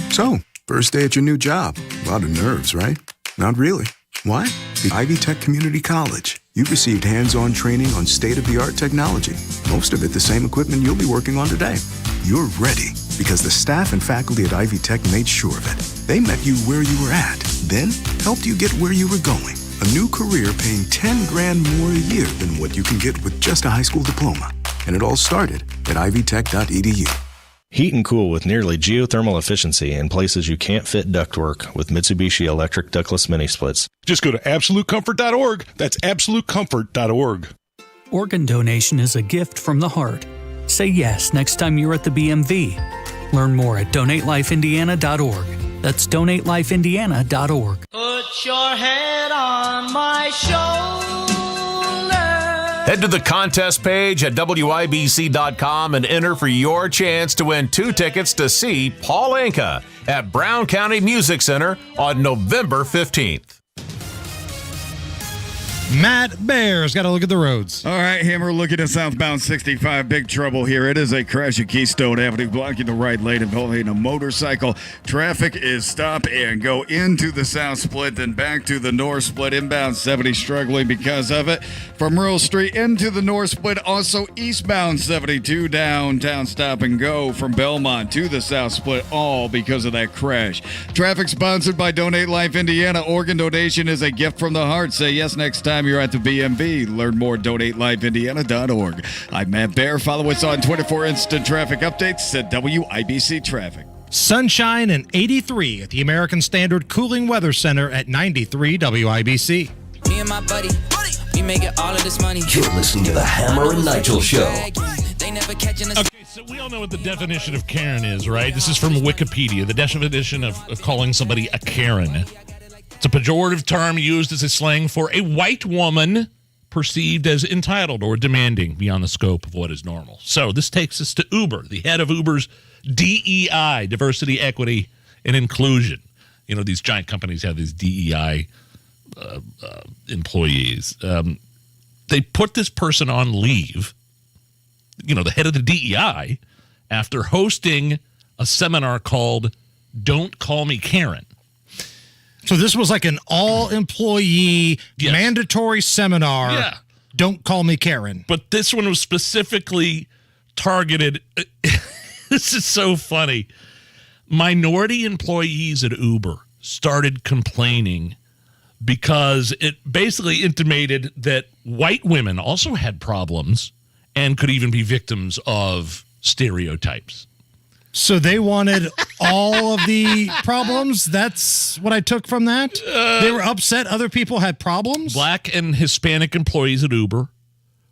[SPEAKER 8] So, first day at your new job. A lot of nerves, right? Not really. Why? The Ivy Tech Community College. You've received hands-on training on state-of-the-art technology. Most of it the same equipment you'll be working on today. You're ready because the staff and faculty at Ivy Tech made sure of it. They met you where you were at, then helped you get where you were going. A new career paying $10,000 more a year than what you can get with just a high school diploma. And it all started at ivytech.edu.
[SPEAKER 12] Heat and cool with nearly geothermal efficiency in places you can't fit ductwork with Mitsubishi electric ductless mini splits.
[SPEAKER 23] Just go to AbsoluteComfort.org. That's AbsoluteComfort.org.
[SPEAKER 24] Organ donation is a gift from the heart. Say yes next time you're at the BMV. Learn more at DonateLifeIndiana.org. That's DonateLifeIndiana.org.
[SPEAKER 25] Put your head on my shoulder.
[SPEAKER 26] Head to the contest page at WIBC.com and enter for your chance to win 2 tickets to see Paul Anka at Brown County Music Center on November 15th.
[SPEAKER 17] Matt Bear's got to look at the roads.
[SPEAKER 13] All right, Hammer, looking at southbound 65. Big trouble here. It is a crash at Keystone Avenue, blocking the right lane involving a motorcycle. Traffic is stop and go into the south split, then back to the north split. Inbound 70 struggling because of it. From Rural Street into the north split, also eastbound 72 downtown stop and go from Belmont to the south split, all because of that crash. Traffic sponsored by Donate Life Indiana. Organ donation is a gift from the heart. Say yes next time you're at the BMV. Learn more at DonateLifeIndiana.org. I'm Matt Bear. Follow us on Twitter for instant traffic updates at WIBC Traffic.
[SPEAKER 17] Sunshine and 83 at the American Standard Cooling Weather Center at 93 WIBC.
[SPEAKER 27] Me and my buddy, we make it all of this money.
[SPEAKER 4] You're listening to the Hammer and Nigel Show.
[SPEAKER 27] They never catching us.
[SPEAKER 15] Okay, so we all know what the definition of Karen is, right? This is from Wikipedia. The definition of calling somebody a Karen. It's a pejorative term used as a slang for a white woman perceived as entitled or demanding beyond the scope of what is normal. So this takes us to Uber, the head of Uber's DEI, diversity, equity, and inclusion. You know, these giant companies have these DEI employees. They put this person on leave, you know, the head of the DEI, after hosting a seminar called Don't Call Me Karen.
[SPEAKER 17] So this was like an all-employee mandatory seminar.
[SPEAKER 15] Yeah.
[SPEAKER 17] Don't call me Karen.
[SPEAKER 15] But this one was specifically targeted. This is so funny. Minority employees at Uber started complaining because it basically intimated that white women also had problems and could even be victims of stereotypes.
[SPEAKER 17] So they wanted all of the problems? That's what I took from that? They were upset other people had problems?
[SPEAKER 15] Black and Hispanic employees at Uber.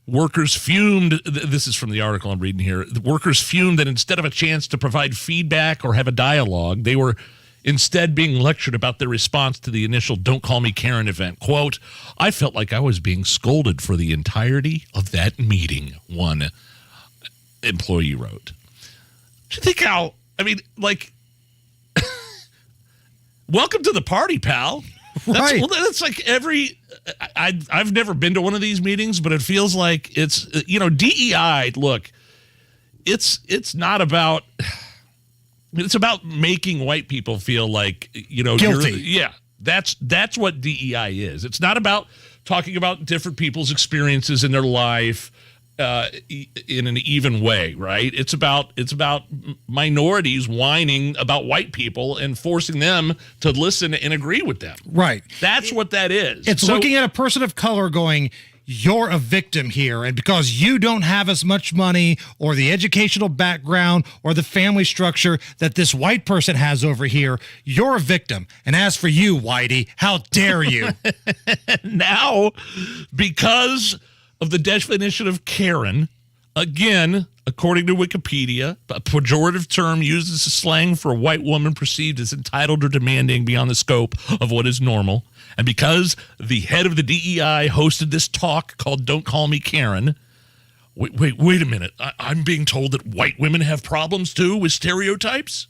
[SPEAKER 15] Workers fumed. This is from the article I'm reading here. The workers fumed that instead of a chance to provide feedback or have a dialogue, they were instead being lectured about their response to the initial Don't Call Me Karen event. Quote, I felt like I was being scolded for the entirety of that meeting, one employee wrote. Do you think how, I mean, like, welcome to the party, pal.
[SPEAKER 17] Right.
[SPEAKER 15] That's like I've never been to one of these meetings, but it feels like it's, you know, DEI, look, it's not about, it's about making white people feel like, you know,
[SPEAKER 17] guilty.
[SPEAKER 15] That's what DEI is. It's not about talking about different people's experiences in their life in an even way, right? It's about minorities whining about white people and forcing them to listen and agree with them.
[SPEAKER 17] Right.
[SPEAKER 15] That's what that is.
[SPEAKER 17] It's looking at a person of color going, you're a victim here, and because you don't have as much money or the educational background or the family structure that this white person has over here, you're a victim. And as for you, Whitey, how dare you?
[SPEAKER 15] Now, because of the definition of Karen, again, according to Wikipedia, a pejorative term used as a slang for a white woman perceived as entitled or demanding beyond the scope of what is normal. And because the head of the DEI hosted this talk called Don't Call Me Karen, Wait a minute. I'm being told that white women have problems too with stereotypes?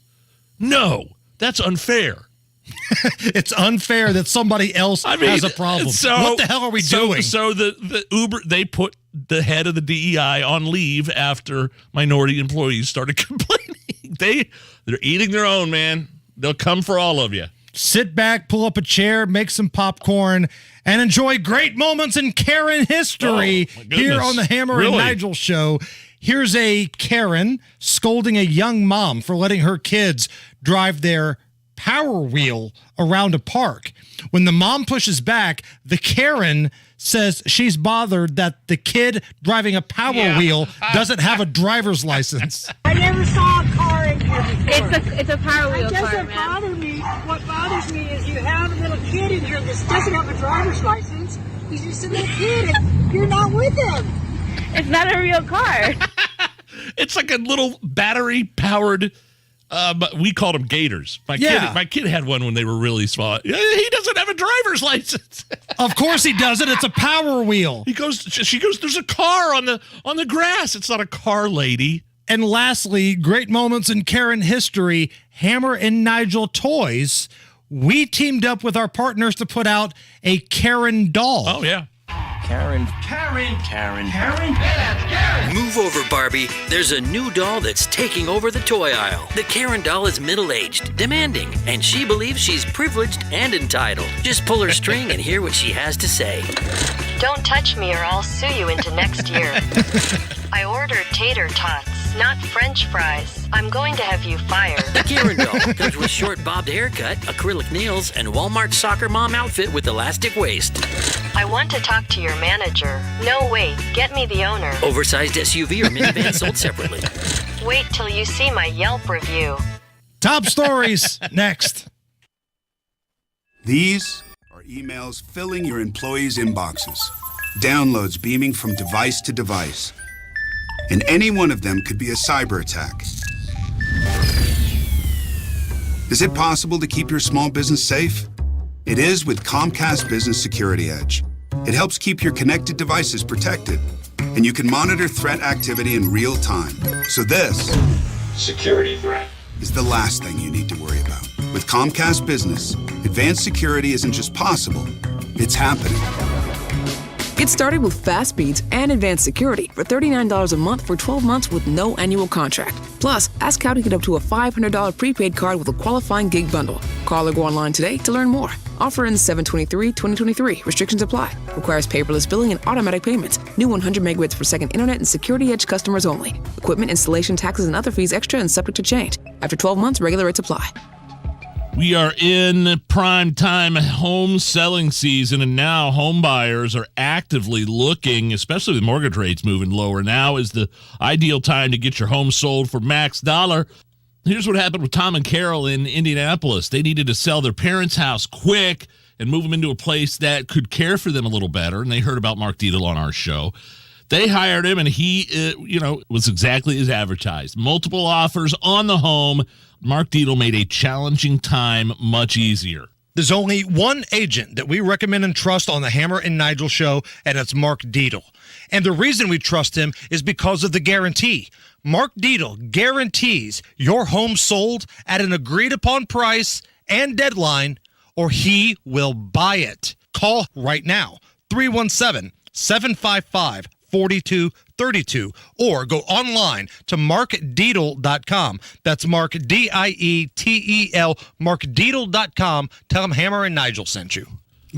[SPEAKER 15] No, that's unfair.
[SPEAKER 17] It's unfair that somebody else has a problem.
[SPEAKER 15] So,
[SPEAKER 17] what the hell are we doing?
[SPEAKER 15] So the Uber, they put the head of the DEI on leave after minority employees started complaining. They're eating their own, man. They'll come for all of you.
[SPEAKER 17] Sit back, pull up a chair, make some popcorn, and enjoy great moments in Karen history here on the Hammer and Nigel show. Here's a Karen scolding a young mom for letting her kids drive their Power Wheel around a park. When the mom pushes back, the Karen says she's bothered that the kid driving a Power Wheel doesn't have a driver's license.
[SPEAKER 2] I never saw a car in here before.
[SPEAKER 5] It's a Power Wheel
[SPEAKER 2] car, man. It doesn't bother me. What bothers me is you have a little kid in here that doesn't have a driver's license. He's just a little kid and you're not with him.
[SPEAKER 5] It's not a real car.
[SPEAKER 15] It's like a little battery-powered... but we called them Gators. My kid had one when they were really small. He doesn't have a driver's license.
[SPEAKER 17] Of course he doesn't. It's a Power Wheel.
[SPEAKER 15] She goes, there's a car on the grass. It's not a car, lady.
[SPEAKER 17] And lastly, great moments in Karen history, Hammer and Nigel Toys. We teamed up with our partners to put out a Karen doll.
[SPEAKER 15] Oh, yeah.
[SPEAKER 7] Karen.
[SPEAKER 10] Move over, Barbie. There's a new doll that's taking over the toy aisle. The Karen doll is middle-aged, demanding, and she believes she's privileged and entitled. Just pull her string and hear what she has to say.
[SPEAKER 11] Don't touch me or I'll sue you into next year. I ordered tater tots, not French fries. I'm going to have you fired.
[SPEAKER 10] The Karen doll comes with short bobbed haircut, acrylic nails, and Walmart soccer mom outfit with elastic waist.
[SPEAKER 11] I want to talk to your manager. No, wait, get me the owner.
[SPEAKER 10] Oversized SUV or minivan sold separately.
[SPEAKER 11] Wait till you see my Yelp review.
[SPEAKER 17] Top stories next.
[SPEAKER 19] These are emails filling your employees' inboxes, downloads beaming from device to device. And any one of them could be a cyber attack. Is it possible to keep your small business safe? It is with Comcast Business Security Edge. It helps keep your connected devices protected, and you can monitor threat activity in real time. So this security threat is the last thing you need to worry about. With Comcast Business, advanced security isn't just possible, it's happening.
[SPEAKER 20] Get started with fast speeds and advanced security for $39 a month for 12 months with no annual contract. Plus, ask how to get up to a $500 prepaid card with a qualifying gig bundle. Call or go online today to learn more. Offer ends 7/23/2023. Restrictions apply. Requires paperless billing and automatic payments. New 100 megabits per second internet and Security Edge customers only. Equipment, installation, taxes, and other fees extra and subject to change. After 12 months, regular rates apply.
[SPEAKER 15] We are in prime time home selling season, and now home buyers are actively looking, especially with mortgage rates moving lower. Now is the ideal time to get your home sold for max dollar. Here's what happened with Tom and Carol in Indianapolis. They needed to sell their parents' house quick and move them into a place that could care for them a little better, and they heard about Mark Dietel on our show. They hired him, and he, was exactly as advertised. Multiple offers on the home. Mark Dietel made a challenging time much easier.
[SPEAKER 17] There's only one agent that we recommend and trust on the Hammer and Nigel show, and it's Mark Dietel. And the reason we trust him is because of the guarantee. Mark Dietel guarantees your home sold at an agreed-upon price and deadline, or he will buy it. Call right now, 317-755-4232, or go online to markdietel.com. That's Mark, Dietel, markdietel.com. Tell him Hammer and Nigel sent you.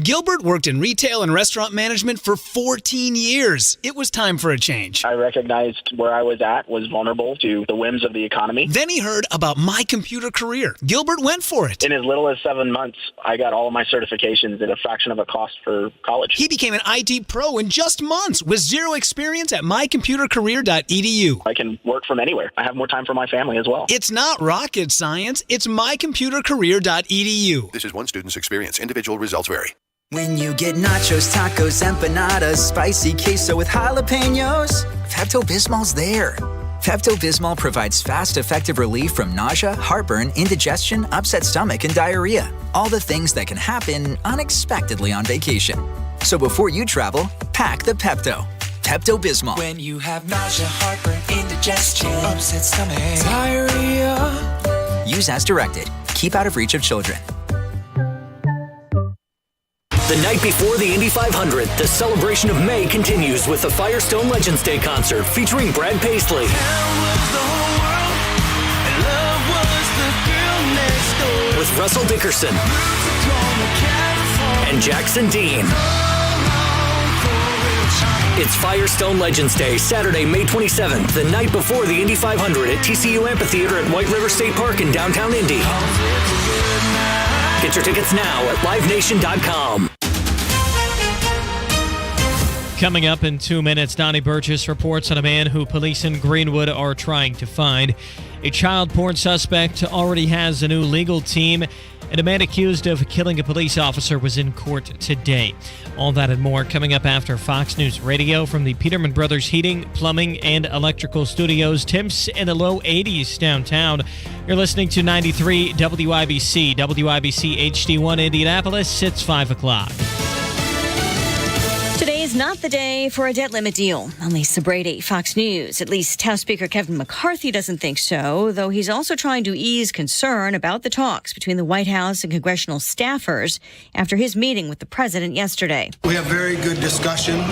[SPEAKER 28] Gilbert worked in retail and restaurant management for 14 years. It was time for a change.
[SPEAKER 29] I recognized where I was at was vulnerable to the whims of the economy.
[SPEAKER 28] Then he heard about My Computer Career. Gilbert went for it.
[SPEAKER 29] In as little as 7 months, I got all of my certifications at a fraction of a cost for college.
[SPEAKER 28] He became an IT pro in just months with zero experience at mycomputercareer.edu.
[SPEAKER 29] I can work from anywhere. I have more time for my family as well.
[SPEAKER 28] It's not rocket science. It's mycomputercareer.edu.
[SPEAKER 30] This is one student's experience. Individual results vary.
[SPEAKER 31] When you get nachos, tacos, empanadas, spicy queso with jalapenos, Pepto-Bismol's there. Pepto-Bismol provides fast, effective relief from nausea, heartburn, indigestion, upset stomach, and diarrhea. All the things that can happen unexpectedly on vacation. So before you travel, pack the Pepto. Pepto-Bismol.
[SPEAKER 27] When you have nausea, heartburn, indigestion, upset stomach, diarrhea.
[SPEAKER 31] Use as directed. Keep out of reach of children.
[SPEAKER 1] The night before the Indy 500, the celebration of May continues with the Firestone Legends Day concert featuring Brad Paisley. With Russell Dickerson and Jackson Dean. It's Firestone Legends Day, Saturday, May 27th, the night before the Indy 500 at TCU Amphitheater at White River State Park in downtown Indy. Get your tickets now at livenation.com.
[SPEAKER 3] Coming up in 2 minutes, Donnie Burgess reports on a man who police in Greenwood are trying to find. A child porn suspect already has a new legal team, and a man accused of killing a police officer was in court today. All that and more coming up after Fox News Radio from the Peterman Brothers Heating, Plumbing, and Electrical Studios. Temps in the low 80s downtown. You're listening to 93 WIBC, WIBC HD1 Indianapolis. It's 5 o'clock.
[SPEAKER 6] Today is not the day for a debt limit deal. I'm Lisa Brady, Fox News. At least House Speaker Kevin McCarthy doesn't think so, though he's also trying to ease concern about the talks between the White House and congressional staffers after his meeting with the president yesterday.
[SPEAKER 7] We have very good discussions.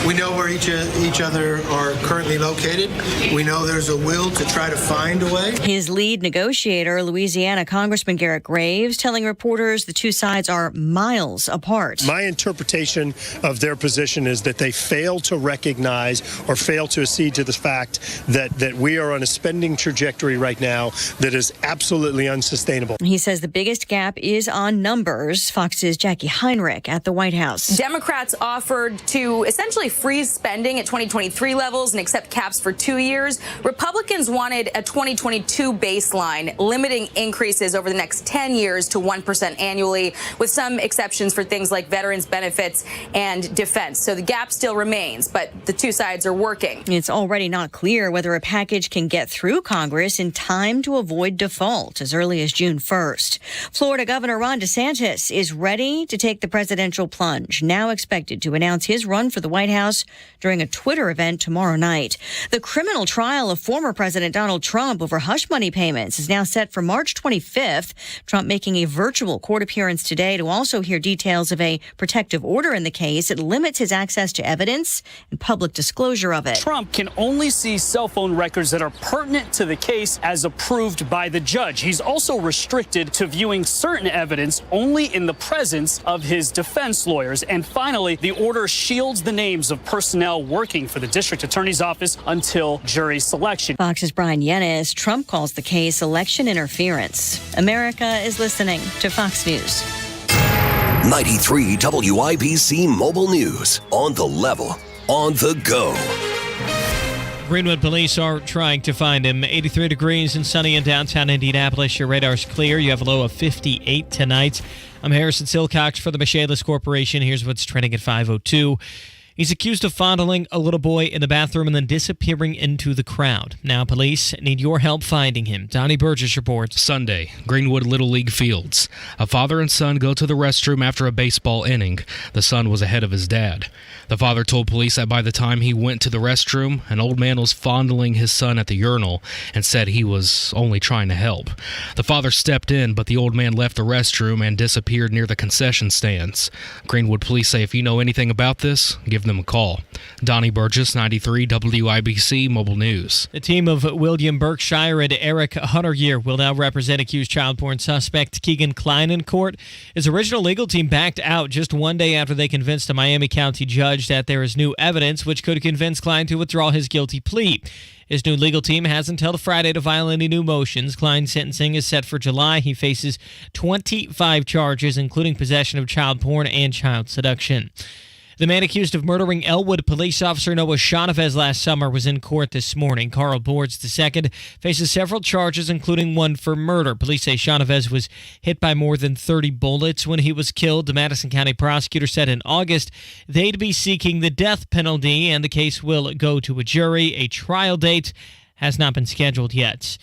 [SPEAKER 7] We know where each other are currently located. We know there's a will to try to find a way.
[SPEAKER 6] His lead negotiator, Louisiana Congressman Garrett Graves, telling reporters the two sides are miles apart.
[SPEAKER 8] My interpretation of their position is that they fail to recognize or fail to accede to the fact that we are on a spending trajectory right now that is absolutely unsustainable.
[SPEAKER 6] He says the biggest gap is on numbers. Fox's Jackie Heinrich at the White House.
[SPEAKER 9] Democrats offered to essentially freeze spending at 2023 levels and accept caps for 2 years. Republicans wanted a 2022 baseline, limiting increases over the next 10 years to 1% annually, with some exceptions for things like veterans benefits and defense. So the gap still remains, but the two sides are working.
[SPEAKER 6] It's already not clear whether a package can get through Congress in time to avoid default as early as June 1st. Florida Governor Ron DeSantis is ready to take the presidential plunge, now expected to announce his run for the White House during a Twitter event tomorrow night. The criminal trial of former President Donald Trump over hush money payments is now set for March 25th. Trump making a virtual court appearance today to also hear details of a protective order in the case. It limits his access to evidence and public disclosure of it.
[SPEAKER 14] Trump can only see cell phone records that are pertinent to the case as approved by the judge. He's also restricted to viewing certain evidence only in the presence of his defense lawyers. And finally, the order shields the names of personnel working for the district attorney's office until jury selection.
[SPEAKER 6] Fox's Brian Yennis. Trump calls the case election interference. America is listening to Fox News.
[SPEAKER 4] 93 WIBC Mobile News. On the level, on the go.
[SPEAKER 3] Greenwood police are trying to find him. 83 degrees and sunny in downtown Indianapolis. Your radar's clear. You have a low of 58 tonight. I'm Harrison Silcox for the Michaelis Corporation. Here's what's trending at 5:02. He's accused of fondling a little boy in the bathroom and then disappearing into the crowd. Now police need your help finding him. Donnie Burgess reports.
[SPEAKER 16] Sunday, Greenwood Little League fields. A father and son go to the restroom after a baseball inning. The son was ahead of his dad. The father told police that by the time he went to the restroom, an old man was fondling his son at the urinal and said he was only trying to help. The father stepped in, but the old man left the restroom and disappeared near the concession stands. Greenwood police say if you know anything about this, give them a call. Donnie Burgess, 93 WIBC Mobile News.
[SPEAKER 3] The team of William Berkshire and Eric Hunteryear will now represent accused child porn suspect Keegan Klein in court. His original legal team backed out just one day after they convinced a Miami County judge that there is new evidence which could convince Klein to withdraw his guilty plea. His new legal team has until Friday to file any new motions. Klein's sentencing is set for July. He faces 25 charges, including possession of child porn and child seduction. The man accused of murdering Elwood police officer Noah Chavez last summer was in court this morning. Carl Boards II faces several charges, including one for murder. Police say Chavez was hit by more than 30 bullets when he was killed. The Madison County prosecutor said in August they'd be seeking the death penalty, and the case will go to a jury. A trial date has not been scheduled yet.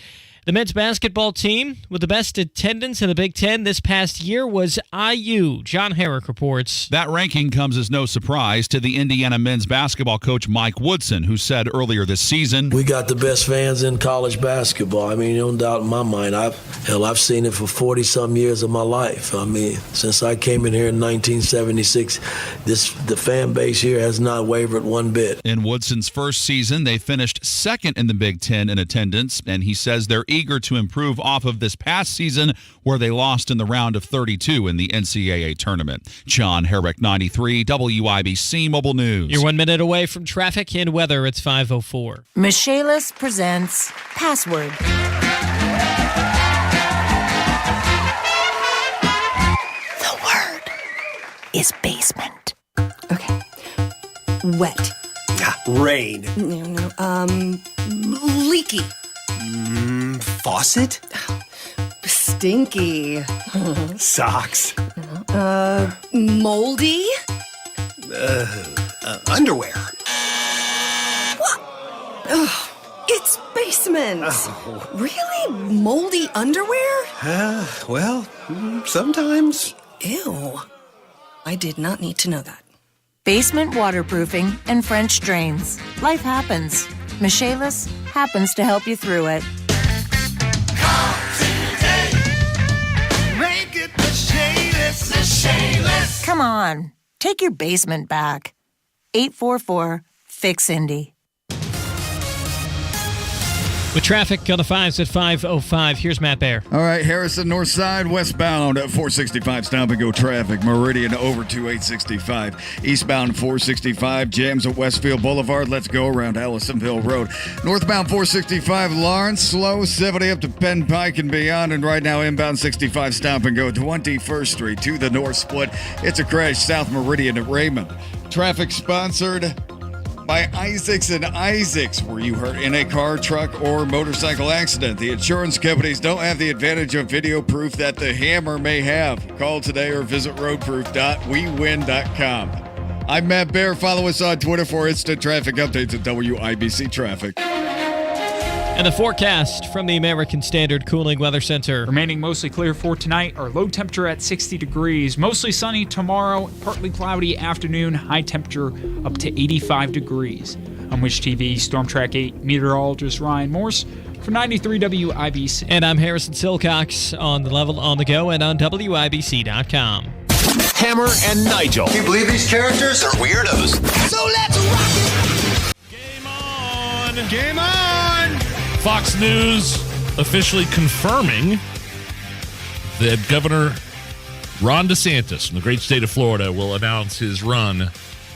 [SPEAKER 3] The men's basketball team with the best attendance in the Big Ten this past year was IU. John Herrick reports.
[SPEAKER 2] That ranking comes as no surprise to the Indiana men's basketball coach Mike Woodson, who said earlier this season,
[SPEAKER 5] "We got the best fans in college basketball. I mean, no doubt in my mind. I've seen it for 40-some years of my life. I mean, since I came in here in 1976, the fan base here has not wavered one bit."
[SPEAKER 2] In Woodson's first season, they finished second in the Big Ten in attendance, and he says they're eager to improve off of this past season where they lost in the round of 32 in the NCAA tournament. John Herrick, 93, WIBC Mobile News.
[SPEAKER 3] You're 1 minute away from traffic and weather. It's 5:04.
[SPEAKER 12] Michaelis presents Password. The word is basement.
[SPEAKER 13] Okay. Wet.
[SPEAKER 18] Rain.
[SPEAKER 13] Leaky.
[SPEAKER 18] Faucet.
[SPEAKER 13] Stinky.
[SPEAKER 18] Socks.
[SPEAKER 13] Moldy.
[SPEAKER 18] Underwear.
[SPEAKER 13] What? It's basement.
[SPEAKER 18] Oh.
[SPEAKER 13] Really? Moldy underwear?
[SPEAKER 18] Well, sometimes.
[SPEAKER 13] Ew. I did not need to know that.
[SPEAKER 12] Basement waterproofing and French drains. Life happens. Michaelis happens to help you through it.
[SPEAKER 27] Make it Michaelis.
[SPEAKER 12] Come on, take your basement back. 844-FIX-INDY.
[SPEAKER 3] With traffic on the 5s at 5:05, here's Matt Bear.
[SPEAKER 21] All right, Harrison, north side, westbound at 465, stop and go traffic. Meridian over to 865. Eastbound 465, jams at Westfield Boulevard. Let's go around Allisonville Road. Northbound 465, Lawrence, slow, 70 up to Penn Pike and beyond. And right now, inbound 65, stop and go 21st Street to the north split. It's a crash, South Meridian at Raymond. Traffic sponsored by Isaacs and Isaacs. Were you hurt in a car, truck, or motorcycle accident? The insurance companies don't have the advantage of video proof that the Hammer may have. Call today or visit roadproof.wewin.com. I'm Matt Bear. Follow us on Twitter for instant traffic updates at WIBC Traffic.
[SPEAKER 3] And the forecast from the American Standard Cooling Weather Center.
[SPEAKER 22] Remaining mostly clear for tonight. Our low temperature at 60 degrees. Mostly sunny tomorrow. Partly cloudy afternoon. High temperature up to 85 degrees. On Wish TV, Storm Track 8 meteorologist Ryan Morse for 93 WIBC.
[SPEAKER 3] And I'm Harrison Silcox on the level, on the go, and on WIBC.com.
[SPEAKER 4] Hammer and Nigel.
[SPEAKER 23] Can you believe these characters are weirdos?
[SPEAKER 27] So let's rock it!
[SPEAKER 15] Game on! Fox News officially confirming that Governor Ron DeSantis from the great state of Florida will announce his run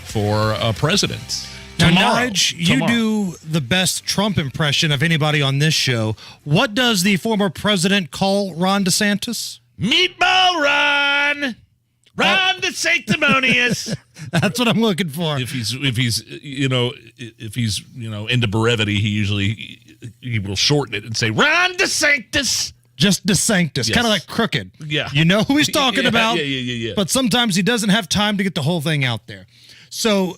[SPEAKER 15] for president.
[SPEAKER 17] Now,
[SPEAKER 15] Tomorrow.
[SPEAKER 17] Nige, you do the best Trump impression of anybody on this show. What does the former president call Ron DeSantis?
[SPEAKER 15] Meatball Ron! Ron the Sanctimonious.
[SPEAKER 17] That's what I'm looking for.
[SPEAKER 15] If he's into brevity, he will shorten it and say Ron DeSantis.
[SPEAKER 17] Just DeSantis,
[SPEAKER 15] Yes.
[SPEAKER 17] kind of like Crooked.
[SPEAKER 15] Yeah.
[SPEAKER 17] You know who he's talking about.
[SPEAKER 15] Yeah.
[SPEAKER 17] But sometimes he doesn't have time to get the whole thing out there. So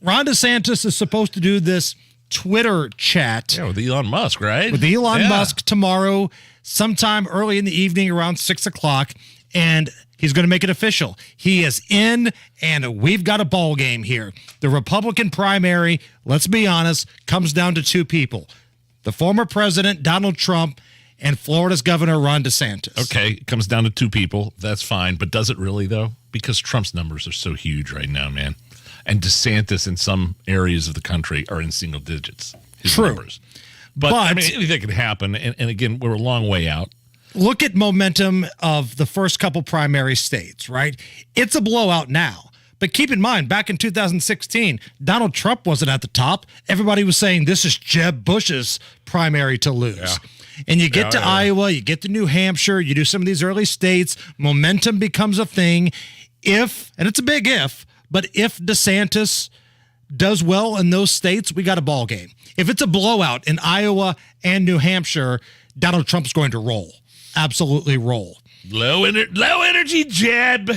[SPEAKER 17] Ron DeSantis is supposed to do this Twitter chat.
[SPEAKER 15] Yeah, with Elon Musk, right?
[SPEAKER 17] With Elon Musk tomorrow, sometime early in the evening around 6 o'clock. And he's going to make it official. He is in, and we've got a ball game here. The Republican primary, let's be honest, comes down to two people. The former president, Donald Trump, and Florida's Governor, Ron DeSantis.
[SPEAKER 15] Okay, it comes down to two people. That's fine. But does it really, though? Because Trump's numbers are so huge right now, man. And DeSantis in some areas of the country are in single digits. His
[SPEAKER 17] True.
[SPEAKER 15] Numbers. But I mean, anything could happen. And again, we're a long way out.
[SPEAKER 17] Look at momentum of the first couple primary states, right? It's a blowout now. But keep in mind, back in 2016, Donald Trump wasn't at the top. Everybody was saying this is Jeb Bush's primary to lose. Yeah. And you get to Iowa, you get to New Hampshire, you do some of these early states, momentum becomes a thing. If, and it's a big if, but if DeSantis does well in those states, we got a ball game. If it's a blowout in Iowa and New Hampshire, Donald Trump's going to roll. Absolutely roll.
[SPEAKER 15] Low energy jab.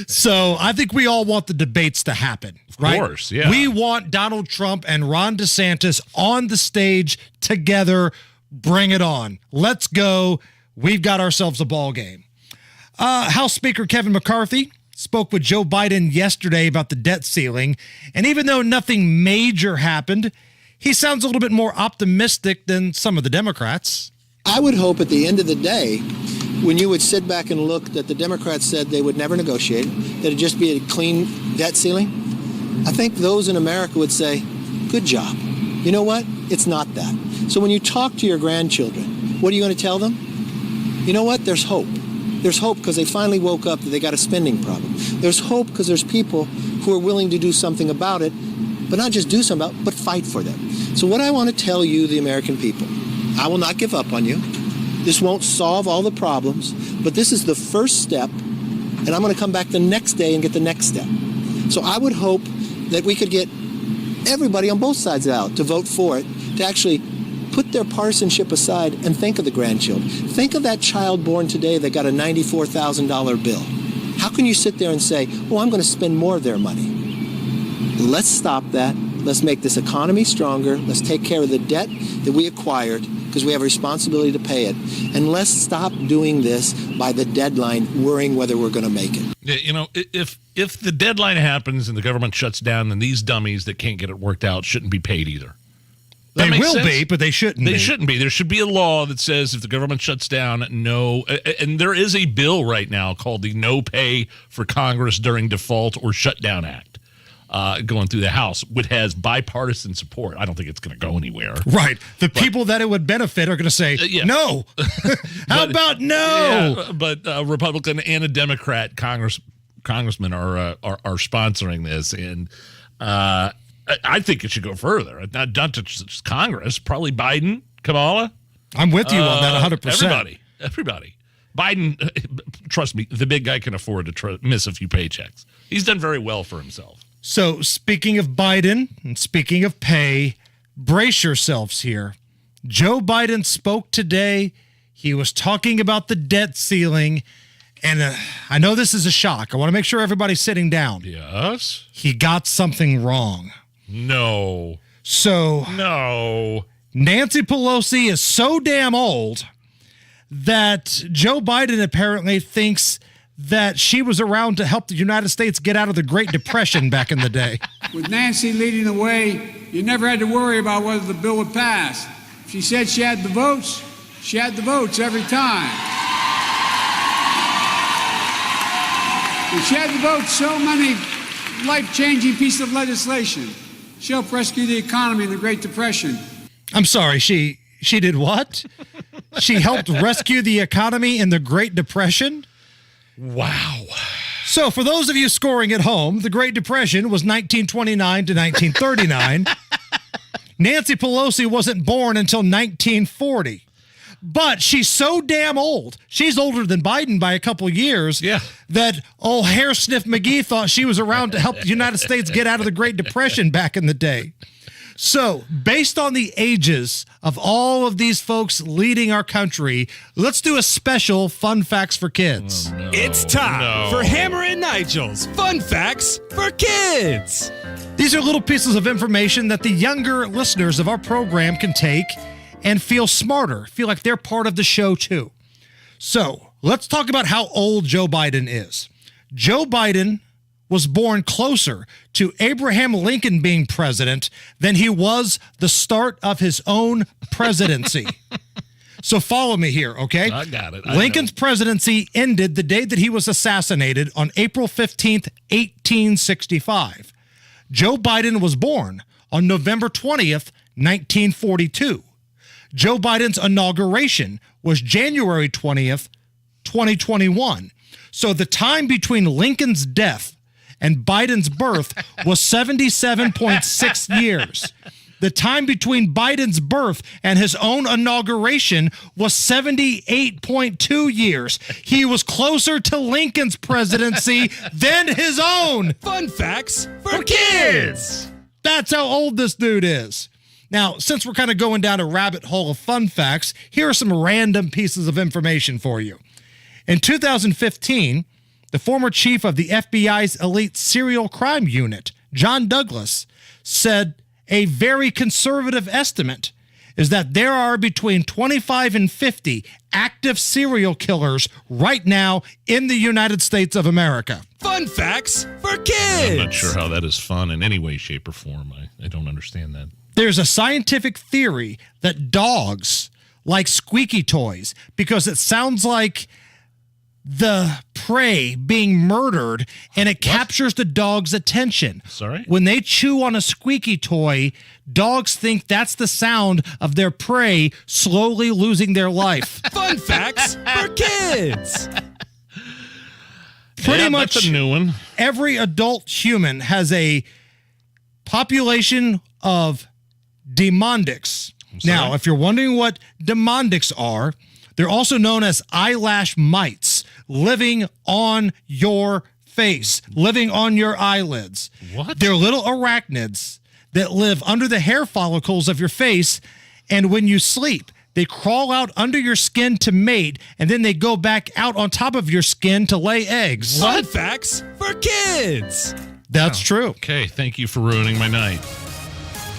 [SPEAKER 17] So I think we all want the debates to happen, right?
[SPEAKER 15] Of course, yeah.
[SPEAKER 17] We want Donald Trump and Ron DeSantis on the stage together. Bring it on. Let's go. We've got ourselves a ball game. House Speaker Kevin McCarthy spoke with Joe Biden yesterday about the debt ceiling, and even though nothing major happened, he sounds a little bit more optimistic than some of the Democrats.
[SPEAKER 10] I would hope at the end of the day, when you would sit back and look that the Democrats said they would never negotiate, that it'd just be a clean debt ceiling, I think those in America would say, good job. You know what? It's not that. So when you talk to your grandchildren, what are you going to tell them? You know what? There's hope. There's hope because they finally woke up that they got a spending problem. There's hope because there's people who are willing to do something about it, but not just do something about it, but fight for them. So what I want to tell you, the American people, I will not give up on you. This won't solve all the problems, but this is the first step, and I'm going to come back the next day and get the next step. So I would hope that we could get everybody on both sides out to vote for it, to actually put their partisanship aside and think of the grandchildren. Think of that child born today that got a $94,000 bill. How can you sit there and say, oh, I'm going to spend more of their money? Let's stop that. Let's make this economy stronger. Let's take care of the debt that we acquired because we have a responsibility to pay it. And let's stop doing this by the deadline, worrying whether we're going to make it.
[SPEAKER 15] You know, if the deadline happens and the government shuts down, then these dummies that can't get it worked out shouldn't be paid either.
[SPEAKER 17] They will be, but they shouldn't be.
[SPEAKER 15] They shouldn't be. There should be a law that says if the government shuts down, no. And there is a bill right now called the No Pay for Congress During Default or Shutdown Act going through the House, which has bipartisan support. I don't think it's going to go anywhere.
[SPEAKER 17] Right. The people that it would benefit are going to say, no. How about no?
[SPEAKER 15] Yeah, but a Republican and a Democrat congressman are sponsoring this. And I think it should go further. Not just Congress, probably Biden, Kamala.
[SPEAKER 17] I'm with you on that 100%.
[SPEAKER 15] Everybody. Biden, trust me, the big guy can afford to miss a few paychecks. He's done very well for himself.
[SPEAKER 17] So speaking of Biden and speaking of pay, brace yourselves here. Joe Biden spoke today. He was talking about the debt ceiling. And I know this is a shock. I want to make sure everybody's sitting down.
[SPEAKER 15] Yes?
[SPEAKER 17] He got something wrong.
[SPEAKER 15] No.
[SPEAKER 17] No. Nancy Pelosi is so damn old that Joe Biden apparently thinks that she was around to help the United States get out of the Great Depression back in the day.
[SPEAKER 11] With Nancy leading the way, you never had to worry about whether the bill would pass. If she said she had the votes every time. And she had the votes, so many life-changing pieces of legislation. She helped rescue the economy in the Great Depression.
[SPEAKER 17] I'm sorry, she did what? She helped rescue the economy in the Great Depression?
[SPEAKER 15] Wow.
[SPEAKER 17] So for those of you scoring at home, the Great Depression was 1929 to 1939. Nancy Pelosi wasn't born until 1940. But she's so damn old. She's older than Biden by a couple years.
[SPEAKER 15] Yeah.
[SPEAKER 17] That old Hair Sniff McGee thought she was around to help the United States get out of the Great Depression back in the day. So, based on the ages of all of these folks leading our country, let's do a special Fun Facts for Kids.
[SPEAKER 15] Oh, no.
[SPEAKER 19] It's time for Hammer and Nigel's Fun Facts for Kids.
[SPEAKER 17] These are little pieces of information that the younger listeners of our program can take and feel smarter, feel like they're part of the show too. So, let's talk about how old Joe Biden is. Joe Biden was born closer to Abraham Lincoln being president than he was the start of his own presidency. So follow me here, okay?
[SPEAKER 15] I got it.
[SPEAKER 17] Lincoln's presidency ended the day that he was assassinated on April 15th, 1865. Joe Biden was born on November 20th, 1942. Joe Biden's inauguration was January 20th, 2021. So the time between Lincoln's death and Biden's birth was 77.6 years. The time between Biden's birth and his own inauguration was 78.2 years. He was closer to Lincoln's presidency than his own.
[SPEAKER 19] Fun Facts for Kids.
[SPEAKER 17] That's how old this dude is. Now, since we're kind of going down a rabbit hole of fun facts, here are some random pieces of information for you. In 2015, the former chief of the FBI's elite serial crime unit, John Douglas, said a very conservative estimate is that there are between 25 and 50 active serial killers right now in the United States of America.
[SPEAKER 19] Fun facts for kids.
[SPEAKER 15] I'm not sure how that is fun in any way, shape, or form. I don't understand that.
[SPEAKER 17] There's a scientific theory that dogs like squeaky toys because it sounds like the prey being murdered, and it captures the dog's attention.
[SPEAKER 15] Sorry?
[SPEAKER 17] When they chew on a squeaky toy, dogs think that's the sound of their prey slowly losing their life.
[SPEAKER 19] Fun facts for kids.
[SPEAKER 17] Pretty much
[SPEAKER 15] that's a new one.
[SPEAKER 17] Every adult human has a population of demondics. Now, if you're wondering what demondics are, they're also known as eyelash mites, living on your face, living on your eyelids.
[SPEAKER 15] What?
[SPEAKER 17] They're little arachnids that live under the hair follicles of your face, and when you sleep, they crawl out under your skin to mate, and then they go back out on top of your skin to lay eggs.
[SPEAKER 19] Fun facts for kids.
[SPEAKER 17] That's true.
[SPEAKER 15] Okay, thank you for ruining my night.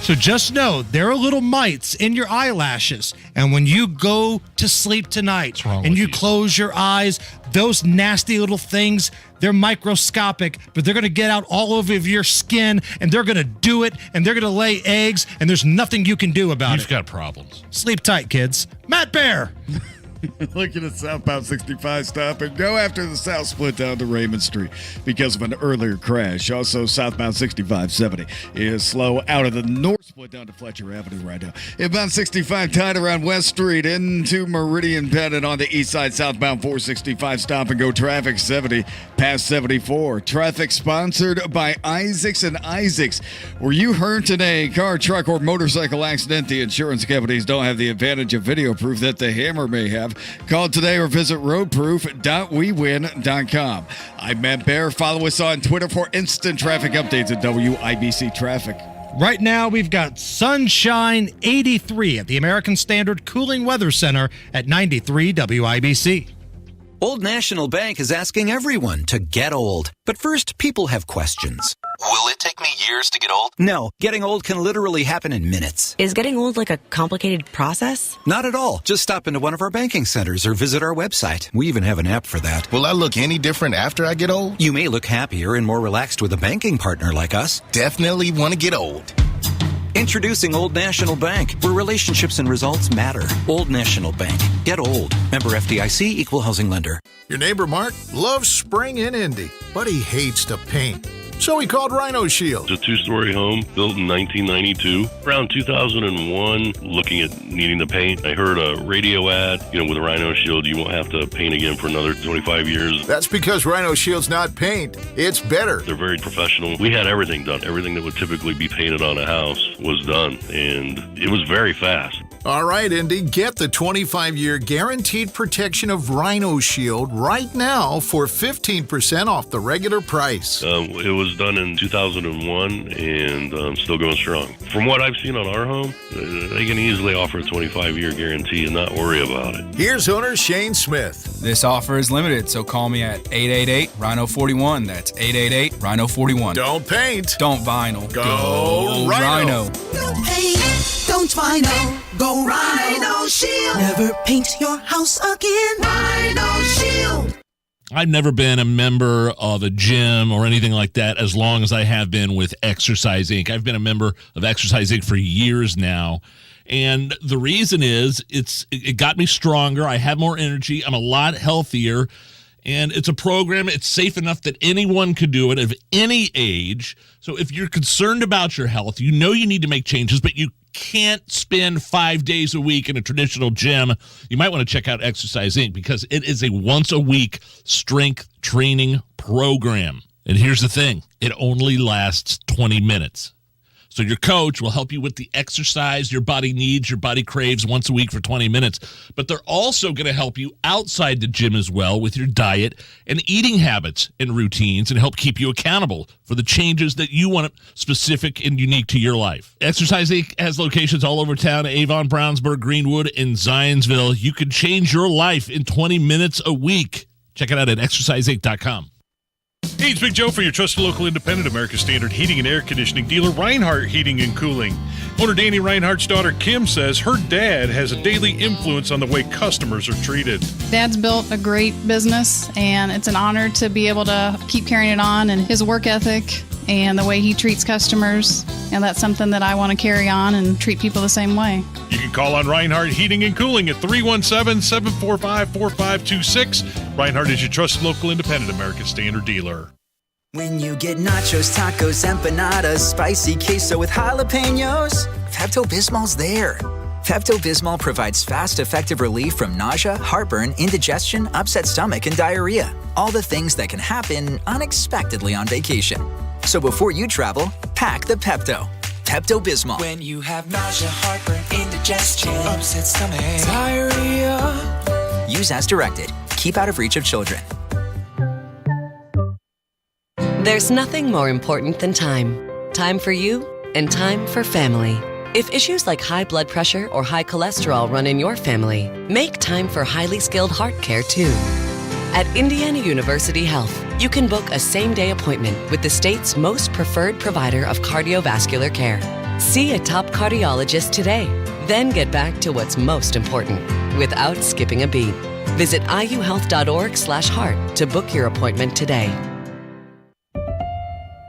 [SPEAKER 17] So just know there are little mites in your eyelashes. And when you go to sleep tonight and you close your eyes, those nasty little things, they're microscopic, but they're going to get out all over your skin, and they're going to do it, and they're going to lay eggs, and there's nothing you can do about it.
[SPEAKER 15] You've got problems.
[SPEAKER 17] Sleep tight, kids. Matt Bear.
[SPEAKER 21] Looking at southbound 65 stop and go after the south split down to Raymond Street because of an earlier crash. Also, southbound 6570 is slow out of the north split down to Fletcher Avenue right now. Inbound 65 tied around West Street into Meridian Bend on the east side. Southbound 465 stop and go traffic 70 past 74. Traffic sponsored by Isaacs and Isaacs. Were you hurt in a car, truck, or motorcycle accident? The insurance companies don't have the advantage of video proof that the Hammer may have. Call today or visit roadproof.wewin.com. I'm Matt Bear. Follow us on Twitter for instant traffic updates at WIBC Traffic.
[SPEAKER 17] Right now, we've got sunshine 83 at the American Standard Cooling Weather Center at 93 WIBC.
[SPEAKER 1] Old National Bank is asking everyone to get old. But first, people have questions.
[SPEAKER 23] Will it take me years to get old?
[SPEAKER 1] No, getting old can literally happen in minutes.
[SPEAKER 7] Is getting old like a complicated process?
[SPEAKER 1] Not at all. Just stop into one of our banking centers or visit our website. We even have an app for that.
[SPEAKER 23] Will I look any different after I get old?
[SPEAKER 1] You may look happier and more relaxed with a banking partner like us.
[SPEAKER 23] Definitely want to get old.
[SPEAKER 1] Introducing Old National Bank, where relationships and results matter. Old National Bank. Get old. Member FDIC, Equal Housing Lender.
[SPEAKER 8] Your neighbor Mark loves spring in Indy, but he hates to paint. So he called Rhino Shield.
[SPEAKER 20] It's a two-story home built in 1992. Around 2001, looking at needing to paint, I heard a radio ad, with Rhino Shield, you won't have to paint again for another 25 years.
[SPEAKER 8] That's because Rhino Shield's not paint. It's better.
[SPEAKER 20] They're very professional. We had everything done. Everything that would typically be painted on a house was done, and it was very fast.
[SPEAKER 8] All right, Indy, get the 25-year guaranteed protection of Rhino Shield right now for 15% off the regular price.
[SPEAKER 20] It was done in 2001 and still going strong. From what I've seen on our home, they can easily offer a 25-year guarantee and not worry about it.
[SPEAKER 8] Here's owner Shane Smith.
[SPEAKER 24] This offer is limited, so call me at 888-RHINO-41. That's 888-RHINO-41.
[SPEAKER 8] Don't paint.
[SPEAKER 24] Don't vinyl.
[SPEAKER 8] Go Rhino.
[SPEAKER 25] Don't paint. Don't vinyl. Go Rhino Shield. Never paint your house again. Rhino Shield.
[SPEAKER 15] I've never been a member of a gym or anything like that as long as I have been with Exercise Inc. I've been a member of Exercise Inc. for years now. And the reason is it got me stronger. I have more energy. I'm a lot healthier. And it's a program. It's safe enough that anyone could do it of any age. So if you're concerned about your health, you need to make changes, but you can't spend 5 days a week in a traditional gym. You might want to check out Exercise Inc. because it is a once-a-week strength training program. And here's the thing. It only lasts 20 minutes. So your coach will help you with the exercise your body needs, your body craves once a week for 20 minutes. But they're also going to help you outside the gym as well with your diet and eating habits and routines and help keep you accountable for the changes that you want specific and unique to your life. Exercise Inc. has locations all over town: Avon, Brownsburg, Greenwood, and Zionsville. You can change your life in 20 minutes a week. Check it out at exerciseinc.com.
[SPEAKER 2] Hey, it's Big Joe for your trusted local independent America's Standard heating and air conditioning dealer, Reinhardt Heating and Cooling. Owner Danny Reinhardt's daughter Kim says her dad has a daily influence on the way customers are treated.
[SPEAKER 5] Dad's built a great business, and it's an honor to be able to keep carrying it on, and his work ethic and the way he treats customers, and that's something that I want to carry on and treat people the same way.
[SPEAKER 2] You can call on Reinhardt Heating and Cooling at 317-745-4526. Reinhardt is your trusted local independent America's Standard dealer.
[SPEAKER 6] When you get nachos, tacos, empanadas, spicy queso with jalapenos, Pepto-Bismol's there. Pepto-Bismol provides fast, effective relief from nausea, heartburn, indigestion, upset stomach, and diarrhea. All the things that can happen unexpectedly on vacation. So before you travel, pack the Pepto. Pepto-Bismol.
[SPEAKER 27] When you have nausea, heartburn, indigestion, upset stomach, diarrhea.
[SPEAKER 6] Use as directed. Keep out of reach of children.
[SPEAKER 9] There's nothing more important than time. Time for you and time for family. If issues like high blood pressure or high cholesterol run in your family, make time for highly skilled heart care too. At Indiana University Health, you can book a same-day appointment with the state's most preferred provider of cardiovascular care. See a top cardiologist today, then get back to what's most important without skipping a beat. Visit iuhealth.org/heart to book your appointment today.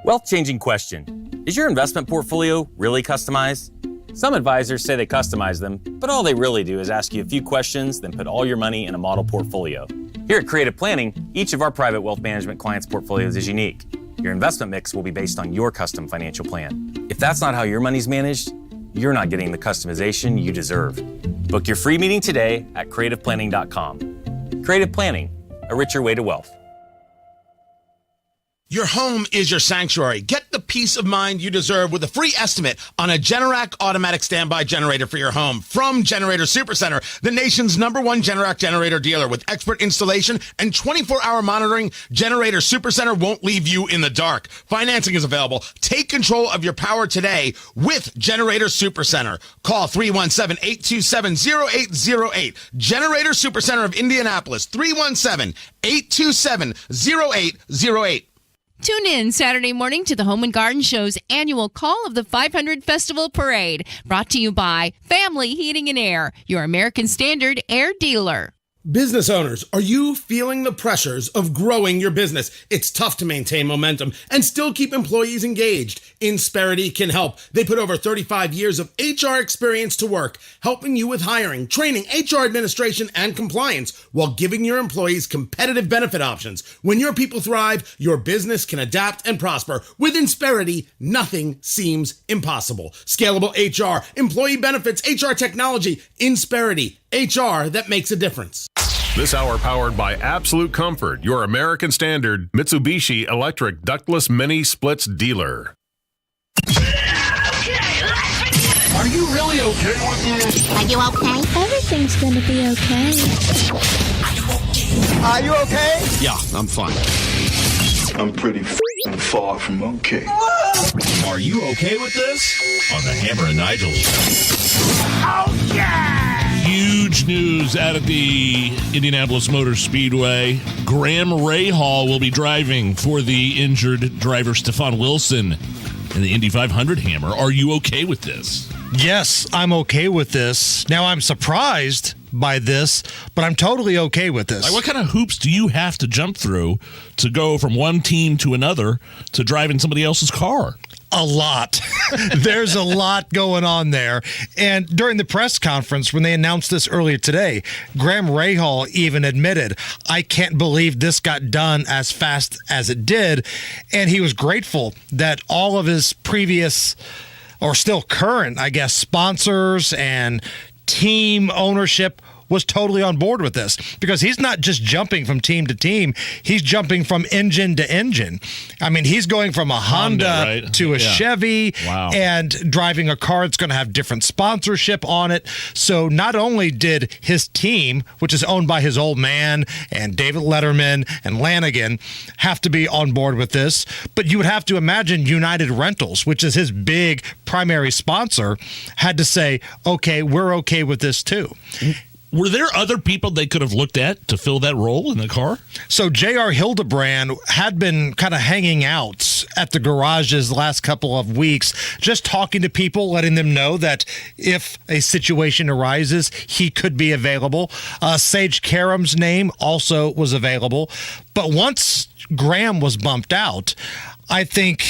[SPEAKER 14] Wealth-changing question. Is your investment portfolio really customized? Some advisors say they customize them, but all they really do is ask you a few questions, then put all your money in a model portfolio. Here at Creative Planning, each of our private wealth management clients' portfolios is unique. Your investment mix will be based on your custom financial plan. If that's not how your money's managed, you're not getting the customization you deserve. Book your free meeting today at creativeplanning.com. Creative Planning, a richer way to wealth.
[SPEAKER 16] Your home is your sanctuary. Get the peace of mind you deserve with a free estimate on a Generac automatic standby generator for your home from Generator Supercenter, the nation's #1 Generac generator dealer. With expert installation and 24-hour monitoring, Generator Supercenter won't leave you in the dark. Financing is available. Take control of your power today with Generator Supercenter. Call 317-827-0808. Generator Supercenter of Indianapolis, 317-827-0808.
[SPEAKER 26] Tune in Saturday morning to the Home and Garden Show's annual Call of the 500 Festival Parade, brought to you by Family Heating and Air, your American Standard air dealer.
[SPEAKER 16] Business owners, are you feeling the pressures of growing your business? It's tough to maintain momentum and still keep employees engaged. Insperity can help. They put over 35 years of HR experience to work, helping you with hiring, training, HR administration, and compliance, while giving your employees competitive benefit options. When your people thrive, your business can adapt and prosper. With Insperity, nothing seems impossible. Scalable HR, employee benefits, HR technology. Insperity, HR that makes a difference.
[SPEAKER 28] This hour powered by Absolute Comfort, your American Standard Mitsubishi electric ductless mini splits dealer.
[SPEAKER 25] Are you really okay with this?
[SPEAKER 29] Are you okay? Everything's gonna be okay.
[SPEAKER 25] Are you okay?
[SPEAKER 28] Yeah, I'm fine.
[SPEAKER 30] I'm pretty far from okay.
[SPEAKER 28] Are you okay with this? On the Hammer and Nigel show.
[SPEAKER 25] Oh, yeah!
[SPEAKER 15] Huge news out of the Indianapolis Motor Speedway. Graham Rahal will be driving for the injured driver Stefan Wilson in the Indy 500 Hammer. Are you okay with this?
[SPEAKER 17] Yes, I'm okay with this. Now, I'm surprised by this, but I'm totally okay with this.
[SPEAKER 15] Like, what kind of hoops do you have to jump through to go from one team to another to drive in somebody else's car?
[SPEAKER 17] A lot. There's a lot going on there. And during the press conference, when they announced this earlier today, Graham Rahal even admitted, I can't believe this got done as fast as it did. And he was grateful that all of his previous, or still current, I guess, sponsors and team ownership was totally on board with this because he's not just jumping from team to team. He's jumping from engine to engine. I mean, he's going from a Honda
[SPEAKER 15] right?
[SPEAKER 17] to a Chevy
[SPEAKER 15] and
[SPEAKER 17] driving a car that's going to have different sponsorship on it. So not only did his team, which is owned by his old man and David Letterman and Lanigan, have to be on board with this, but you would have to imagine United Rentals, which is his big primary sponsor, had to say, okay, we're okay with this too.
[SPEAKER 15] Were there other people they could have looked at to fill that role in the car?
[SPEAKER 17] So J.R. Hildebrand had been kind of hanging out at the garages the last couple of weeks, just talking to people, letting them know that if a situation arises, he could be available. Sage Karam's name also was available. But once Graham was bumped out, I think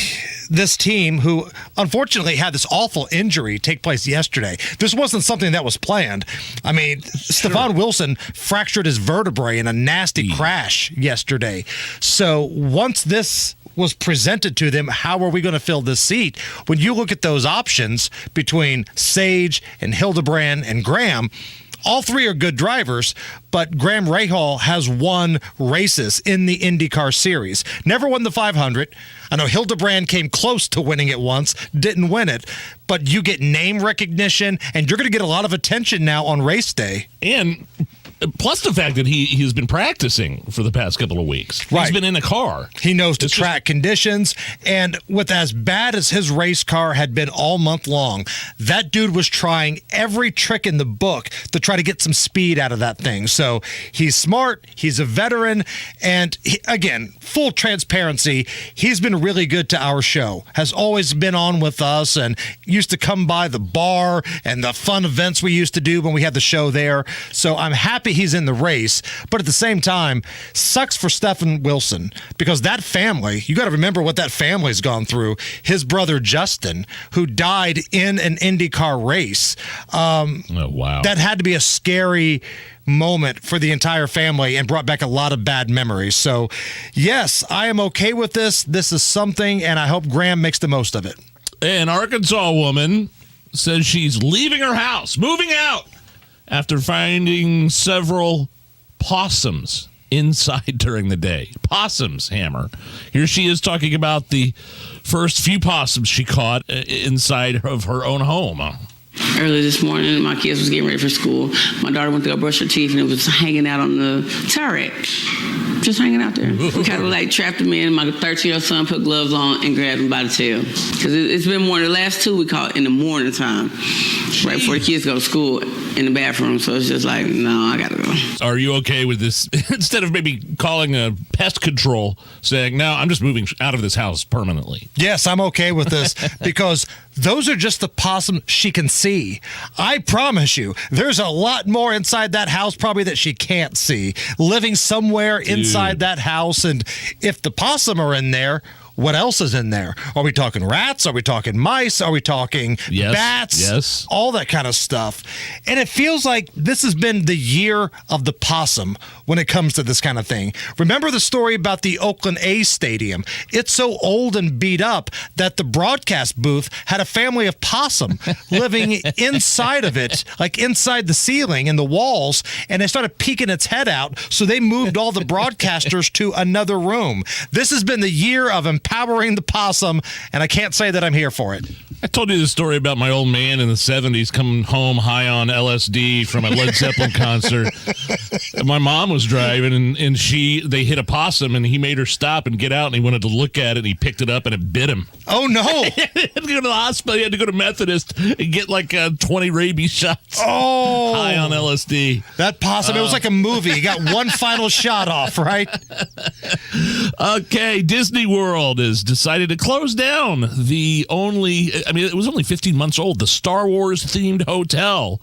[SPEAKER 17] this team, who unfortunately had this awful injury take place yesterday, this wasn't something that was planned. I mean, Stephon Wilson fractured his vertebrae in a nasty crash yesterday. So once this was presented to them, how are we going to fill this seat? When you look at those options between Sage and Hildebrand and Graham, all three are good drivers, but Graham Rahal has won races in the IndyCar series. Never won the 500. I know Hildebrand came close to winning it once, didn't win it, but you get name recognition, and you're going to get a lot of attention now on race day.
[SPEAKER 15] And plus the fact that he has been practicing for the past couple of weeks. Right. He's been in a car.
[SPEAKER 17] He knows the track conditions, and with as bad as his race car had been all month long, that dude was trying every trick in the book to try to get some speed out of that thing. So he's smart, he's a veteran, and again, full transparency, he's been really good to our show, has always been on with us and used to come by the bar and the fun events we used to do when we had the show there. So I'm happy he's in the race, but at the same time, sucks for Stephon Wilson because that family, you got to remember what that family's gone through. His brother Justin, who died in an IndyCar race.
[SPEAKER 15] Wow.
[SPEAKER 17] That had to be a scary moment for the entire family and brought back a lot of bad memories. So, yes, I am okay with this. This is something, and I hope Graham makes the most of it.
[SPEAKER 15] An Arkansas woman says she's leaving her house, moving out, after finding several possums inside during the day. Possums, Hammer. Here she is talking about the first few possums she caught inside of her own home.
[SPEAKER 3] Early this morning, my kids was getting ready for school. My daughter went to go brush her teeth, and it was hanging out on the turret. Just hanging out there. We kind of like trapped him in. My 13-year-old son put gloves on and grabbed him by the tail. Because it's been one of the last two we caught in the morning time, right before the kids go to school, in the bathroom. So it's just like, no, I got to go.
[SPEAKER 15] Are you okay with this? Instead of maybe calling a pest control, saying, no, I'm just moving out of this house permanently.
[SPEAKER 17] Yes, I'm okay with this because those are just the possums she can see. I promise you, there's a lot more inside that house probably that she can't see, living somewhere inside that house. And if the possum are in there, what else is in there? Are we talking rats? Are we talking mice? Are we talking bats?
[SPEAKER 15] Yes.
[SPEAKER 17] All that kind of stuff. And it feels like this has been the year of the possum when it comes to this kind of thing. Remember the story about the Oakland A's stadium? It's so old and beat up that the broadcast booth had a family of possum living inside of it, like inside the ceiling and the walls, and they started peeking its head out, so they moved all the broadcasters to another room. This has been the year of empowering the possum, and I can't say that I'm here for it.
[SPEAKER 15] I told you the story about my old man in the 70s coming home high on LSD from a Led Zeppelin concert. My mom was driving, and they hit a possum, and he made her stop and get out, and he wanted to look at it, and he picked it up, and it bit him.
[SPEAKER 17] Oh, no.
[SPEAKER 15] He had to go to the hospital. He had to go to Methodist and get like 20 rabies shots.
[SPEAKER 17] Oh.
[SPEAKER 15] High on LSD.
[SPEAKER 17] That possum, it was like a movie. He got one final shot off, right?
[SPEAKER 15] Okay, Disney World has decided to close down it was only 15 months old, the Star Wars themed hotel,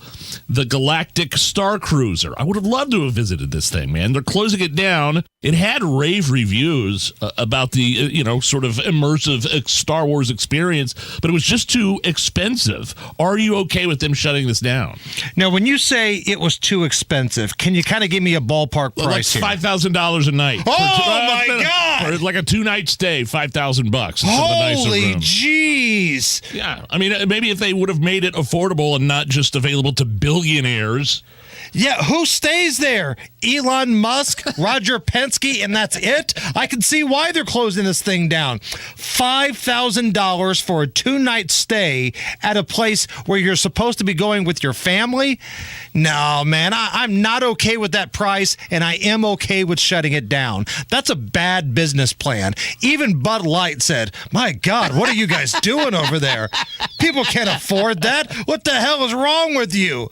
[SPEAKER 15] the Galactic Star Cruiser. I would have loved to have visited this thing, man. They're closing it down. It had rave reviews about the, sort of immersive Star Wars experience, but it was just too expensive. Are you okay with them shutting this down?
[SPEAKER 17] Now, when you say it was too expensive, can you kind of give me a ballpark price here?
[SPEAKER 15] $5,000 a night.
[SPEAKER 17] Oh, my God!
[SPEAKER 15] For like a 2-night stay, $5,000.
[SPEAKER 17] Holy jeez!
[SPEAKER 15] Yeah, I mean, maybe if they would have made it affordable and not just available to billionaires.
[SPEAKER 17] Yeah, who stays there? Elon Musk, Roger Penske, and that's it? I can see why they're closing this thing down. $5,000 for a 2-night stay at a place where you're supposed to be going with your family? No, man, I'm not okay with that price, and I am okay with shutting it down. That's a bad business plan. Even Bud Light said, my God, what are you guys doing over there? People can't afford that. What the hell is wrong with you?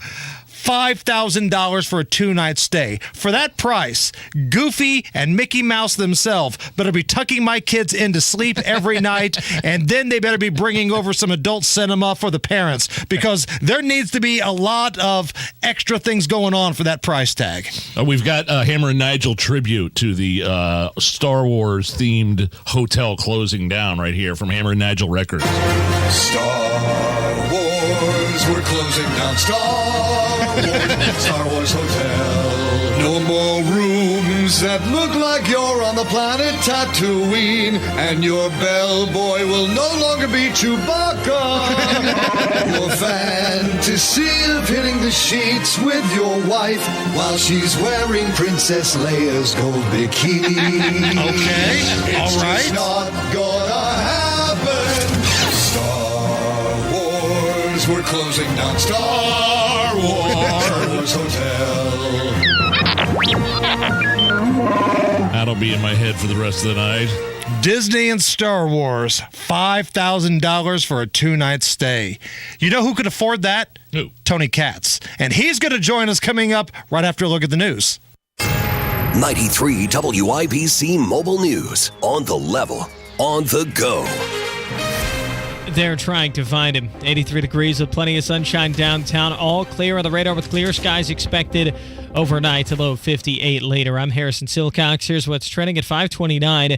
[SPEAKER 17] $5,000 for a 2-night stay. For that price, Goofy and Mickey Mouse themselves better be tucking my kids into sleep every night, and then they better be bringing over some adult cinema for the parents, because there needs to be a lot of extra things going on for that price tag.
[SPEAKER 15] We've got a Hammer and Nigel tribute to the Star Wars-themed hotel closing down right here from Hammer and Nigel Records.
[SPEAKER 4] Star Wars, we're closing down Star Wars Hotel. No more rooms that look like you're on the planet Tatooine, and your bellboy will no longer be Chewbacca. Your fantasy of hitting the sheets with your wife while she's wearing Princess Leia's gold bikini.
[SPEAKER 17] Okay, all right.
[SPEAKER 4] It's not gonna happen. Star Wars, we're closing down Star Wars Hotel.
[SPEAKER 15] That'll be in my head for the rest of the night.
[SPEAKER 17] Disney and Star Wars, $5,000 for a 2-night stay. You know who could afford that?
[SPEAKER 15] Who?
[SPEAKER 17] Tony Katz. And he's going to join us coming up right after a look at the news.
[SPEAKER 7] 93 WIBC Mobile News. On the level, on the go.
[SPEAKER 10] They're trying to find him. 83 degrees with plenty of sunshine downtown. All clear on the radar with clear skies expected overnight. A low of 58 later. I'm Harrison Silcox. Here's what's trending at 529.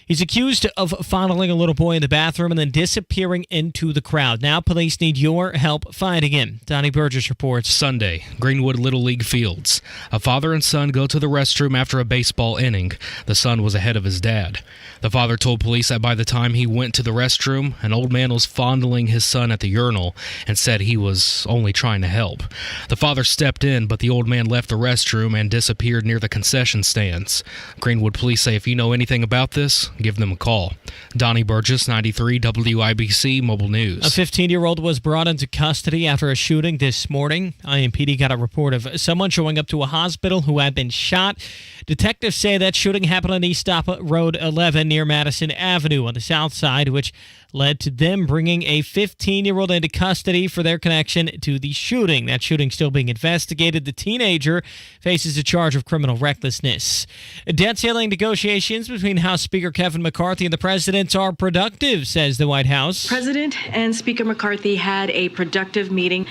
[SPEAKER 10] He's accused of fondling a little boy in the bathroom and then disappearing into the crowd. Now police need your help finding him. Donnie Burgess reports.
[SPEAKER 11] Sunday, Greenwood Little League Fields. A father and son go to the restroom after a baseball inning. The son was ahead of his dad. The father told police that by the time he went to the restroom, an old man was fondling his son at the urinal and said he was only trying to help. The father stepped in, but the old man left the restroom and disappeared near the concession stands. Greenwood police say if you know anything about this, give them a call. Donnie Burgess, 93 WIBC Mobile News.
[SPEAKER 10] A 15-year-old was brought into custody after a shooting this morning. IMPD got a report of someone showing up to a hospital who had been shot. Detectives say that shooting happened on East Stop Road 11 near Madison Avenue on the south side, which led to them bringing a 15-year-old into custody for their connection to the shooting. That shooting still being investigated. The teenager faces a charge of criminal recklessness. Debt ceiling negotiations between House Speaker Kevin McCarthy and the president are productive, says the White House.
[SPEAKER 12] President and Speaker McCarthy had a productive meeting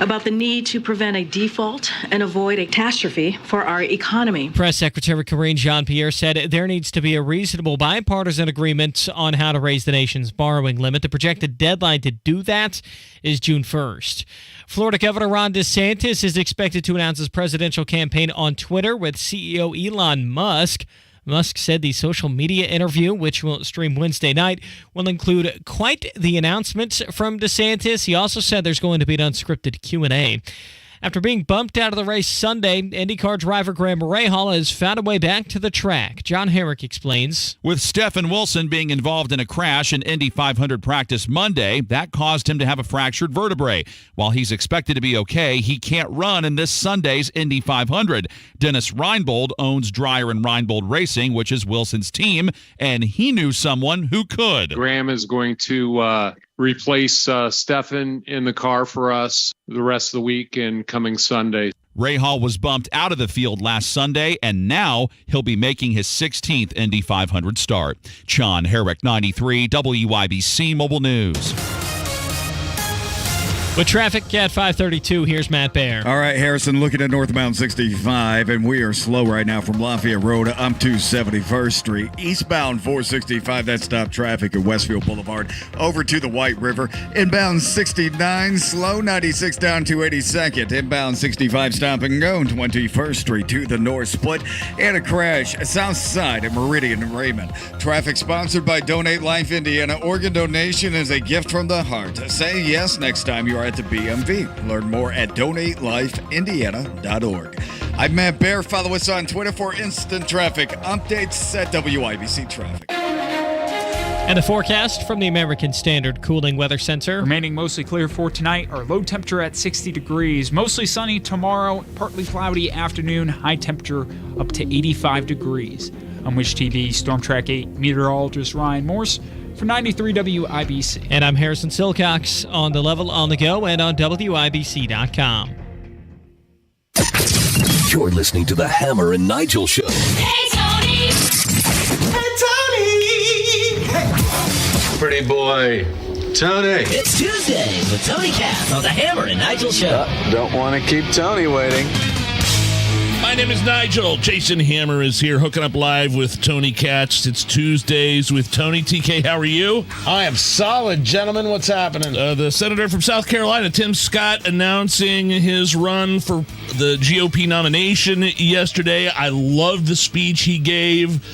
[SPEAKER 12] about the need to prevent a default and avoid a catastrophe for our economy.
[SPEAKER 10] Press Secretary Karine Jean-Pierre said there needs to be a reasonable bipartisan agreement on how to raise the nation's borrowing limit. The projected deadline to do that is June 1st. Florida Governor Ron DeSantis is expected to announce his presidential campaign on Twitter with CEO Elon Musk. Musk said the social media interview, which will stream Wednesday night, will include quite the announcements from DeSantis. He also said there's going to be an unscripted Q&A. After being bumped out of the race Sunday, IndyCar driver Graham Rahal has found a way back to the track. John Herrick explains.
[SPEAKER 13] With Stephen Wilson being involved in a crash in Indy 500 practice Monday, that caused him to have a fractured vertebrae. While he's expected to be okay, he can't run in this Sunday's Indy 500. Dennis Reinbold owns Dreyer and Reinbold Racing, which is Wilson's team, and he knew someone who could.
[SPEAKER 18] Graham is going to replace Stefan in the car for us the rest of the week and coming Sunday.
[SPEAKER 13] Rahal was bumped out of the field last Sunday, and now he'll be making his 16th Indy 500 start. John Herrick, 93 WIBC Mobile News.
[SPEAKER 10] With traffic at 532, here's Matt Baer.
[SPEAKER 19] All right, Harrison, looking at northbound 65, and we are slow right now from Lafayette Road up to 71st Street. Eastbound 465, that stopped traffic at Westfield Boulevard over to the White River. Inbound 69, slow 96 down to 82nd. Inbound 65, stop and go 21st Street to the North Split. And a crash south side at Meridian and Raymond. Traffic sponsored by Donate Life Indiana. Organ donation is a gift from the heart. Say yes next time you are at the BMV. Learn more at donatelifeindiana.org. I'm Matt Bear. Follow us on Twitter for instant traffic updates at WIBC Traffic.
[SPEAKER 10] And the forecast from the American Standard Cooling Weather Center.
[SPEAKER 1] Remaining mostly clear for tonight. Our low temperature at 60 degrees. Mostly sunny tomorrow. Partly cloudy afternoon. High temperature up to 85 degrees. I'm Wish TV Storm Track 8 meteorologist Ryan Morse for 93 WIBC.
[SPEAKER 10] And I'm Harrison Silcox on the level, on the go, and on WIBC.com.
[SPEAKER 7] You're listening to the Hammer and Nigel Show.
[SPEAKER 25] Hey, Tony! Hey, Tony! Hey.
[SPEAKER 2] Pretty boy, Tony.
[SPEAKER 5] It's Tuesday with Tony Cass on the Hammer and Nigel Show.
[SPEAKER 2] Don't want to keep Tony waiting.
[SPEAKER 15] My name is Nigel. Jason Hammer is here, hooking up live with Tony Katz. It's Tuesdays with Tony. TK, how are you?
[SPEAKER 8] I am solid, gentlemen. What's happening?
[SPEAKER 15] The senator from South Carolina, Tim Scott, announcing his run for the GOP nomination yesterday. I loved the speech he gave,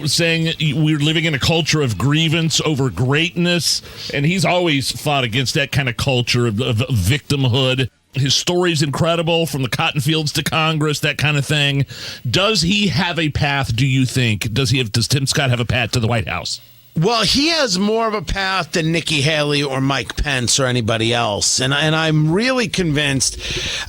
[SPEAKER 15] saying we're living in a culture of grievance over greatness, and he's always fought against that kind of culture of victimhood. His story's incredible, from the cotton fields to Congress, that kind of thing. Does he have a path, do you think? Does Tim Scott have a path to the White House?
[SPEAKER 8] Well, he has more of a path than Nikki Haley or Mike Pence or anybody else. And I'm really convinced,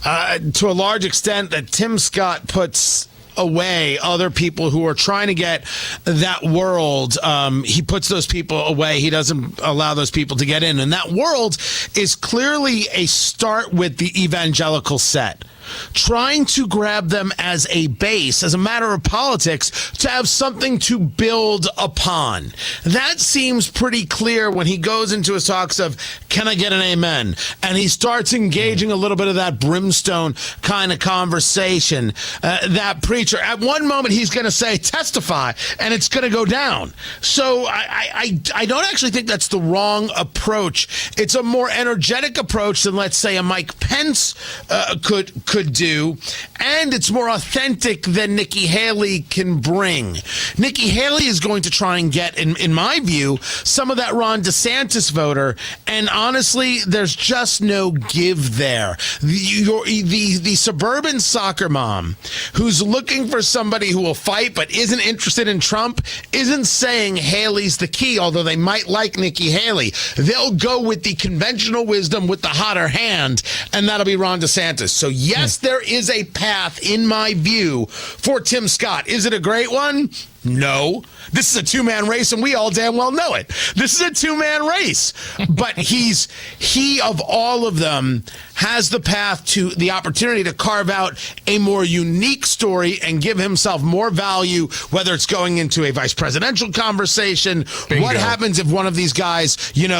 [SPEAKER 8] to a large extent, that Tim Scott puts away other people who are trying to get that world. He puts those people away. He doesn't allow those people to get in. And that world is clearly a start with the evangelical set, trying to grab them as a base, as a matter of politics, to have something to build upon. That seems pretty clear when he goes into his talks of, can I get an amen? And he starts engaging a little bit of that brimstone kind of conversation. That preacher, at one moment, he's going to say, testify, and it's going to go down. So I don't actually think that's the wrong approach. It's a more energetic approach than, let's say, a Mike Pence could do, and it's more authentic than Nikki Haley can bring. Nikki Haley is going to try and get, in my view, some of that Ron DeSantis voter, and honestly, there's just no give there. The suburban soccer mom who's looking for somebody who will fight but isn't interested in Trump isn't saying Haley's the key, although they might like Nikki Haley. They'll go with the conventional wisdom with the hotter hand, and that'll be Ron DeSantis. So yes, there is a path, in my view, for Tim Scott. Is it a great one? No. This is a two-man race, and we all damn well know it. This is a two-man race. But he, of all of them, has the path to the opportunity to carve out a more unique story and give himself more value, whether it's going into a vice presidential conversation, Bingo. What happens if one of these guys,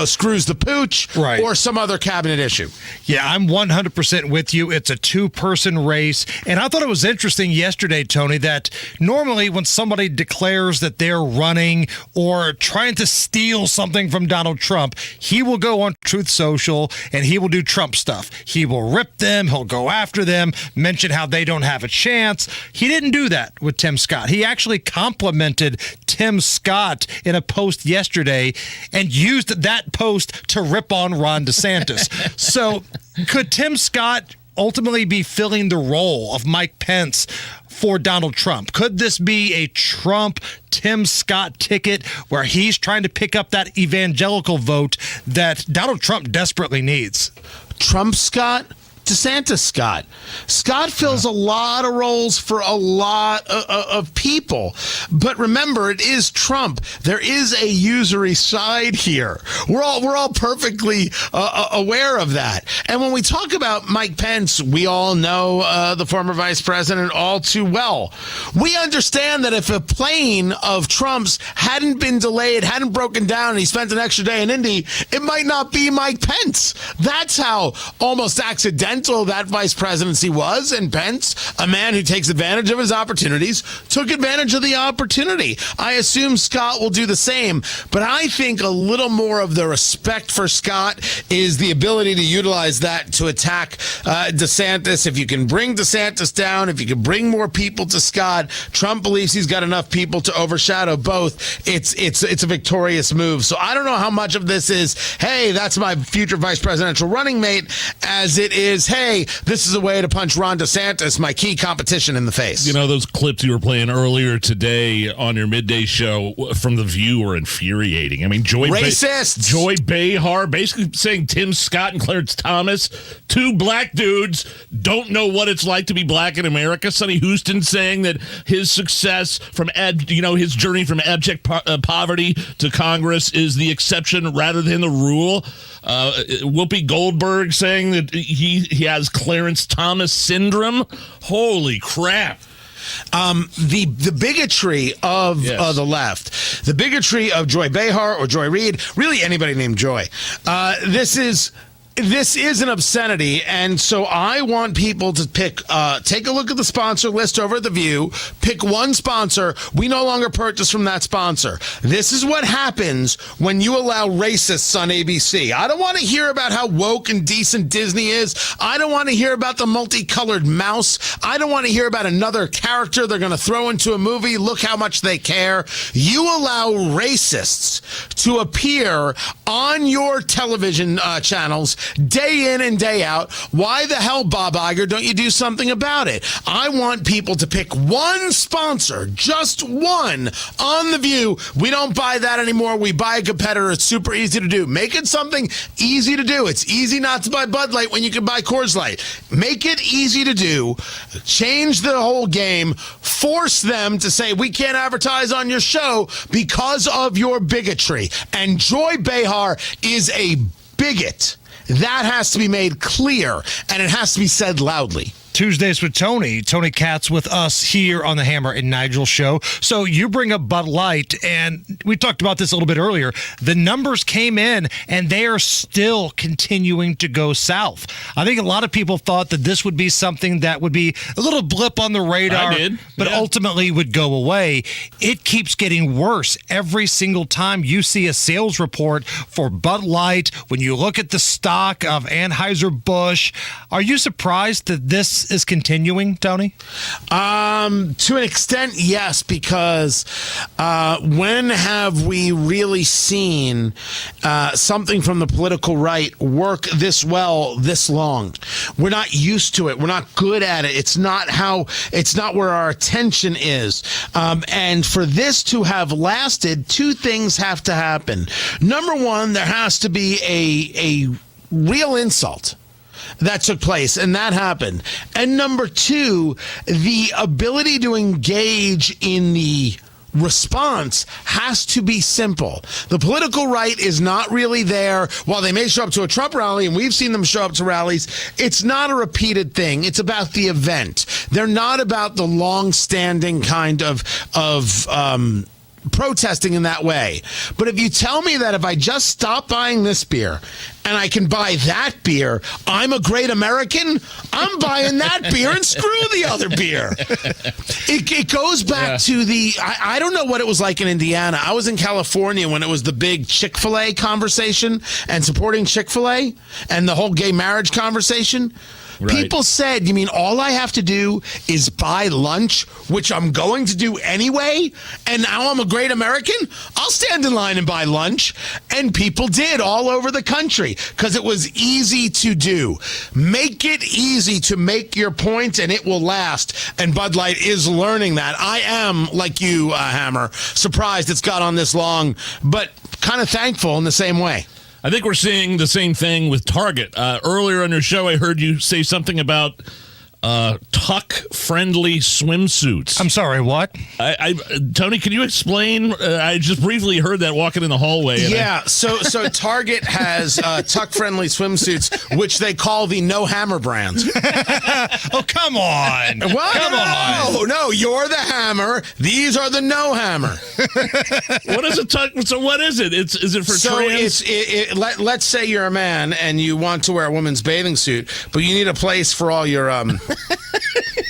[SPEAKER 8] screws the pooch, right, or some other cabinet issue.
[SPEAKER 17] Yeah, I'm 100% with you. It's a two-person race. And I thought it was interesting yesterday, Tony, that normally when somebody declares that they're running or trying to steal something from Donald Trump, he will go on Truth Social and he will do Trump stuff. He will rip them. He'll go after them, mention how they don't have a chance. He didn't do that with Tim Scott. He actually complimented Tim Scott in a post yesterday and used that post to rip on Ron DeSantis. So could Tim Scott ultimately be filling the role of Mike Pence for Donald Trump? Could this be a Trump-Tim Scott ticket where he's trying to pick up that evangelical vote that Donald Trump desperately needs?
[SPEAKER 8] Trump Scott? DeSantis Scott. Scott fills a lot of roles for a lot of people. But remember, it is Trump. There is a usury side here. We're all perfectly aware of that. And when we talk about Mike Pence, we all know the former vice president all too well. We understand that if a plane of Trump's hadn't been delayed, hadn't broken down, and he spent an extra day in Indy, it might not be Mike Pence. That's how almost accidental instrumental that vice presidency was, and Pence, a man who takes advantage of his opportunities, took advantage of the opportunity. I assume Scott will do the same, but I think a little more of the respect for Scott is the ability to utilize that to attack DeSantis. If you can bring DeSantis down, if you can bring more people to Scott, Trump believes he's got enough people to overshadow both. It's a victorious move. So I don't know how much of this is, hey, that's my future vice presidential running mate, as it is, hey, this is a way to punch Ron DeSantis, my key competition, in the face.
[SPEAKER 15] You know, those clips you were playing earlier today on your midday show from The View were infuriating. I mean, Joy Behar basically saying Tim Scott and Clarence Thomas, two black dudes, don't know what it's like to be black in America. Sonny Houston saying that his success from his journey from abject poverty to Congress is the exception rather than the rule. Whoopi Goldberg saying that he has Clarence Thomas syndrome. Holy crap.
[SPEAKER 8] The bigotry of the left, the bigotry of Joy Behar or Joy Reid, really anybody named Joy. This is an obscenity, and so I want people to take a look at the sponsor list over at The View, pick one sponsor. We no longer purchase from that sponsor. This is what happens when you allow racists on ABC. I don't want to hear about how woke and decent Disney is. I don't want to hear about the multicolored mouse. I don't want to hear about another character they're going to throw into a movie. Look how much they care. You allow racists to appear on your television channels day in and day out. Why the hell, Bob Iger, don't you do something about it? I want people to pick one sponsor, just one, on The View. We don't buy that anymore. We buy a competitor. It's super easy to do. Make it something easy to do. It's easy not to buy Bud Light when you can buy Coors Light. Make it easy to do. Change the whole game. Force them to say, we can't advertise on your show because of your bigotry. And Joy Behar is a bigot. That has to be made clear, and it has to be said loudly.
[SPEAKER 17] Tuesdays with Tony Katz with us here on the Hammer and Nigel show. So you bring up Bud Light, and we talked about this a little bit earlier. The numbers came in, and they are still continuing to go south. I think a lot of people thought that this would be something that would be a little blip on the radar, but ultimately would go away. It keeps getting worse every single time you see a sales report for Bud Light. When you look at the stock of Anheuser-Busch, are you surprised that this is continuing, Tony?
[SPEAKER 8] To an extent, yes, because when have we really seen something from the political right work this well this long? We're not used to it. We're not good at it. It's not where our attention is. And for this to have lasted, two things have to happen. Number one, there has to be a real insult that took place, and that happened. And number two, the ability to engage in the response has to be simple. The political right is not really there. While they may show up to a Trump rally, and we've seen them show up to rallies, it's not a repeated thing. It's about the event. They're not about the long-standing kind of protesting in that way. But if you tell me that if I just stop buying this beer and I can buy that beer, I'm a great American, I'm buying that beer and screw the other beer. It goes back to I don't know what it was like in Indiana. I was in California when it was the big Chick-fil-A conversation and supporting Chick-fil-A and the whole gay marriage conversation. Right. People said, you mean all I have to do is buy lunch, which I'm going to do anyway, and now I'm a great American? I'll stand in line and buy lunch. And people did all over the country because it was easy to do. Make it easy to make your point, and it will last. And Bud Light is learning that. I am, like you, Hammer, surprised it's got on this long, but kind of thankful in the same way.
[SPEAKER 15] I think we're seeing the same thing with Target. Earlier on your show, I heard you say something about tuck-friendly swimsuits.
[SPEAKER 17] I'm sorry, what?
[SPEAKER 15] Tony, can you explain? I just briefly heard that walking in the hallway.
[SPEAKER 8] So Target has tuck-friendly swimsuits, which they call the No Hammer brand.
[SPEAKER 17] Oh, come on.
[SPEAKER 8] What?
[SPEAKER 17] Come on.
[SPEAKER 8] No, you're the hammer. These are the No Hammer.
[SPEAKER 15] What is a tuck? So what is it? Is it for trans?
[SPEAKER 8] Let's say you're a man and you want to wear a woman's bathing suit, but you need a place for all your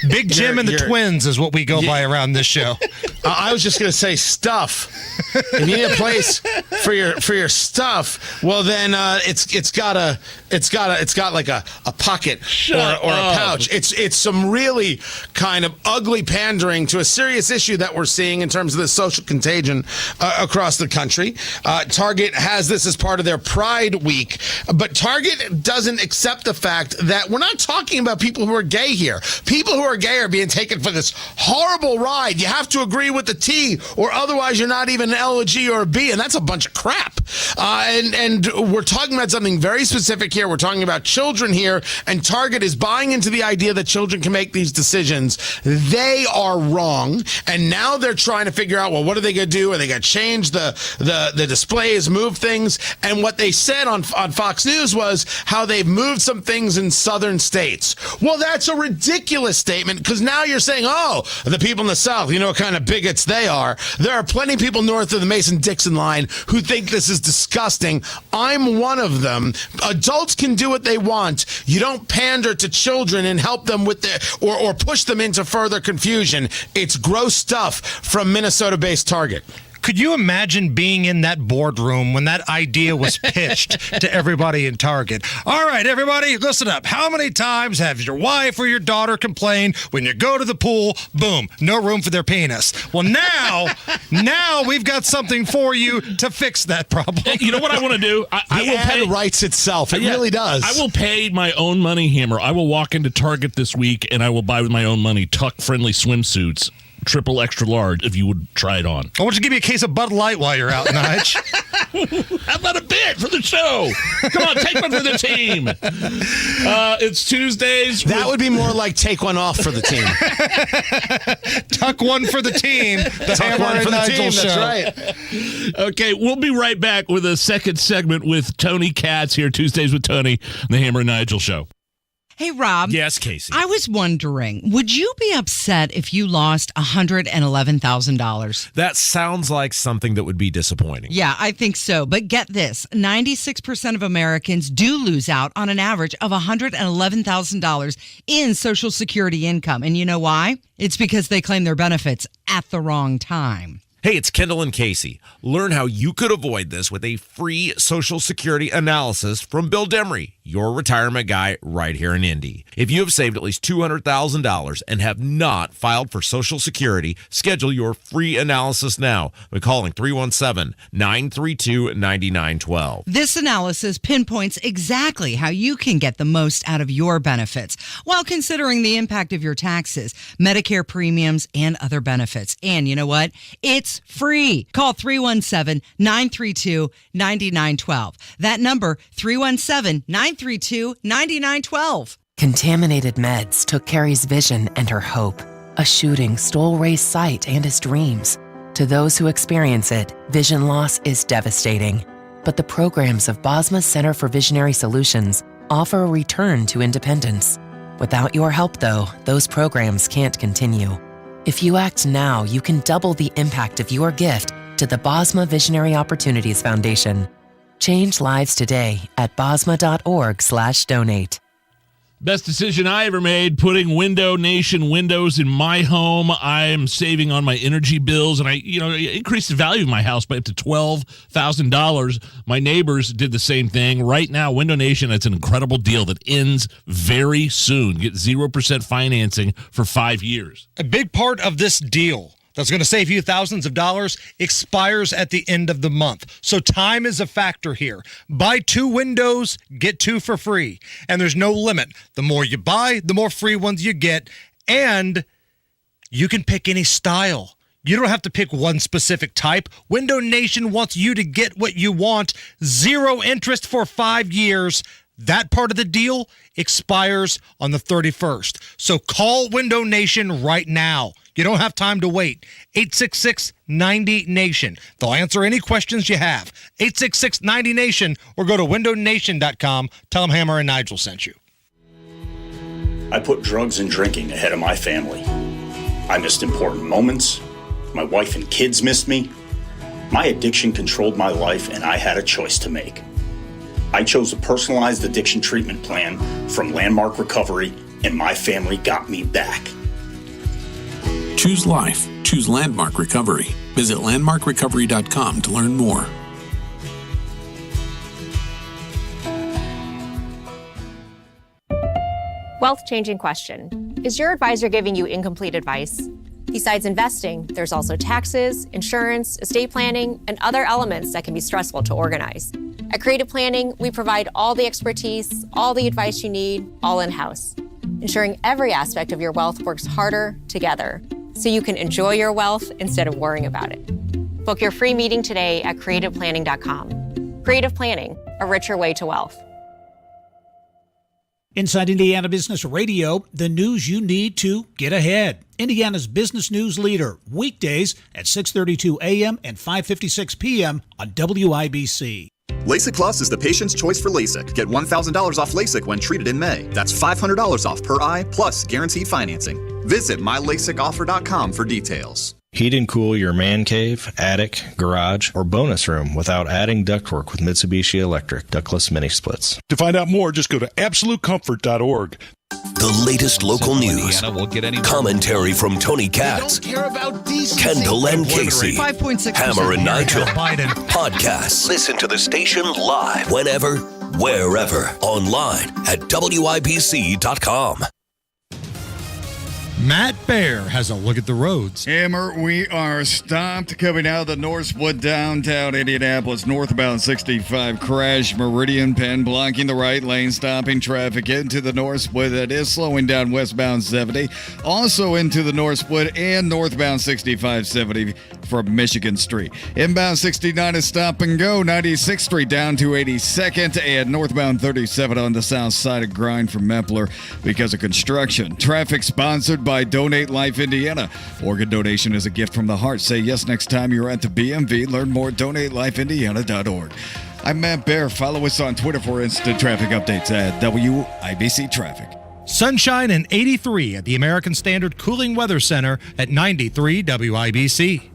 [SPEAKER 17] Big Jim and the Twins is what we go by around this show.
[SPEAKER 8] I was just going to say stuff. If you need a place for your stuff, well then it's got like a pocket or a pouch. It's some really kind of ugly pandering to a serious issue that we're seeing in terms of the social contagion across the country. Target has this as part of their Pride Week, but Target doesn't accept the fact that we're not talking about people who are gay here. People who are gay are being taken for this horrible ride. You have to agree with the T, or otherwise you're not even an L, a G, or a B, and that's a bunch of crap. And we're talking about something very specific here. We're talking about children here, and Target is buying into the idea that children can make these decisions. They are wrong, and now they're trying to figure out, well, what are they going to do? Are they going to change the displays, move things? And what they said on Fox News was how they've moved some things in southern states. Well, that's a ridiculous statement, because now you're saying, oh, the people in the South, you know what kind of bigots they are. There are plenty of people north of the Mason-Dixon line who think this is disgusting. I'm one of them. Adults can do what they want. You don't pander to children and help them with or push them into further confusion. It's gross stuff from Minnesota-based Target.
[SPEAKER 17] Could you imagine being in that boardroom when that idea was pitched to everybody in Target? All right, everybody, listen up. How many times has your wife or your daughter complained when you go to the pool, boom, no room for their penis? Well, now we've got something for you to fix that problem.
[SPEAKER 15] You know what I want to do? I will pay.
[SPEAKER 8] Writes itself. It really does.
[SPEAKER 15] I will pay my own money, Hammer. I will walk into Target this week and I will buy with my own money tuck-friendly swimsuits. Triple extra large if you would try it on.
[SPEAKER 17] I want you to give me a case of Bud Light while you're out, Nige.
[SPEAKER 15] How about a bit for the show? Come on, take one for the team. It's Tuesdays.
[SPEAKER 8] That would be more like take one off for the team.
[SPEAKER 17] Tuck one for the team. The
[SPEAKER 8] Tuck
[SPEAKER 17] Hammer
[SPEAKER 8] one
[SPEAKER 17] and
[SPEAKER 8] for the
[SPEAKER 17] Nigel
[SPEAKER 8] team.
[SPEAKER 17] show.
[SPEAKER 8] That's right.
[SPEAKER 15] Okay, we'll be right back with a second segment with Tony Katz here, Tuesdays with Tony, the Hammer and Nigel show.
[SPEAKER 6] Hey, Rob.
[SPEAKER 15] Yes, Casey.
[SPEAKER 6] I was wondering, would you be upset if you lost $111,000?
[SPEAKER 9] That sounds like something that would be disappointing.
[SPEAKER 6] Yeah, I think so. But get this, 96% of Americans do lose out on an average of $111,000 in Social Security income. And you know why? It's because they claim their benefits at the wrong time.
[SPEAKER 9] Hey, it's Kendall and Casey. Learn how you could avoid this with a free Social Security analysis from Bill Demery, your retirement guy right here in Indy. If you have saved at least $200,000 and have not filed for Social Security, schedule your free analysis now by calling 317-932-9912.
[SPEAKER 6] This analysis pinpoints exactly how you can get the most out of your benefits while considering the impact of your taxes, Medicare premiums, and other benefits. And you know what? It's free. Call 317-932-9912. That number, 317-932-9912.
[SPEAKER 14] Contaminated meds took Carrie's vision and her hope. A shooting stole Ray's sight and his dreams. To those who experience it, vision loss is devastating. But the programs of Bosma Center for Visionary Solutions offer a return to independence. Without your help, though, those programs can't continue. If you act now, you can double the impact of your gift to the Bosma Visionary Opportunities Foundation. Change lives today at bosma.org/donate.
[SPEAKER 15] Best decision I ever made, putting Window Nation windows in my home. I'm saving on my energy bills, and I increased the value of my house by up to $12,000. My neighbors did the same thing. Right now, Window Nation, it's an incredible deal that ends very soon. Get 0% financing for 5 years.
[SPEAKER 17] A big part of this deal that's going to save you thousands of dollars expires at the end of the month. So time is a factor here. Buy 2 windows, get 2 for free. And there's no limit. The more you buy, the more free ones you get. And you can pick any style. You don't have to pick one specific type. Window Nation wants you to get what you want. 0 interest for 5 years. that part of the deal expires on the 31st. So call Window Nation right now. You don't have time to wait. 866-90-NATION. They'll answer any questions you have. 866-90-NATION or go to windownation.com. Tell them Hammer and Nigel sent you.
[SPEAKER 16] I put drugs and drinking ahead of my family. I missed important moments. My wife and kids missed me. My addiction controlled my life, and I had a choice to make. I chose a personalized addiction treatment plan from Landmark Recovery, and my family got me back.
[SPEAKER 20] Choose life. Choose Landmark Recovery. Visit landmarkrecovery.com to learn more.
[SPEAKER 21] Wealth-changing question. Is your advisor giving you incomplete advice? Besides investing, there's also taxes, insurance, estate planning, and other elements that can be stressful to organize. At Creative Planning, we provide all the expertise, all the advice you need, all in-house, ensuring every aspect of your wealth works harder together so you can enjoy your wealth instead of worrying about it. Book your free meeting today at creativeplanning.com. Creative Planning, a richer way to wealth.
[SPEAKER 22] Inside Indiana Business Radio, the news you need to get ahead. Indiana's business news leader, weekdays at 6:32 a.m. and 5:56 p.m. on WIBC.
[SPEAKER 23] LASIK Plus is the patient's choice for LASIK. Get $1,000 off LASIK when treated in May. That's $500 off per eye, plus guaranteed financing. Visit mylasicoffer.com for details.
[SPEAKER 24] Heat and cool your man cave, attic, garage, or bonus room without adding ductwork with Mitsubishi Electric ductless mini splits.
[SPEAKER 26] To find out more, just go to absolutecomfort.org.
[SPEAKER 7] The latest local news, commentary from Tony Katz, Kendall and Casey, Hammer and Nigel, podcasts. Listen to the station live whenever, wherever, online at WIBC.com.
[SPEAKER 17] Matt Bear has a look at the roads.
[SPEAKER 19] Hammer, we are stopped coming out of the Northwood downtown Indianapolis, northbound 65 crash, Meridian Penn blocking the right lane, stopping traffic into the Northwood. That is slowing down westbound 70. Also into the Northwood and northbound 6570 from Michigan Street. Inbound 69 is stop and go. 96th Street down to 82nd and northbound 37 on the south side of Grind from Mepler because of construction. Traffic sponsored by Donate Life Indiana. Organ donation is a gift from the heart. Say yes next time you're at the BMV. Learn more at donatelifeindiana.org. I'm Matt Bear. Follow us on Twitter for instant traffic updates at WIBC Traffic.
[SPEAKER 17] Sunshine and 83 at the American Standard Cooling Weather Center at 93 WIBC.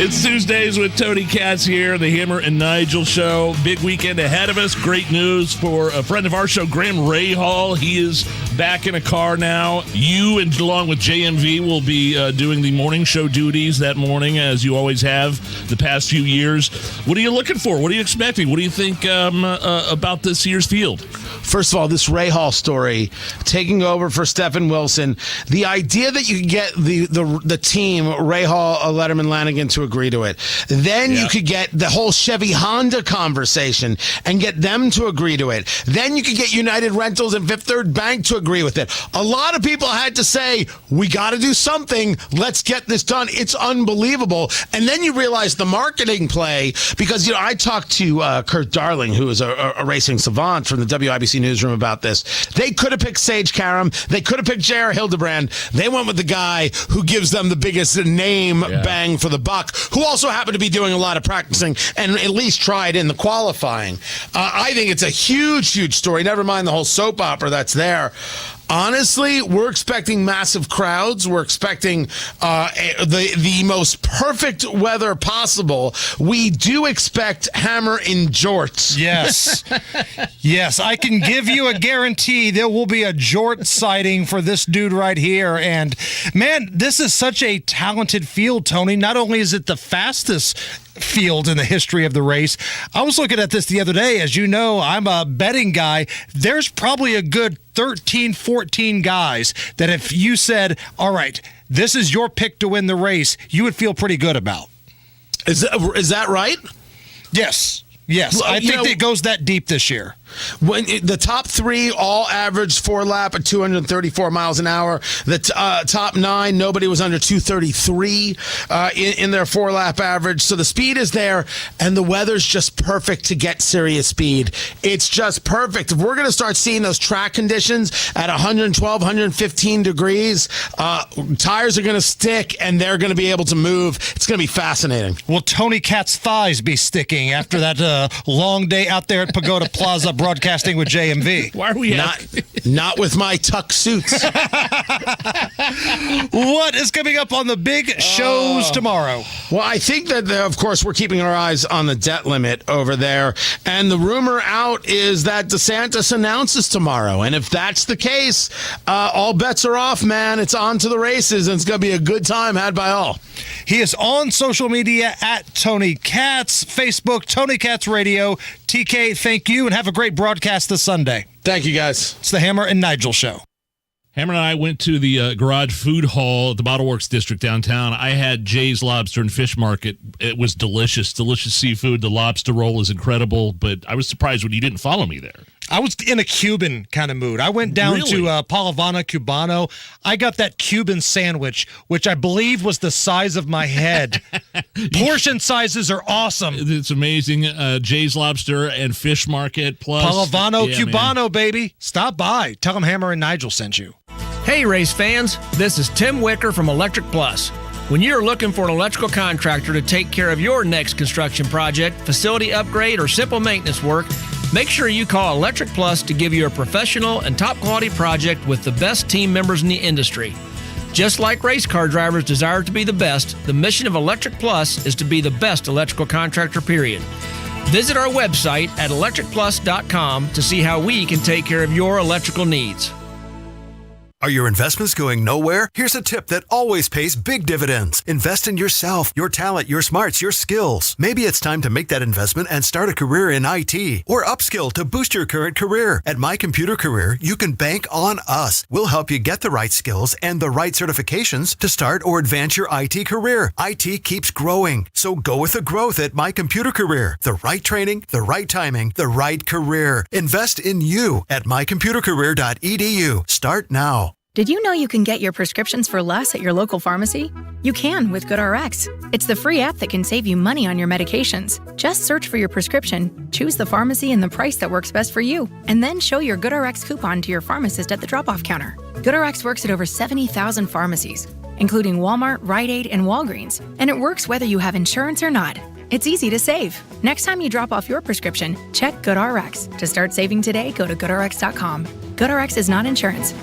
[SPEAKER 15] It's Tuesdays with Tony Katz here, the Hammer and Nigel show. Big weekend ahead of us. Great news for a friend of our show, Graham Rahal. He is back in a car now. You, and along with JMV, will be doing the morning show duties that morning, as you always have the past few years. What are you looking for? What are you expecting? What do you think about this year's field?
[SPEAKER 8] First of all, this Rahal story, taking over for Stephen Wilson, the idea that you could get the team, Rahal, Letterman, Lanigan, to agree to it. Then you could get the whole Chevy Honda conversation and get them to agree to it. Then you could get United Rentals and Fifth Third Bank to agree with it. A lot of people had to say, we got to do something. Let's get this done. It's unbelievable. And then you realize the marketing play, because, you know, I talked to Kurt Darling, who is a racing savant from the WIBC newsroom about this. They could have picked Sage Karam. They could have picked J.R. Hildebrand. They went with the guy who gives them the biggest name bang for the buck, who also happened to be doing a lot of practicing and at least tried in the qualifying. I think it's a huge, huge story. Never mind the whole soap opera that's there. Honestly, we're expecting massive crowds. We're expecting the most perfect weather possible. We do expect Hammer in jorts.
[SPEAKER 17] Yes. Yes, I can give you a guarantee there will be a jort sighting for this dude right here. And, man, this is such a talented field, Tony. Not only is it the fastest field in the history of the race. I was looking at this the other day. As you know, I'm a betting guy. There's probably a good 13, 14 guys that if you said, all right, this is your pick to win the race, you would feel pretty good about.
[SPEAKER 8] Is that right?
[SPEAKER 17] Yes. Yes. I think it goes that deep this year.
[SPEAKER 8] When the top 3 all averaged 4-lap at 234 miles an hour. The top 9, nobody was under 233 in their 4-lap average. So the speed is there, and the weather's just perfect to get serious speed. It's just perfect. If we're going to start seeing those track conditions at 112, 115 degrees, tires are going to stick, and they're going to be able to move. It's going to be fascinating.
[SPEAKER 17] Will Tony Cat's thighs be sticking after that long day out there at Pagoda Plaza broadcasting with JMV?
[SPEAKER 15] Why are we
[SPEAKER 8] not with my tuck suits?
[SPEAKER 17] What is coming up on the big shows tomorrow?
[SPEAKER 8] Well, I think that, of course, we're keeping our eyes on the debt limit over there. And the rumor out is that DeSantis announces tomorrow. And if that's the case, all bets are off, man. It's on to the races, and it's going to be a good time had by all.
[SPEAKER 17] He is on social media at Tony Katz, Facebook, Tony Katz Radio. TK, thank you, and have a great broadcast this Sunday.
[SPEAKER 8] Thank you, guys.
[SPEAKER 17] It's the Hammer and Nigel Show.
[SPEAKER 15] Hammer and I went to the Garage Food Hall at the Bottle Works District downtown. I had Jay's Lobster and Fish Market. It was delicious seafood. The lobster roll is incredible, but I was surprised when you didn't follow me there.
[SPEAKER 17] I was in a Cuban kind of mood. I went down to Palavana Cubano. I got that Cuban sandwich, which I believe was the size of my head. Portion sizes are awesome.
[SPEAKER 15] It's amazing. Jay's Lobster and Fish Market plus
[SPEAKER 17] Palavano Cubano, baby. Stop by. Tell them Hammer and Nigel sent you.
[SPEAKER 3] Hey, race fans. This is Tim Wicker from Electric Plus. When you're looking for an electrical contractor to take care of your next construction project, facility upgrade, or simple maintenance work, make sure you call Electric Plus to give you a professional and top-quality project with the best team members in the industry. Just like race car drivers desire to be the best, the mission of Electric Plus is to be the best electrical contractor, period. Visit our website at electricplus.com to see how we can take care of your electrical needs.
[SPEAKER 4] Are your investments going nowhere? Here's a tip that always pays big dividends. Invest in yourself, your talent, your smarts, your skills. Maybe it's time to make that investment and start a career in IT or upskill to boost your current career. At My Computer Career, you can bank on us. We'll help you get the right skills and the right certifications to start or advance your IT career. IT keeps growing, so go with the growth at My Computer Career. The right training, the right timing, the right career. Invest in you at mycomputercareer.edu. Start now.
[SPEAKER 11] Did you know you can get your prescriptions for less at your local pharmacy? You can with GoodRx. It's the free app that can save you money on your medications. Just search for your prescription, choose the pharmacy and the price that works best for you, and then show your GoodRx coupon to your pharmacist at the drop-off counter. GoodRx works at over 70,000 pharmacies, including Walmart, Rite Aid, and Walgreens, and it works whether you have insurance or not. It's easy to save. Next time you drop off your prescription, check GoodRx. To start saving today, go to GoodRx.com. GoodRx is not insurance.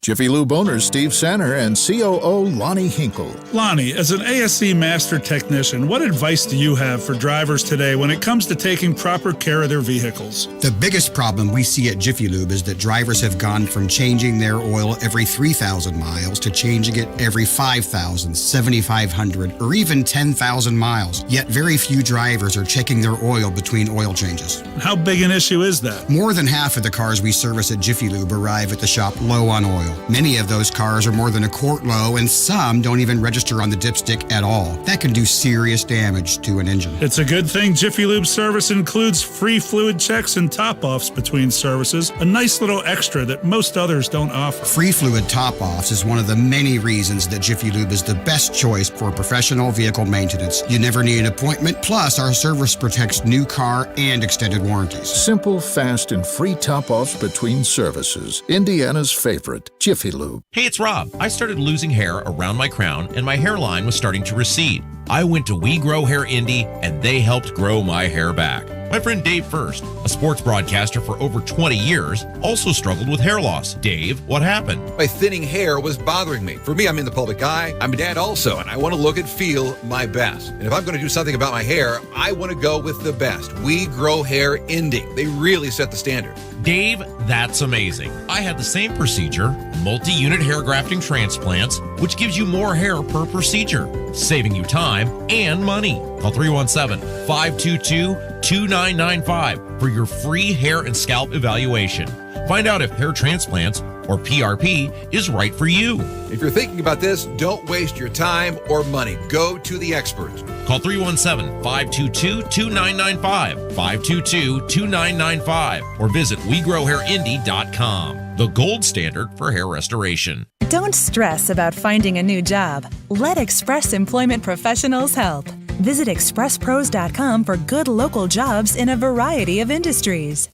[SPEAKER 12] Jiffy Lube owners Steve Sanner and COO Lonnie Hinkle.
[SPEAKER 13] Lonnie, as an ASC master technician, what advice do you have for drivers today when it comes to taking proper care of their vehicles?
[SPEAKER 18] The biggest problem we see at Jiffy Lube is that drivers have gone from changing their oil every 3,000 miles to changing it every 5,000, 7,500, or even 10,000 miles. Yet very few drivers are checking their oil between oil changes.
[SPEAKER 13] How big an issue is that?
[SPEAKER 18] More than half of the cars we service at Jiffy Lube arrive at the shop low on oil. Many of those cars are more than a quart low, and some don't even register on the dipstick at all. That can do serious damage to an engine.
[SPEAKER 13] It's a good thing Jiffy Lube service includes free fluid checks and top-offs between services, a nice little extra that most others don't offer.
[SPEAKER 18] Free fluid top-offs is one of the many reasons that Jiffy Lube is the best choice for professional vehicle maintenance. You never need an appointment, plus our service protects new car and extended warranties.
[SPEAKER 12] Simple, fast, and free top-offs between services. Indiana's favorite, Jiffy Lube.
[SPEAKER 9] Hey, it's Rob. I started losing hair around my crown and my hairline was starting to recede. I went to We Grow Hair Indy and they helped grow my hair back. My friend Dave First, a sports broadcaster for over 20 years, also struggled with hair loss. Dave, what happened?
[SPEAKER 27] My thinning hair was bothering me. For me, I'm in the public eye. I'm a dad also, and I want to look and feel my best. And if I'm going to do something about my hair, I want to go with the best. We Grow Hair Indy. They really set the standard.
[SPEAKER 9] Dave, that's amazing. I had the same procedure, multi-unit hair grafting transplants, which gives you more hair per procedure, saving you time and money. Call 317-522-2995 for your free hair and scalp evaluation. Find out if hair transplants or PRP is right for you.
[SPEAKER 27] If you're thinking about this, don't waste your time or money. Go to the experts.
[SPEAKER 9] Call 317-522-2995, 522-2995, or visit WeGrowHairIndy.com, the gold standard for hair restoration.
[SPEAKER 1] Don't stress about finding a new job. Let Express Employment Professionals help. Visit expresspros.com for good local jobs in a variety of industries.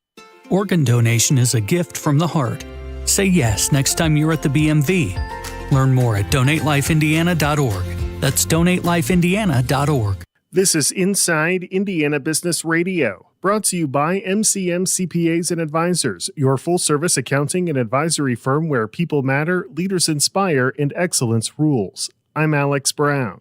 [SPEAKER 2] Organ donation is a gift from the heart. Say yes next time you're at the BMV. Learn more at donatelifeindiana.org. That's donatelifeindiana.org.
[SPEAKER 5] This is Inside Indiana Business Radio, brought to you by MCM CPAs and Advisors, your full-service accounting and advisory firm where people matter, leaders inspire, and excellence rules. I'm Alex Brown.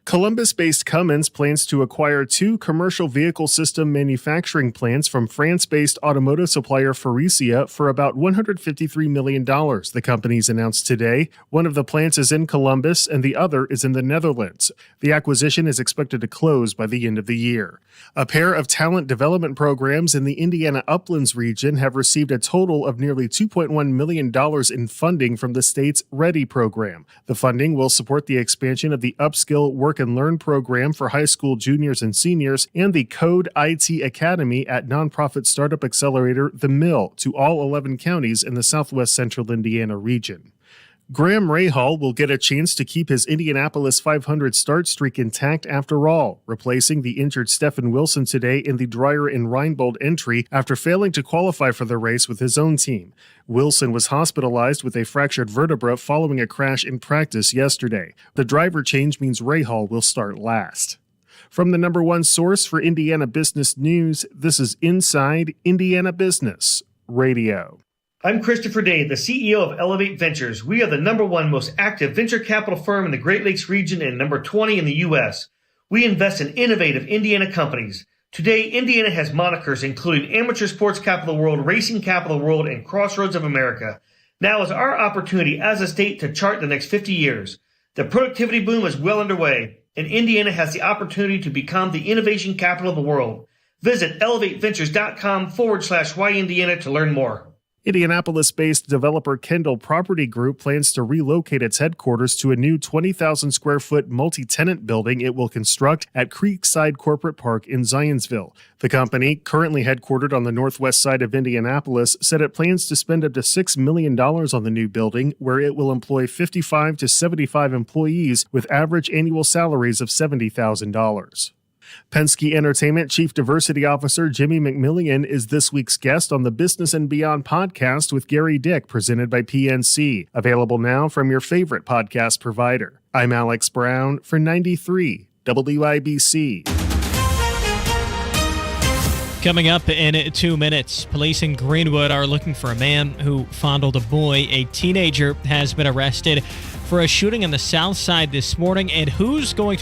[SPEAKER 5] Columbus-based Cummins plans to acquire 2 commercial vehicle system manufacturing plants from France-based automotive supplier Faurecia for about $153 million, the companies announced today. One of the plants is in Columbus and the other is in the Netherlands. The acquisition is expected to close by the end of the year. A pair of talent development programs in the Indiana Uplands region have received a total of nearly $2.1 million in funding from the state's READY program. The funding will support the expansion of the Upskill Work and Learn program for high school juniors and seniors and the Code IT Academy at nonprofit startup accelerator The Mill to all 11 counties in the southwest central Indiana region. Graham Rahal will get a chance to keep his Indianapolis 500 start streak intact after all, replacing the injured Stephen Wilson today in the Dreyer and Reinbold entry after failing to qualify for the race with his own team. Wilson was hospitalized with a fractured vertebra following a crash in practice yesterday. The driver change means Rahal will start last. From the number one source for Indiana business news, this is Inside Indiana Business Radio.
[SPEAKER 6] I'm Christopher Day, the CEO of Elevate Ventures. We are the number one most active venture capital firm in the Great Lakes region and number 20 in the U.S. We invest in innovative Indiana companies. Today, Indiana has monikers including Amateur Sports Capital World, Racing Capital World, and Crossroads of America. Now is our opportunity as a state to chart the next 50 years. The productivity boom is well underway, and Indiana has the opportunity to become the innovation capital of the world. Visit elevateventures.com/whyindiana to learn more.
[SPEAKER 5] Indianapolis-based developer Kendall Property Group plans to relocate its headquarters to a new 20,000-square-foot multi-tenant building it will construct at Creekside Corporate Park in Zionsville. The company, currently headquartered on the northwest side of Indianapolis, said it plans to spend up to $6 million on the new building, where it will employ 55 to 75 employees with average annual salaries of $70,000. Penske Entertainment Chief Diversity Officer Jimmy McMillian is this week's guest on the Business and Beyond podcast with Gary Dick, presented by PNC. Available now from your favorite podcast provider. I'm Alex Brown for 93 WIBC.
[SPEAKER 10] Coming up in 2 minutes, police in Greenwood are looking for a man who fondled a boy. A teenager has been arrested for a shooting on the south side this morning, and who's going to